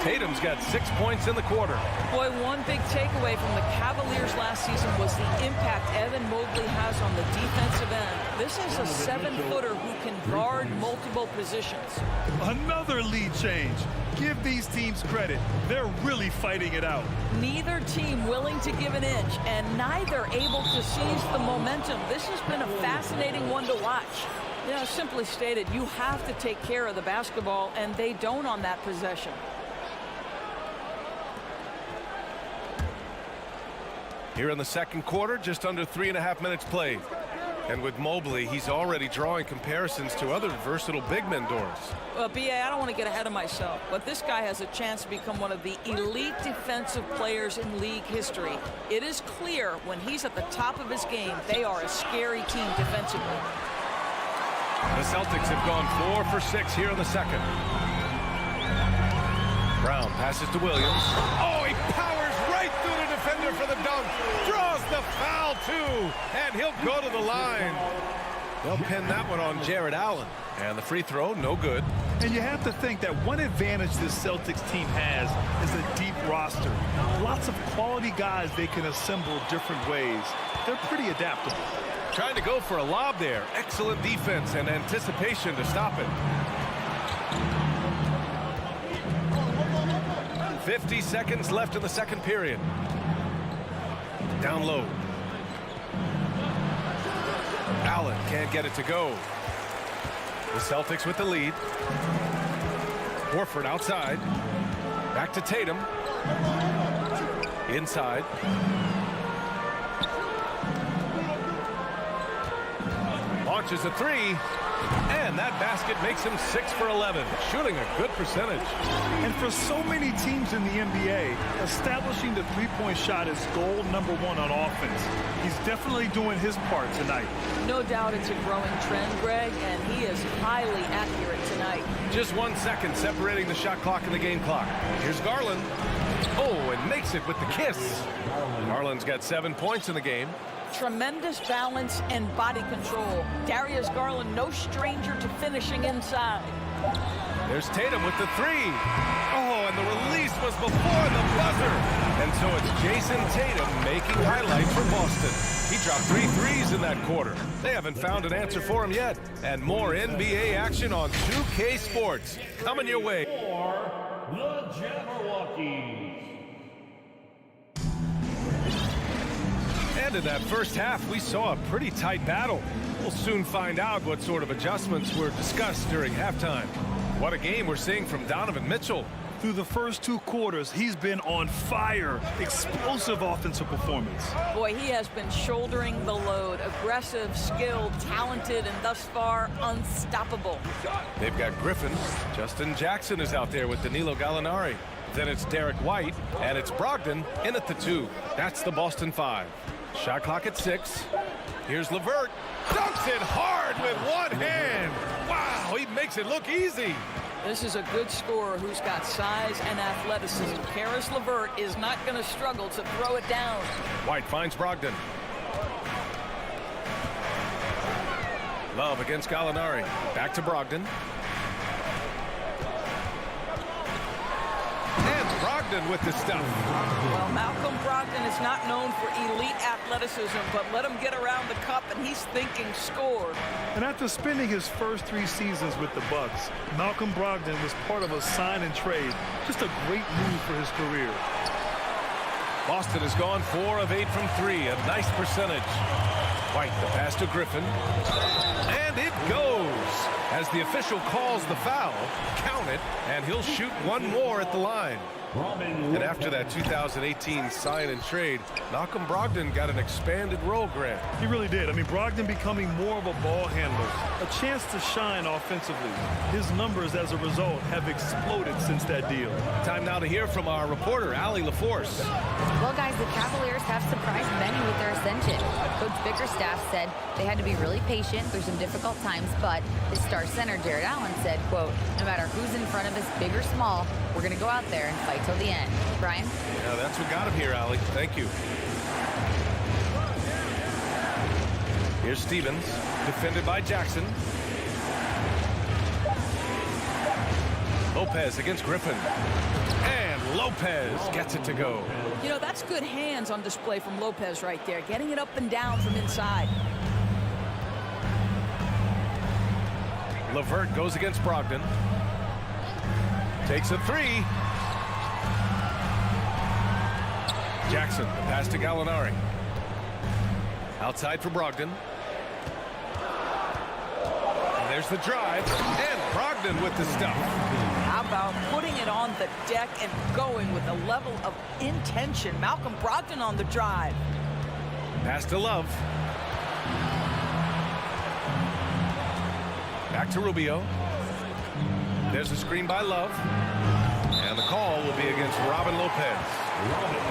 Tatum's got 6 points in the quarter. Boy, one big takeaway from the Cavaliers last season was the impact Evan Mobley has on the defensive end. This is a 7-footer who can guard multiple positions. Another lead change. Give these teams credit. They're really fighting it out. Neither team willing to give an inch, and neither able to seize the momentum. This has been a fascinating one to watch. You know, simply stated, you have to take care of the basketball, and they don't on that possession. Here in the second quarter, just under 3.5 minutes played. And with Mobley, he's already drawing comparisons to other versatile big men, Doris. Well, B.A., I don't want to get ahead of myself, but this guy has a chance to become one of the elite defensive players in league history. It is clear when he's at the top of his game, they are a scary team defensively. The Celtics have gone 4 for 6 here in the second. Brown passes to Williams. Oh, he powers right through the defender for the dunk. Draws the foul, too. And he'll go to the line. They'll pin that one on Jared Allen. And the free throw, no good. And you have to think that one advantage this Celtics team has is a deep roster. Lots of quality guys they can assemble different ways. They're pretty adaptable. Trying to go for a lob there. Excellent defense and anticipation to stop it. 50 seconds left in the second period. Down low. Allen can't get it to go. The Celtics with the lead. Horford outside. Back to Tatum. Inside. Launches a three. And that basket makes him 6 for 11, shooting a good percentage. And for so many teams in the NBA, establishing the three-point shot is goal number one on offense. He's definitely doing his part tonight. No doubt it's a growing trend, Greg, and he is highly accurate tonight. Just 1 second separating the shot clock and the game clock. Here's Garland. Oh, and makes it with the kiss. Garland's got 7 points in the game. Tremendous balance and body control. Darius Garland, no stranger to finishing inside. There's Tatum with the three. Oh, and the release was before the buzzer. And so it's Jason Tatum making highlights for Boston. He dropped 3 threes in that quarter. They haven't found an answer for him yet. And more NBA action on 2K Sports coming your way. For the Jabberwockies. And in that first half, we saw a pretty tight battle. We'll soon find out what sort of adjustments were discussed during halftime. What a game we're seeing from Donovan Mitchell. Through the first 2 quarters, he's been on fire. Explosive offensive performance. Boy, he has been shouldering the load. Aggressive, skilled, talented, and thus far unstoppable. They've got Griffin. Justin Jackson is out there with Danilo Gallinari. Then it's Derek White, and it's Brogdon in at the 2. That's the Boston 5. Shot clock at 6. Here's LeVert. Dunks it hard with one hand. Wow, he makes it look easy. This is a good scorer who's got size and athleticism. Karis LeVert is not going to struggle to throw it down. White finds Brogdon. Love against Gallinari. Back to Brogdon. And Brogdon with the stuff. Well, Malcolm Brogdon is not known for elite athleticism, but let him get around the cup and he's thinking score. And after spending his first 3 seasons with the Bucks, Malcolm Brogdon was part of a sign and trade. Just a great move for his career. Boston has gone 4 of 8 from 3, a nice percentage. White, the pass to Griffin. And it goes. As the official calls the foul, count it, and he'll shoot 1 more at the line. And after that 2018 sign and trade, Malcolm Brogdon got an expanded role, Grant. He really did. I mean, Brogdon becoming more of a ball handler, a chance to shine offensively. His numbers as a result have exploded since that deal. Time now to hear from our reporter, Allie LaForce. Well, guys, the Cavaliers have surprised many with their ascension. Coach Bickerstaff said they had to be really patient through some difficult times, but his star center, Jared Allen, said, quote, no matter who's in front of us, big or small, we're going to go out there and fight till the end. Brian? Yeah, that's what got him here, Allie. Thank you. Here's Stevens, defended by Jackson. Lopez against Griffin. And Lopez gets it to go. You know, that's good hands on display from Lopez right there, getting it up and down from inside. LeVert goes against Brogdon. Takes a 3. Jackson, the pass to Gallinari. Outside for Brogdon. And there's the drive. And Brogdon with the stuff. How about putting it on the deck and going with a level of intention? Malcolm Brogdon on the drive. Pass to Love. Back to Rubio. There's a screen by Love. And the call will be against Robin Lopez.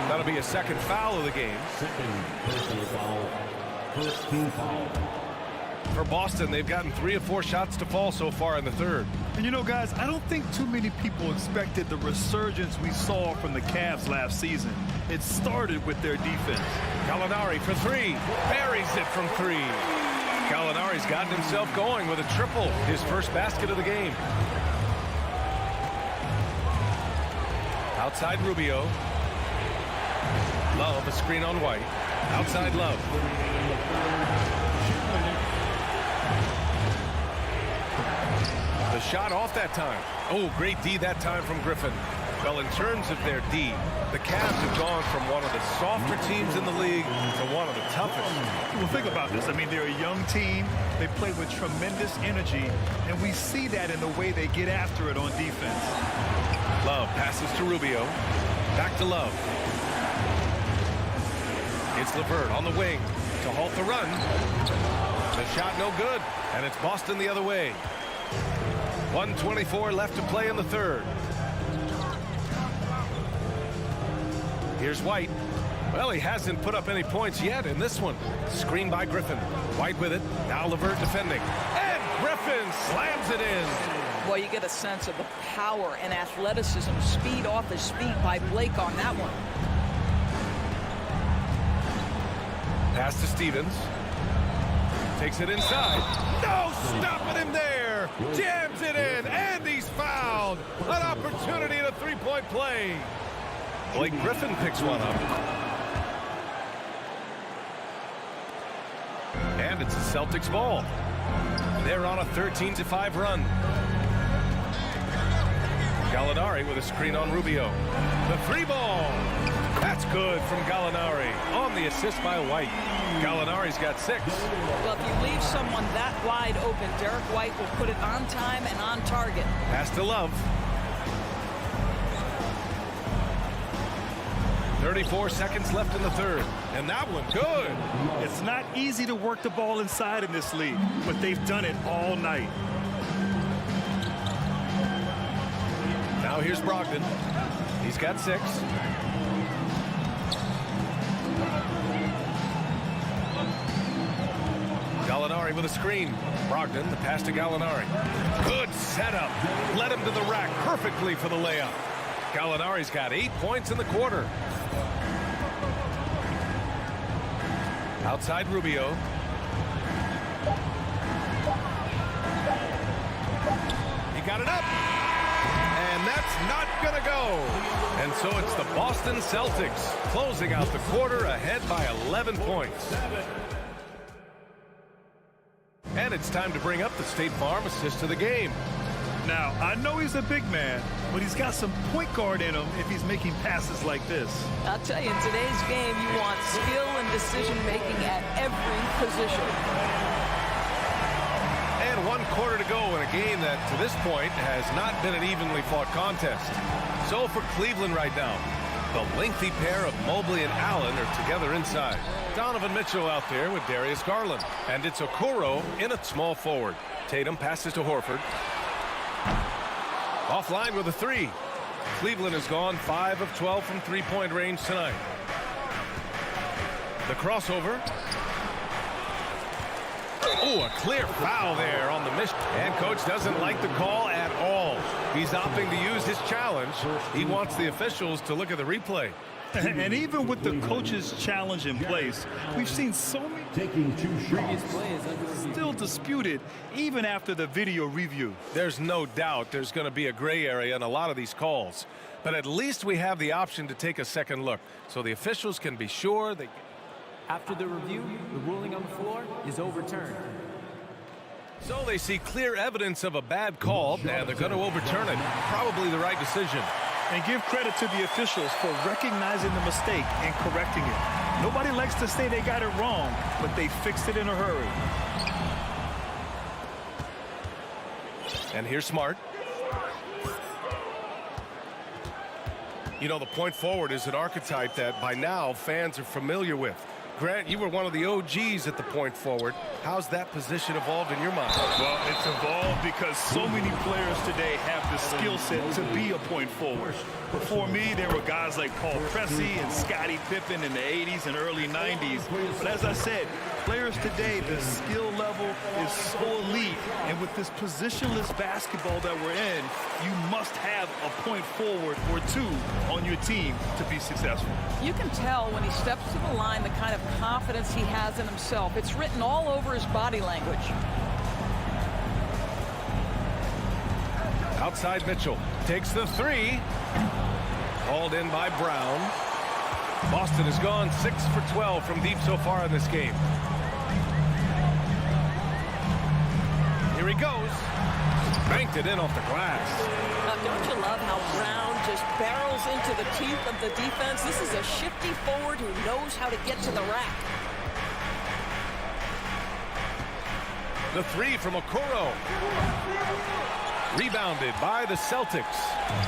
That'll be a second foul of the game. First team foul. For Boston, they've gotten 3 of 4 shots to fall so far in the third. And you know, guys, I don't think too many people expected the resurgence we saw from the Cavs last season. It started with their defense. Gallinari for 3. Buries it from 3. Gallinari's gotten himself going with a triple, his first basket of the game. Outside Rubio. Love, a screen on White. Outside Love. The shot off that time. Oh, great D that time from Griffin. Well, in terms of their D, the Cavs have gone from one of the softer teams in the league to one of the toughest. Well, think about this. I mean, they're a young team. They play with tremendous energy, and we see that in the way they get after it on defense. Love passes to Rubio. Back to Love. It's LeVert on the wing to halt the run. The shot no good, and it's Boston the other way. 1:24 left to play in the third. Here's White. Well, he hasn't put up any points yet in this one. Screen by Griffin. White with it. Now LeVert defending. And Griffin slams it in. Well, you get a sense of the power and athleticism, speed off his feet by Blake on that one. Pass to Stevens. Takes it inside. No stopping him there. Jams it in, and he's fouled. An opportunity in a three-point play. Blake Griffin picks one up. And it's a Celtics ball. They're on a 13-5 run. Gallinari with a screen on Rubio. The three ball. That's good from Gallinari on the assist by White. Gallinari's got 6. Well, if you leave someone that wide open, Derek White will put it on time and on target. Pass to Love. 34 seconds left in the third. And that one good. It's not easy to work the ball inside in this league, but they've done it all night. Now here's Brogdon. He's got 6. Gallinari with a screen. Brogdon, the pass to Gallinari. Good setup. Led him to the rack perfectly for the layup. Gallinari's got 8 points in the quarter. Outside Rubio. He got it up. And that's not going to go. And so it's the Boston Celtics closing out the quarter ahead by 11 points. And it's time to bring up the State Farm assist of the game. Now, I know he's a big man, but he's got some point guard in him if he's making passes like this. I'll tell you, in today's game, you want skill and decision-making at every position. And 1 quarter to go in a game that, to this point, has not been an evenly fought contest. So for Cleveland right now, the lengthy pair of Mobley and Allen are together inside. Donovan Mitchell out there with Darius Garland. And it's Okoro in at small forward. Tatum passes to Horford. Offline with a 3. Cleveland has gone 5 of 12 from three-point range tonight. The crossover. Oh, a clear foul there on the miss. And coach doesn't like the call at all. He's opting to use his challenge. He wants the officials to look at the replay. And even with the coach's challenge in place, we've seen so many previous plays still disputed even after the video review. There's no doubt there's going to be a gray area in a lot of these calls. But at least we have the option to take a second look so the officials can be sure they... After the review, the ruling on the floor is overturned. So they see clear evidence of a bad call, and they're going to overturn it. Probably the right decision. And give credit to the officials for recognizing the mistake and correcting it. Nobody likes to say they got it wrong, but they fixed it in a hurry. And here's Smart. You know, the point forward is an archetype that by now fans are familiar with. Grant, you were one of the OGs at the point forward. How's that position evolved in your mind? Well, it's evolved because so many players today have the skill set to be a point forward. Before me, there were guys like Paul Pressey and Scottie Pippen in the 80s and early 90s. But as I said, players today, the skill level is so elite. And with this positionless basketball that we're in, you must have a point forward or 2 on your team to be successful. You can tell when he steps to the line the kind of confidence he has in himself. It's written all over his body language. Outside Mitchell takes the 3. Called in by Brown. Boston has gone 6 for 12 from deep so far in this game. Here he goes. banked it in off the glass. Don't you love how Brown just barrels into the teeth of the defense? This is a shifty forward who knows how to get to the rack. The three from Okoro. Rebounded by the Celtics.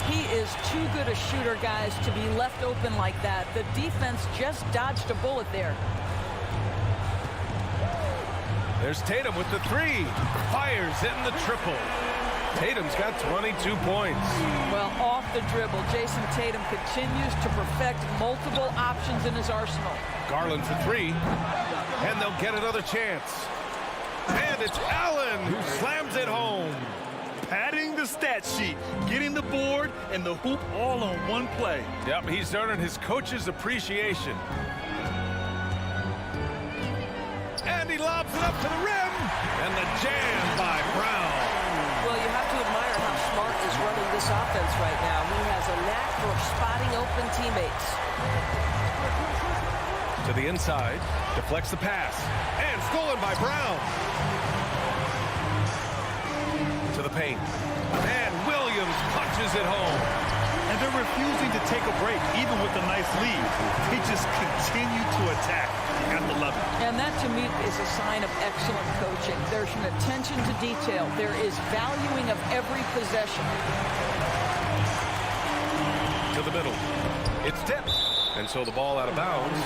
He is too good a shooter, guys, to be left open like that. The defense just dodged a bullet there. There's Tatum with the three. Fires in the triple. Tatum's got 22 points. Well, off the dribble, Jason Tatum continues to perfect multiple options in his arsenal. Garland for three. And they'll get another chance. And it's Allen who slams it home. Padding the stat sheet, getting the board and the hoop all on one play. Yep, he's earning his coach's appreciation. And he lobs it up to the rim. And the jam by Brown. Well, you have to admire how Smart is running this offense right now. He has a knack for spotting open teammates. To the inside, deflects the pass. And stolen by Brown. To the paint. And Williams punches it home. And they're refusing to take a break, even with a nice lead. They just continue to attack. Got to love it. And that, to me, is a sign of excellent coaching. There's an attention to detail. There is valuing of every possession. To the middle. It's tipped. And so the ball out of bounds.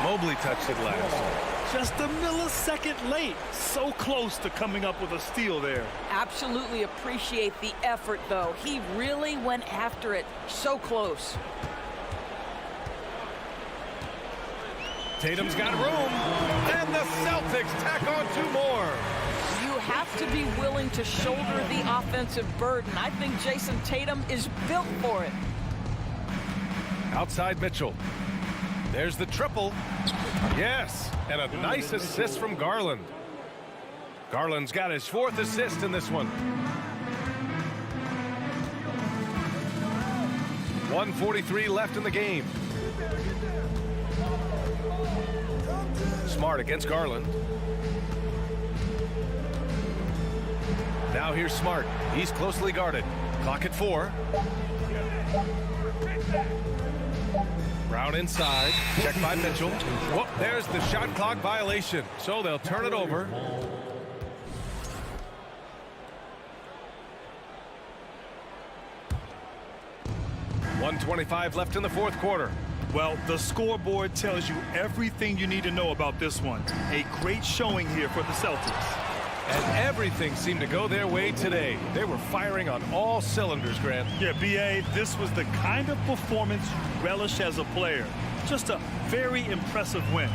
Mobley touched it last. Just a millisecond late. So close to coming up with a steal there. Absolutely appreciate the effort, though. He really went after it. So close. Tatum's got room. And the Celtics tack on two more. You have to be willing to shoulder the offensive burden. I think Jason Tatum is built for it. Outside Mitchell. There's the triple. Yes, and a nice assist from Garland. Garland's got his fourth assist in this one. 1:43 left in the game. Smart against Garland. Now here's Smart. He's closely guarded. Clock at 4. Brown inside. Checked by Mitchell. Whoop, there's the shot clock violation. So they'll turn it over. .125 left in the fourth quarter. Well, the scoreboard tells you everything you need to know about this one. A great showing here for the Celtics. And everything seemed to go their way today. They were firing on all cylinders, Grant. Yeah, B.A., this was the kind of performance you relish as a player. Just a very impressive win.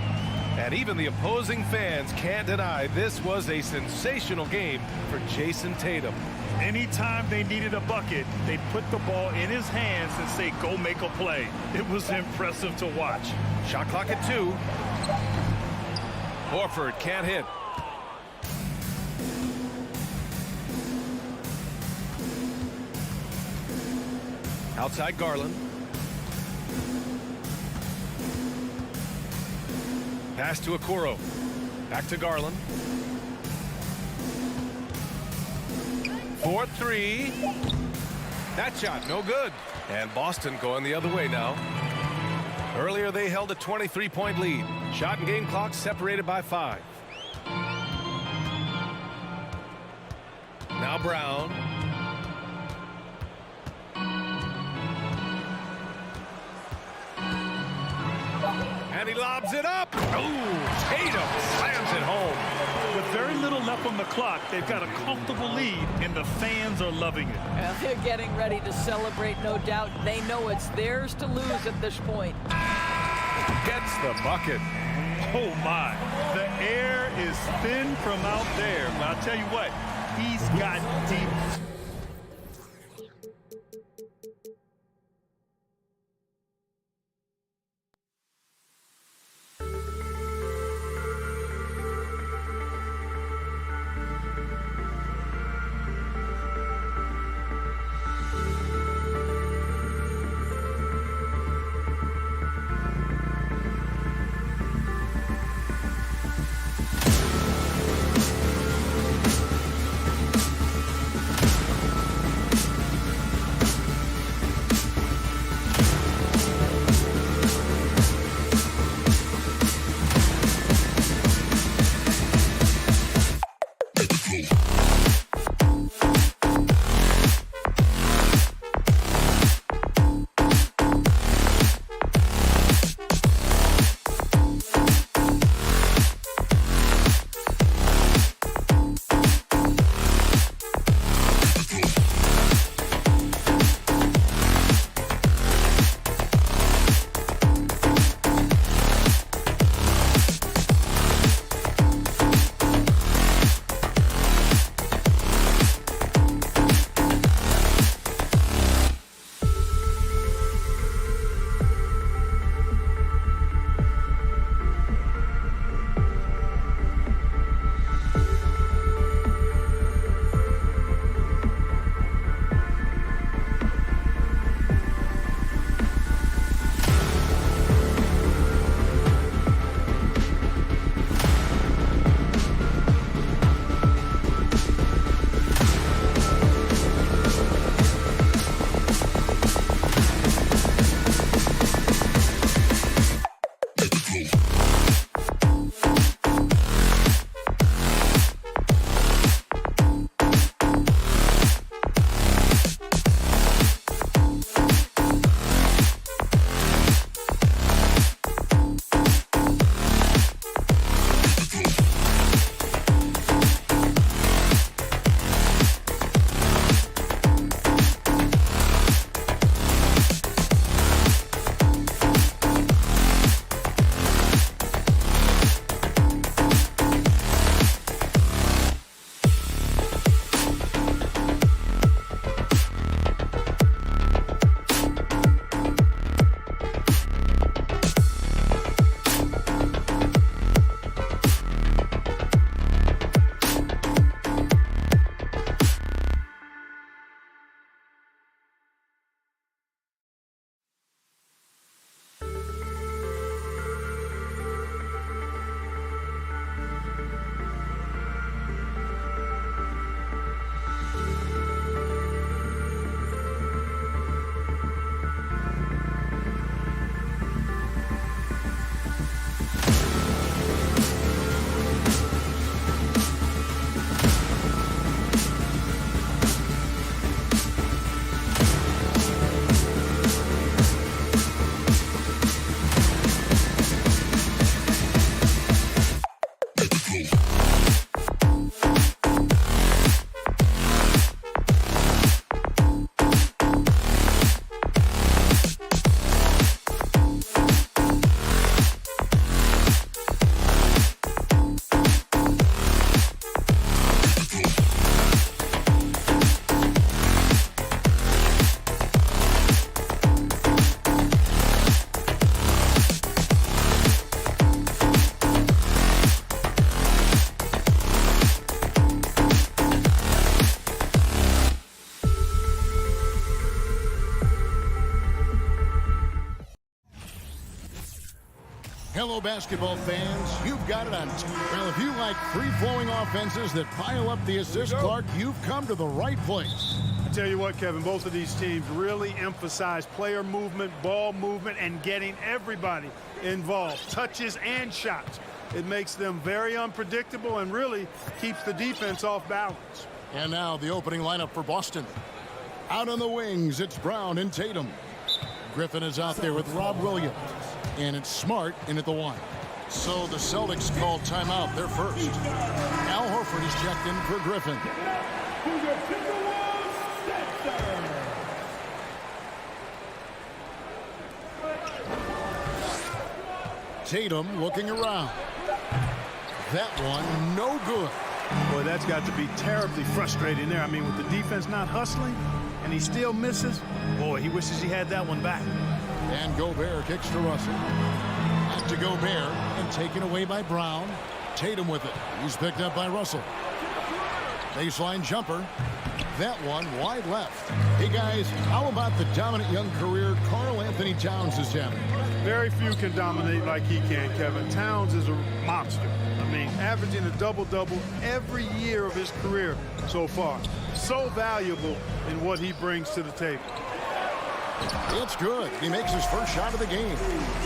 And even the opposing fans can't deny this was a sensational game for Jason Tatum. Anytime they needed a bucket, they put the ball in his hands and say, go make a play. It was impressive to watch. Shot clock at 2. Horford can't hit. Outside Garland. Pass to Okoro. Back to Garland. 4-3. That shot no good. And Boston going the other way now. Earlier they held a 23-point lead. Shot and game clock separated by 5. Now Brown. And he lobs it up. Oh, Tatum slams it home. With very little left on the clock, they've got a comfortable lead, and the fans are loving it. Well, they're getting ready to celebrate, no doubt. They know it's theirs to lose at this point. Gets the bucket. Oh, my. The air is thin from out there. But I'll tell you what, he's got deep. Hello, basketball fans. You've got it on. Well, if you like free-flowing offenses that pile up the assist, Clark, you've come to the right place. I tell you what, Kevin, both of these teams really emphasize player movement, ball movement, and getting everybody involved, touches and shots. It makes them very unpredictable and really keeps the defense off balance. And now the opening lineup for Boston. Out on the wings, it's Brown and Tatum. Griffin is out there with Rob Williams. And it's Smart in at the 1. So the Celtics called timeout. They're first. Al Horford is checked in for Griffin. Tatum looking around. That one, no good. Boy, that's got to be terribly frustrating there. I mean, with the defense not hustling, and he still misses, boy, he wishes he had that one back. And Gobert kicks to Russell. Back to Gobert, and taken away by Brown. Tatum with it. He's picked up by Russell. Baseline jumper. That one wide left. Hey, guys, how about the dominant young career Karl Anthony Towns is having? Very few can dominate like he can, Kevin. Towns is a monster. I mean, averaging a double-double every year of his career so far. So valuable in what he brings to the table. It's good. He makes his first shot of the game.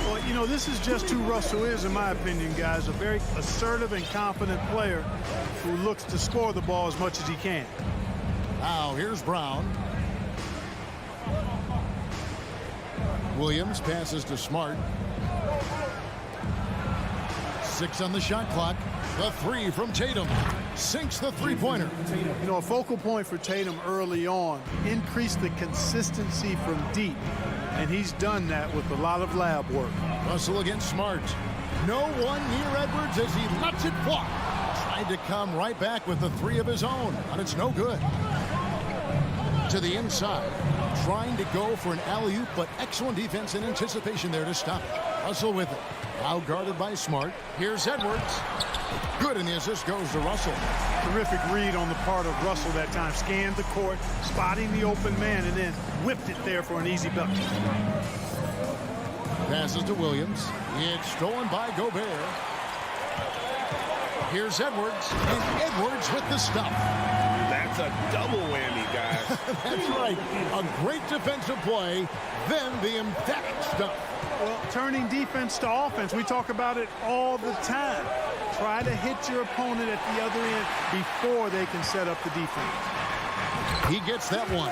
Well, you know, this is just who Russell is, in my opinion, guys. A very assertive and confident player who looks to score the ball as much as he can. Now, here's Brown. Williams passes to Smart. 6 on the shot clock. The 3 from Tatum. Sinks the three-pointer. You know, a focal point for Tatum early on. Increase the consistency from deep. And he's done that with a lot of lab work. Russell against Smart. No one near Edwards as he lets it fly. Tried to come right back with the 3 of his own, but it's no good. To the inside. Trying to go for an alley-oop, but excellent defense and anticipation there to stop it. Russell with it. Now guarded by Smart. Here's Edwards. Good, and the assist goes to Russell. Terrific read on the part of Russell that time. Scanned the court, spotting the open man, and then whipped it there for an easy bucket. Passes to Williams. It's stolen by Gobert. Here's Edwards, and Edwards with the stuff. That's a double whammy, guys. That's right. A great defensive play, then the emphatic stuff. Well, turning defense to offense, we talk about it all the time. Try to hit your opponent at the other end before they can set up the defense. He gets that one.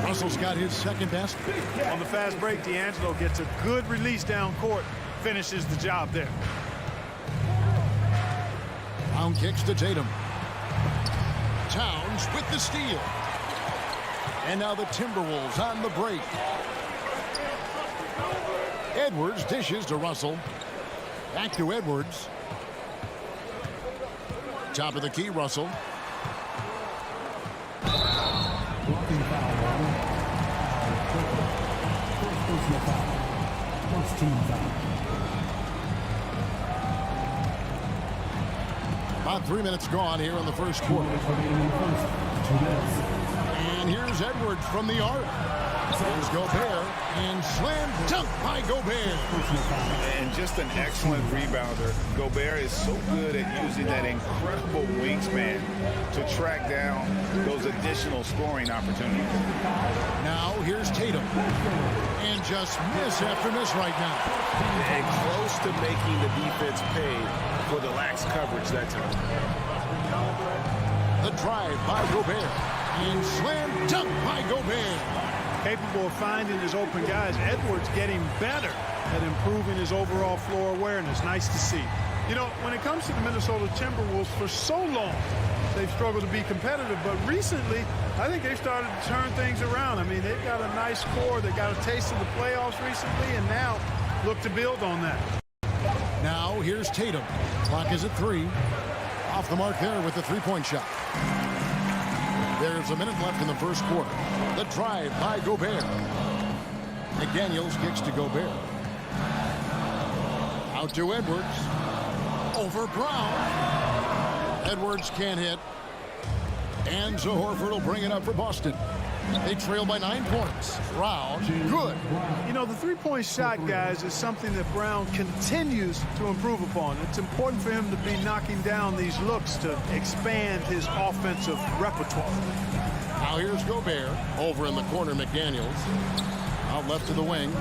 Russell's got his second basket. On the fast break, D'Angelo gets a good release down court, finishes the job there. Brown kicks to Tatum. Towns with the steal. And now the Timberwolves on the break. Edwards dishes to Russell. Back to Edwards. Top of the key, Russell. About 3 minutes gone here in the first quarter. And here's Edwards from the arc. Here's Gobert, and slam dunk by Gobert. And just an excellent rebounder. Gobert is so good at using that incredible wingspan to track down those additional scoring opportunities. Now here's Tatum. And just miss after miss right now. And close to making the defense pay for the lax coverage that time. The drive by Gobert. And slam dunk by Gobert. Capable of finding his open guys. Edwards getting better at improving his overall floor awareness. Nice to see. You know, when it comes to the Minnesota Timberwolves, for so long, they've struggled to be competitive. But recently, I think they've started to turn things around. I mean, they've got a nice core. They got a taste of the playoffs recently, and now look to build on that. Now here's Tatum. Clock is at 3. Off the mark there with the three-point shot. There's a minute left in the first quarter. The drive by Gobert. McDaniels kicks to Gobert. Out to Edwards. Over Brown. Edwards can't hit. And so Horford will bring it up for Boston. They trail by 9 points. Brown, good. You know, the three-point shot, guys, is something that Brown continues to improve upon. It's important for him to be knocking down these looks to expand his offensive repertoire. Now here's Gobert. Over in the corner, McDaniels. Out left to the wing.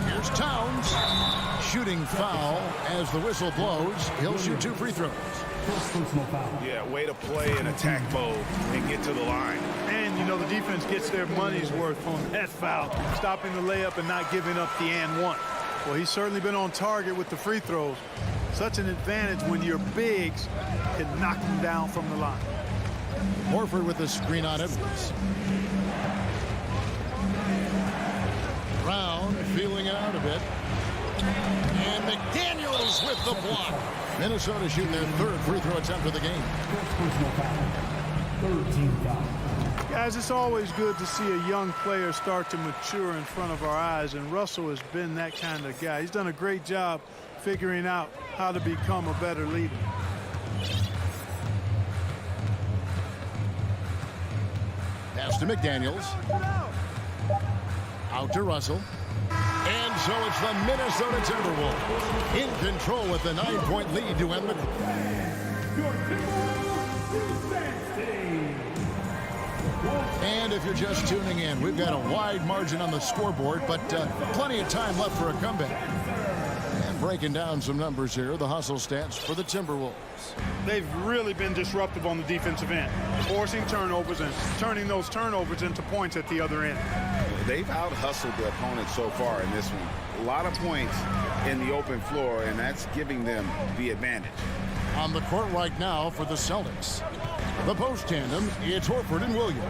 Here's Towns. Shooting foul as the whistle blows. He'll shoot 2 free throws. Yeah, way to play in attack mode and get to the line. And, you know, the defense gets their money's worth on that foul, stopping the layup and not giving up the and one. Well, he's certainly been on target with the free throws. Such an advantage when your bigs can knock them down from the line. Horford with the screen on Edwards. Brown feeling it out a bit. And McDaniels with the block. Minnesota shooting their 3rd free throw attempt of the game. Guys, it's always good to see a young player start to mature in front of our eyes, and Russell has been that kind of guy. He's done a great job figuring out how to become a better leader. Pass to McDaniels. Out to Russell. And so it's the Minnesota Timberwolves in control with the 9-point lead to end the And if you're just tuning in, we've got a wide margin on the scoreboard, but plenty of time left for a comeback. And breaking down some numbers here, the hustle stats for the Timberwolves. They've really been disruptive on the defensive end, forcing turnovers and turning those turnovers into points at the other end. They've out-hustled their opponents so far in this one. A lot of points in the open floor, and that's giving them the advantage. On the court right now for the Celtics. The post tandem, it's Horford and Williams.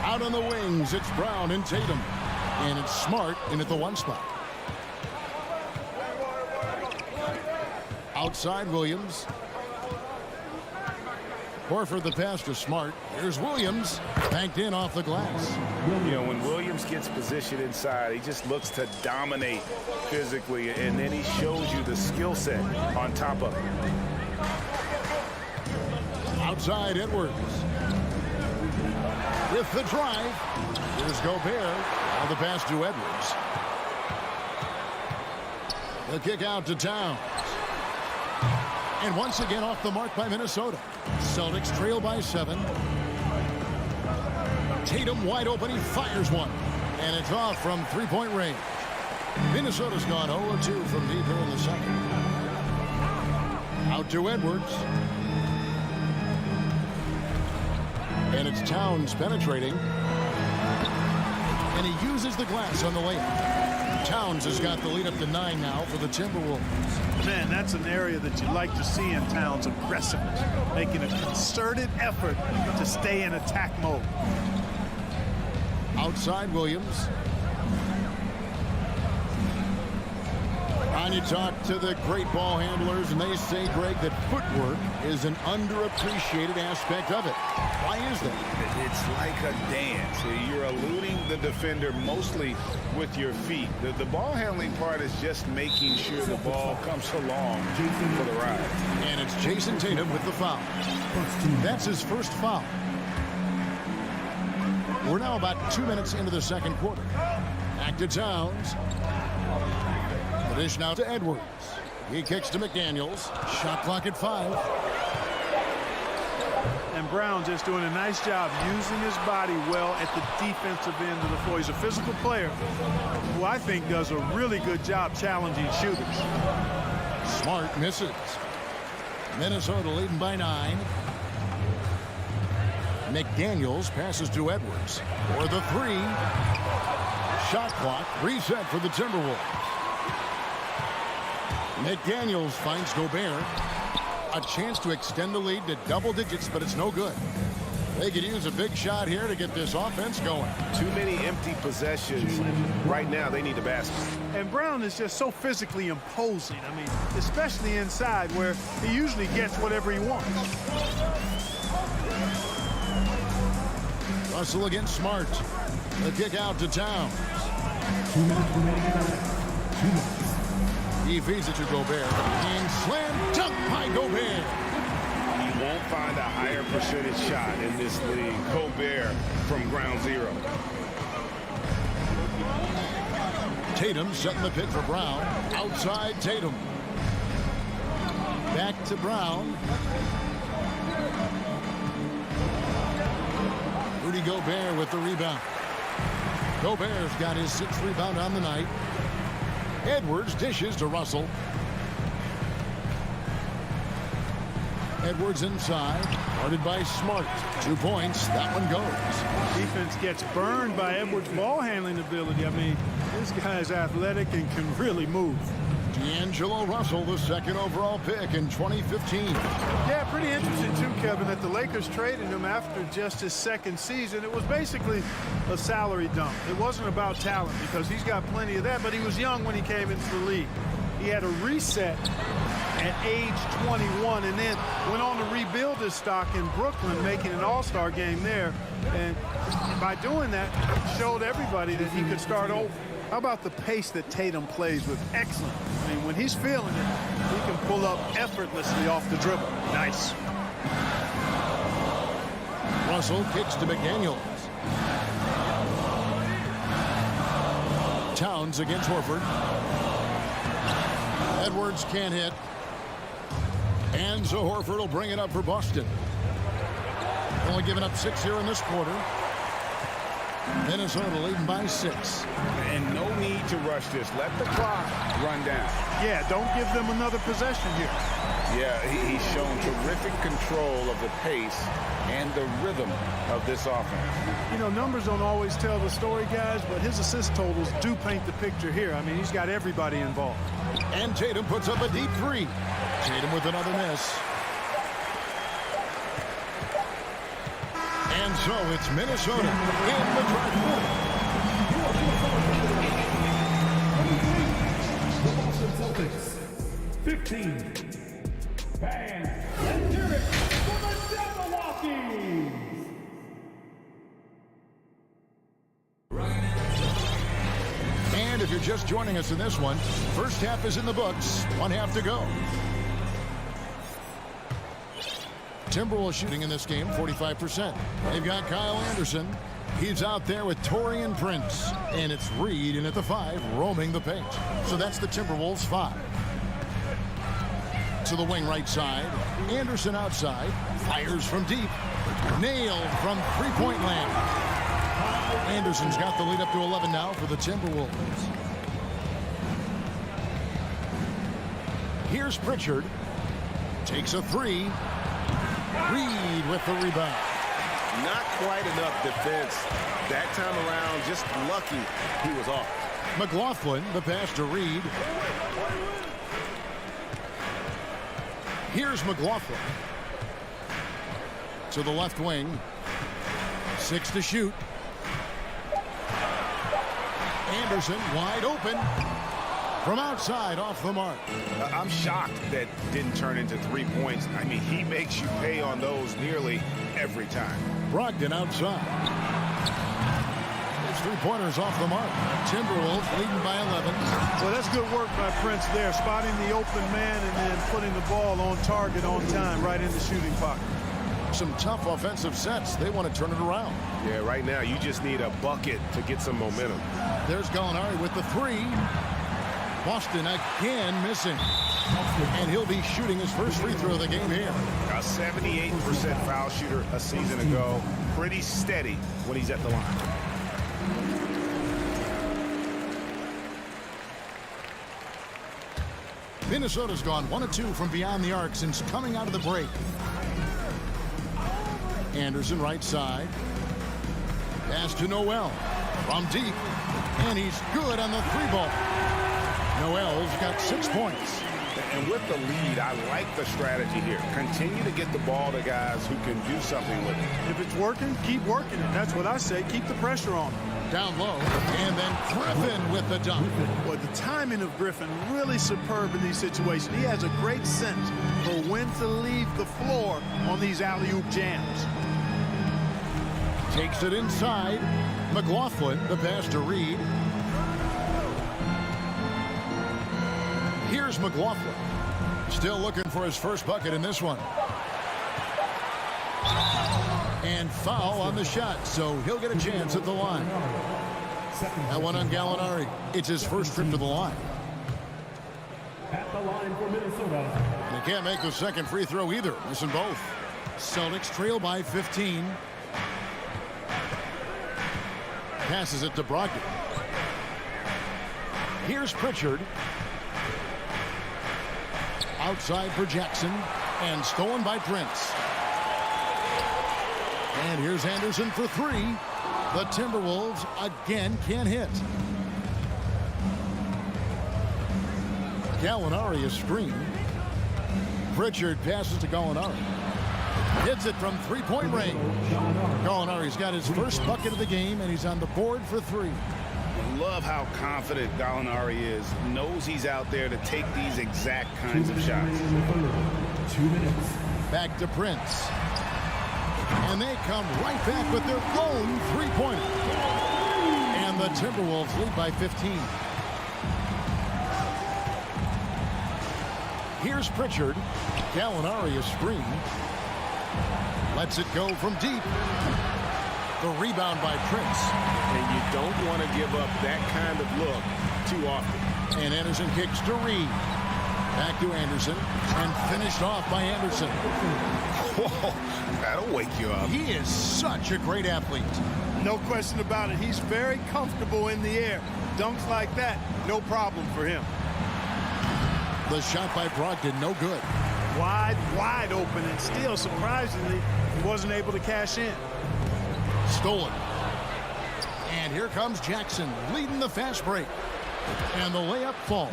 Out on the wings, it's Brown and Tatum. And it's Smart in at the 1 spot. Outside Williams. Horford the pass to Smart. Here's Williams. Banked in off the glass. You know, when Williams gets positioned inside, he just looks to dominate physically, and then he shows you the skill set on top of it. Outside Edwards. With the drive. Here's Gobert. On the pass to Edwards. The kick out to Towns. And once again off the mark by Minnesota. Celtics trail by 7. Tatum wide open. He fires one. And it's off from 3-point range. Minnesota's gone 0-2 from deep here in the second. Out to Edwards. And it's Towns penetrating. And he uses the glass on the layup. Towns has got the lead up to 9 now for the Timberwolves. Man, that's an area that you like to see in Towns, aggressiveness, making a concerted effort to stay in attack mode. Outside Williams. And you talk to the great ball handlers, and they say, Greg, that footwork is an underappreciated aspect of it. Why is that? It's like a dance. You're eluding the defender mostly with your feet. The ball handling part is just making sure the ball comes along for the ride. And it's Jason Tatum with the foul. That's his first foul. We're now about 2 minutes into the second quarter. Back to Towns. The dish now to Edwards. He kicks to McDaniels. Shot clock at 5. And Brown just doing a nice job using his body well at the defensive end of the floor. He's a physical player who I think does a really good job challenging shooters. Smart misses. Minnesota leading by 9. McDaniels passes to Edwards for the 3. Shot clock reset for the Timberwolves. McDaniels finds Gobert. A chance to extend the lead to double digits, but it's no good. They could use a big shot here to get this offense going. Too many empty possessions. Right now, they need the basket. And Brown is just so physically imposing. I mean, especially inside where he usually gets whatever he wants. Russell against Smart. The kick out to Towns. 2 minutes remaining. 2 minutes. He feeds it to Gobert. And slam dunk by Gobert. won't find a higher percentage shot in this league. Gobert from ground zero. Tatum setting the pick for Brown. Outside Tatum. Back to Brown. Rudy Gobert with the rebound. Gobert's got his 6th rebound on the night. Edwards dishes to Russell. Edwards inside, guarded by Smart. 2 points, that one goes. Defense gets burned by Edwards' ball handling ability. I mean, this guy's athletic and can really move. D'Angelo Russell, the 2nd overall pick in 2015. Yeah, pretty interesting too, Kevin, that the Lakers traded him after just his 2nd season. It was basically a salary dump. It wasn't about talent because he's got plenty of that, but he was young when he came into the league. He had a reset at age 21 and then went on to rebuild his stock in Brooklyn, making an all-star game there. And by doing that, showed everybody that he could start over. How about the pace that Tatum plays with? Excellent. I mean, when he's feeling it, he can pull up effortlessly off the dribble. Nice. Russell kicks to McDaniels. Towns against Horford. Edwards can't hit. And so Horford will bring it up for Boston. Only giving up 6 here in this quarter. Minnesota leading by 6. And no need to rush this. Let the clock run down. Yeah, don't give them another possession here. Yeah, he's shown terrific control of the pace and the rhythm of this offense. You know, numbers don't always tell the story, guys, but his assist totals do paint the picture here. I mean, he's got everybody involved. And Tatum puts up a deep 3. Tatum with another miss. And so it's Minnesota in the drive. The Boston Celtics, 15. Fans, let's hear it for the Milwaukee. And if you're just joining us in this one, first half is in the books. 1 half to go. Timberwolves shooting in this game 45%. They've got Kyle Anderson. He's out there with Taurean Prince. And it's Reed in at the 5 roaming the paint. So that's the Timberwolves 5. To the wing right side. Anderson outside. Fires from deep. Nailed from three-point land. Anderson's got the lead up to 11 now for the Timberwolves. Here's Pritchard. Takes a 3. Reed with the rebound. Not quite enough defense that time around. Just lucky he was off. McLaughlin, the pass to Reed. Here's McLaughlin. To the left wing. 6 to shoot. Anderson wide open. From outside, off the mark. I'm shocked that didn't turn into 3 points. I mean, he makes you pay on those nearly every time. Brogdon outside. His 3-pointers off the mark. Timberwolves leading by 11. Well, that's good work by Prince there, spotting the open man and then putting the ball on target on time, right in the shooting pocket. Some tough offensive sets. They want to turn it around. Yeah, right now you just need a bucket to get some momentum. There's Gallinari with the 3. Boston again missing. And he'll be shooting his first free throw of the game here. A 78% foul shooter a season ago. Pretty steady when he's at the line. Minnesota's gone 1 of 2 from beyond the arc since coming out of the break. Anderson right side. Pass to Noel from deep. And he's good on the 3-ball. Noel's got 6 points. And with the lead, I like the strategy here. Continue to get the ball to guys who can do something with it. If it's working, keep working it. That's what I say. Keep the pressure on him. Down low. And then Griffin with the dunk. Well, the timing of Griffin really superb in these situations. He has a great sense for when to leave the floor on these alley-oop jams. Takes it inside. McLaughlin, the pass to Reed. Here's McLaughlin. Still looking for his first bucket in this one. And foul on the shot, so he'll get a chance at the line. That one on Gallinari. It's his first trip to the line. At the line for Minnesota. And he can't make the second free throw either. Missing both. Celtics trail by 15. Passes it to Brogdon. Here's Pritchard. Outside for Jackson. And stolen by Prince. And here's Anderson for three. The Timberwolves again can't hit. Gallinari is screened. Pritchard passes to Gallinari. Hits it from three-point range. Gallinari's got his first bucket of the game, and he's on the board for three. Love how confident Gallinari is. Knows he's out there to take these exact kinds of shots. 2 minutes. Back to Prince. And they come right back with their own three-pointer. And the Timberwolves lead by 15. Here's Pritchard. Gallinari is screened. Lets it go from deep. The rebound by Prince. And you don't want to give up that kind of look too often. And Anderson kicks to Reed. Back to Anderson. And finished off by Anderson. Whoa, that'll wake you up. He is such a great athlete. No question about it. He's very comfortable in the air. Dunks like that, no problem for him. The shot by Brogdon, no good. Wide open, and still, surprisingly, he wasn't able to cash in. Stolen. And here comes Jackson, leading the fast break. And the layup falls.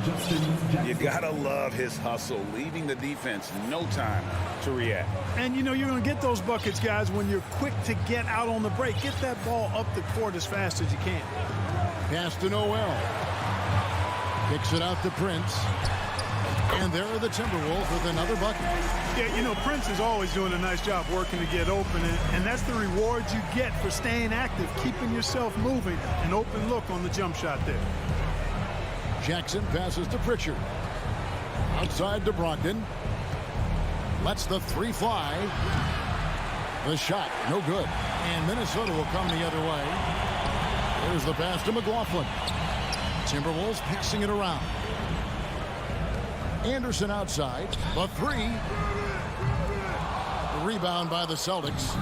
You gotta love his hustle, leaving the defense no time to react. And you know you're going to get those buckets, guys, when you're quick to get out on the break. Get that ball up the court as fast as you can. Pass to Noel. Kicks it out to Prince. And there are the Timberwolves with another bucket. Yeah, you know, Prince is always doing a nice job working to get open, and that's the reward you get for staying active, keeping yourself moving. An open look on the jump shot there. Jackson passes to Pritchard. Outside to Brogdon. Lets the three fly. The shot, no good. And Minnesota will come the other way. There's the pass to McLaughlin. Timberwolves passing it around. Anderson outside. The three. The rebound by the Celtics.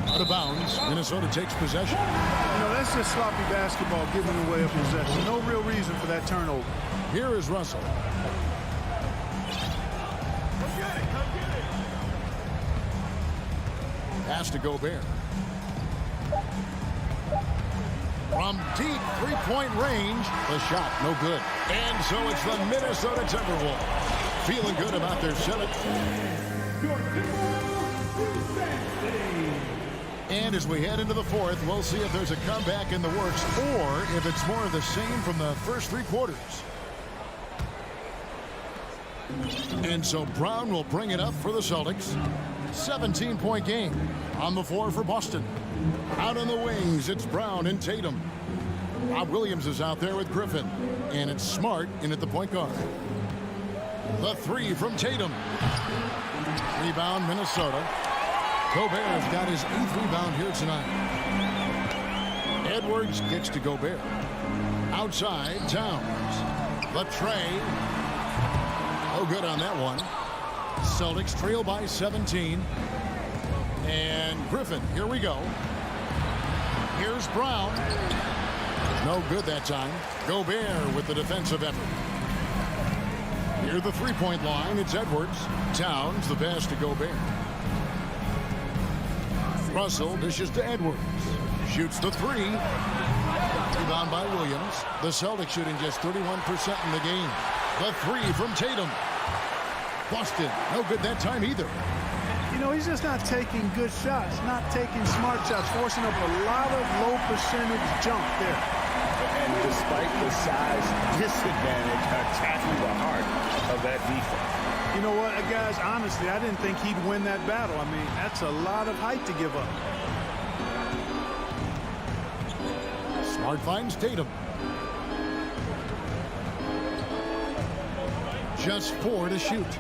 Out of bounds. Minnesota takes possession. You know, that's just sloppy basketball, giving away a possession. No real reason for that turnover. Here is Russell. Pass to Gobert. From deep three-point range, the shot no good. And so it's the Minnesota Timberwolves feeling good about their seventh. And as we head into the fourth, we'll see if there's a comeback in the works or if it's more of the same from the first three quarters. And so Brown will bring it up for the Celtics. 17-point game on the floor for Boston. Out on the wings, it's Brown and Tatum. Rob Williams is out there with Griffin. And it's Smart in at the point guard. The three from Tatum. Rebound, Minnesota. Gobert has got his 8th rebound here tonight. Edwards kicks to Gobert. Outside, Towns. The tray. No good on that one. Celtics trail by 17. And Griffin, here we go. Here's Brown. No good that time. Gobert with the defensive effort. Near the three-point line, it's Edwards. Towns, the pass to Gobert. Russell dishes to Edwards. Shoots the three. Rebound by Williams. The Celtics shooting just 31% in the game. The three from Tatum. Boston, no good that time either. You know, he's just not taking good shots, not taking smart shots, forcing up a lot of low percentage jump there. And despite the size disadvantage, attacking the heart of that defense. You know what, guys, honestly, I didn't think he'd win that battle. I mean, that's a lot of height to give up. Smart finds Tatum. Just 4 to shoot.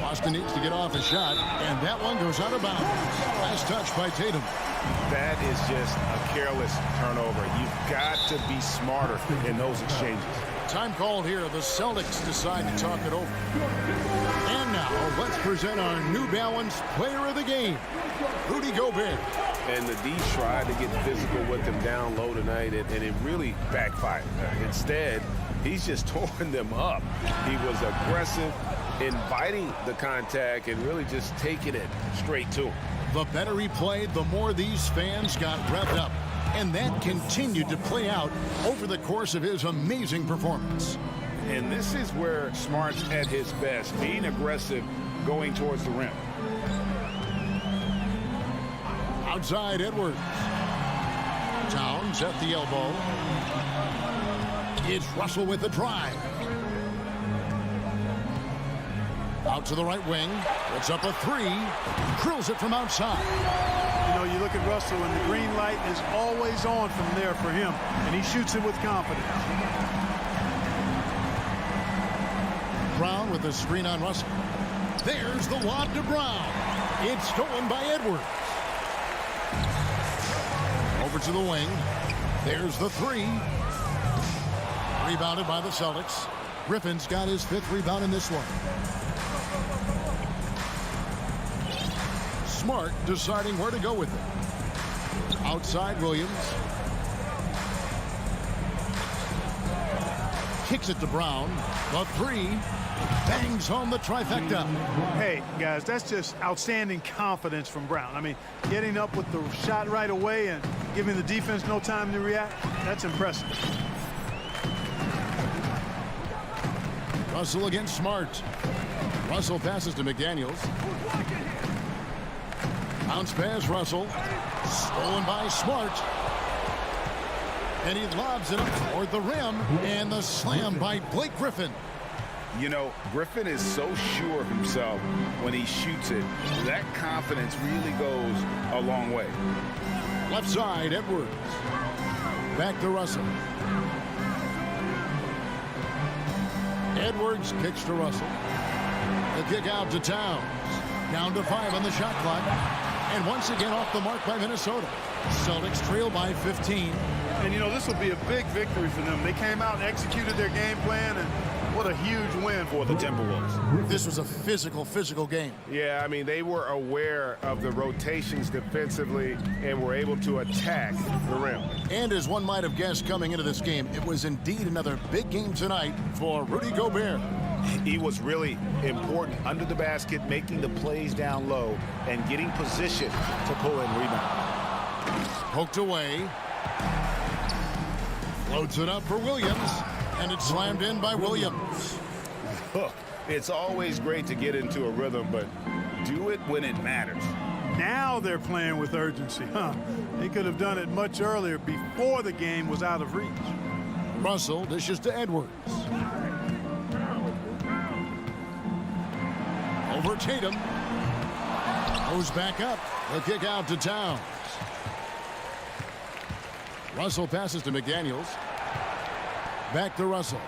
Boston needs to get off a shot, and that one goes out of bounds. Last touch by Tatum. That is just a careless turnover. You've got to be smarter in those exchanges. Time called here. The Celtics decide to talk it over. And now, let's present our New Balance Player of the Game, Rudy Gobert. And the D tried to get physical with him down low tonight, and it really backfired. Instead, he's just torn them up. He was aggressive, inviting the contact, and really just taking it straight to him. The better he played, the more these fans got revved up. And that continued to play out over the course of his amazing performance. And this is where Smart's at his best, being aggressive, going towards the rim. Outside Edwards. Towns at the elbow. It's Russell with the drive. Out to the right wing. Puts up a three. Drills it from outside. You know, you look at Russell, and the green light is always on from there for him, and he shoots it with confidence. Brown with the screen on Russell. There's the lob to Brown. It's stolen by Edwards. Over to the wing. There's the three. Rebounded by the Celtics. Griffin's got his 5th rebound in this one. Smart deciding where to go with it. Outside Williams. Kicks it to Brown. The three. Bangs home the trifecta. Hey, guys, that's just outstanding confidence from Brown. I mean, getting up with the shot right away and giving the defense no time to react, that's impressive. Russell against Smart. Russell passes to McDaniels. Bounce pass, Russell. Stolen by Smart. And he lobs it up toward the rim. And the slam by Blake Griffin. You know, Griffin is so sure of himself when he shoots it. That confidence really goes a long way. Left side, Edwards. Back to Russell. Edwards kicks to Russell. The kick out to Towns. Down to 5 on the shot clock. And once again off the mark by Minnesota. Celtics trail by 15. And, you know, this will be a big victory for them. They came out and executed their game plan, and what a huge win for the Timberwolves. This was a physical game. Yeah, I mean, they were aware of the rotations defensively and were able to attack the rim. And as one might have guessed coming into this game, it was indeed another big game tonight for Rudy Gobert. He was really important under the basket, making the plays down low and getting position to pull in rebound. Poked away. Loads it up for Williams. And it's slammed in by Williams. Look, it's always great to get into a rhythm, but do it when it matters. Now they're playing with urgency, huh? They could have done it much earlier before the game was out of reach. Russell dishes to Edwards. Over Tatum. Goes back up. The kick out to Towns. Russell passes to McDaniels. Back to Russell.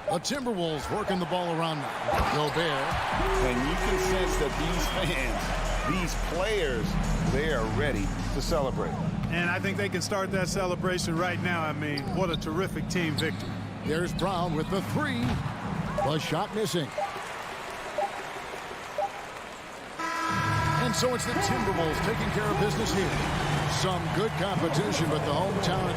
The Timberwolves working the ball around now. Gobert. And you can sense that these fans, these players, they are ready to celebrate. And I think they can start that celebration right now. I mean, what a terrific team victory. There's Brown with the three. The shot missing. And so it's the Timberwolves taking care of business here. Some good competition, but the hometown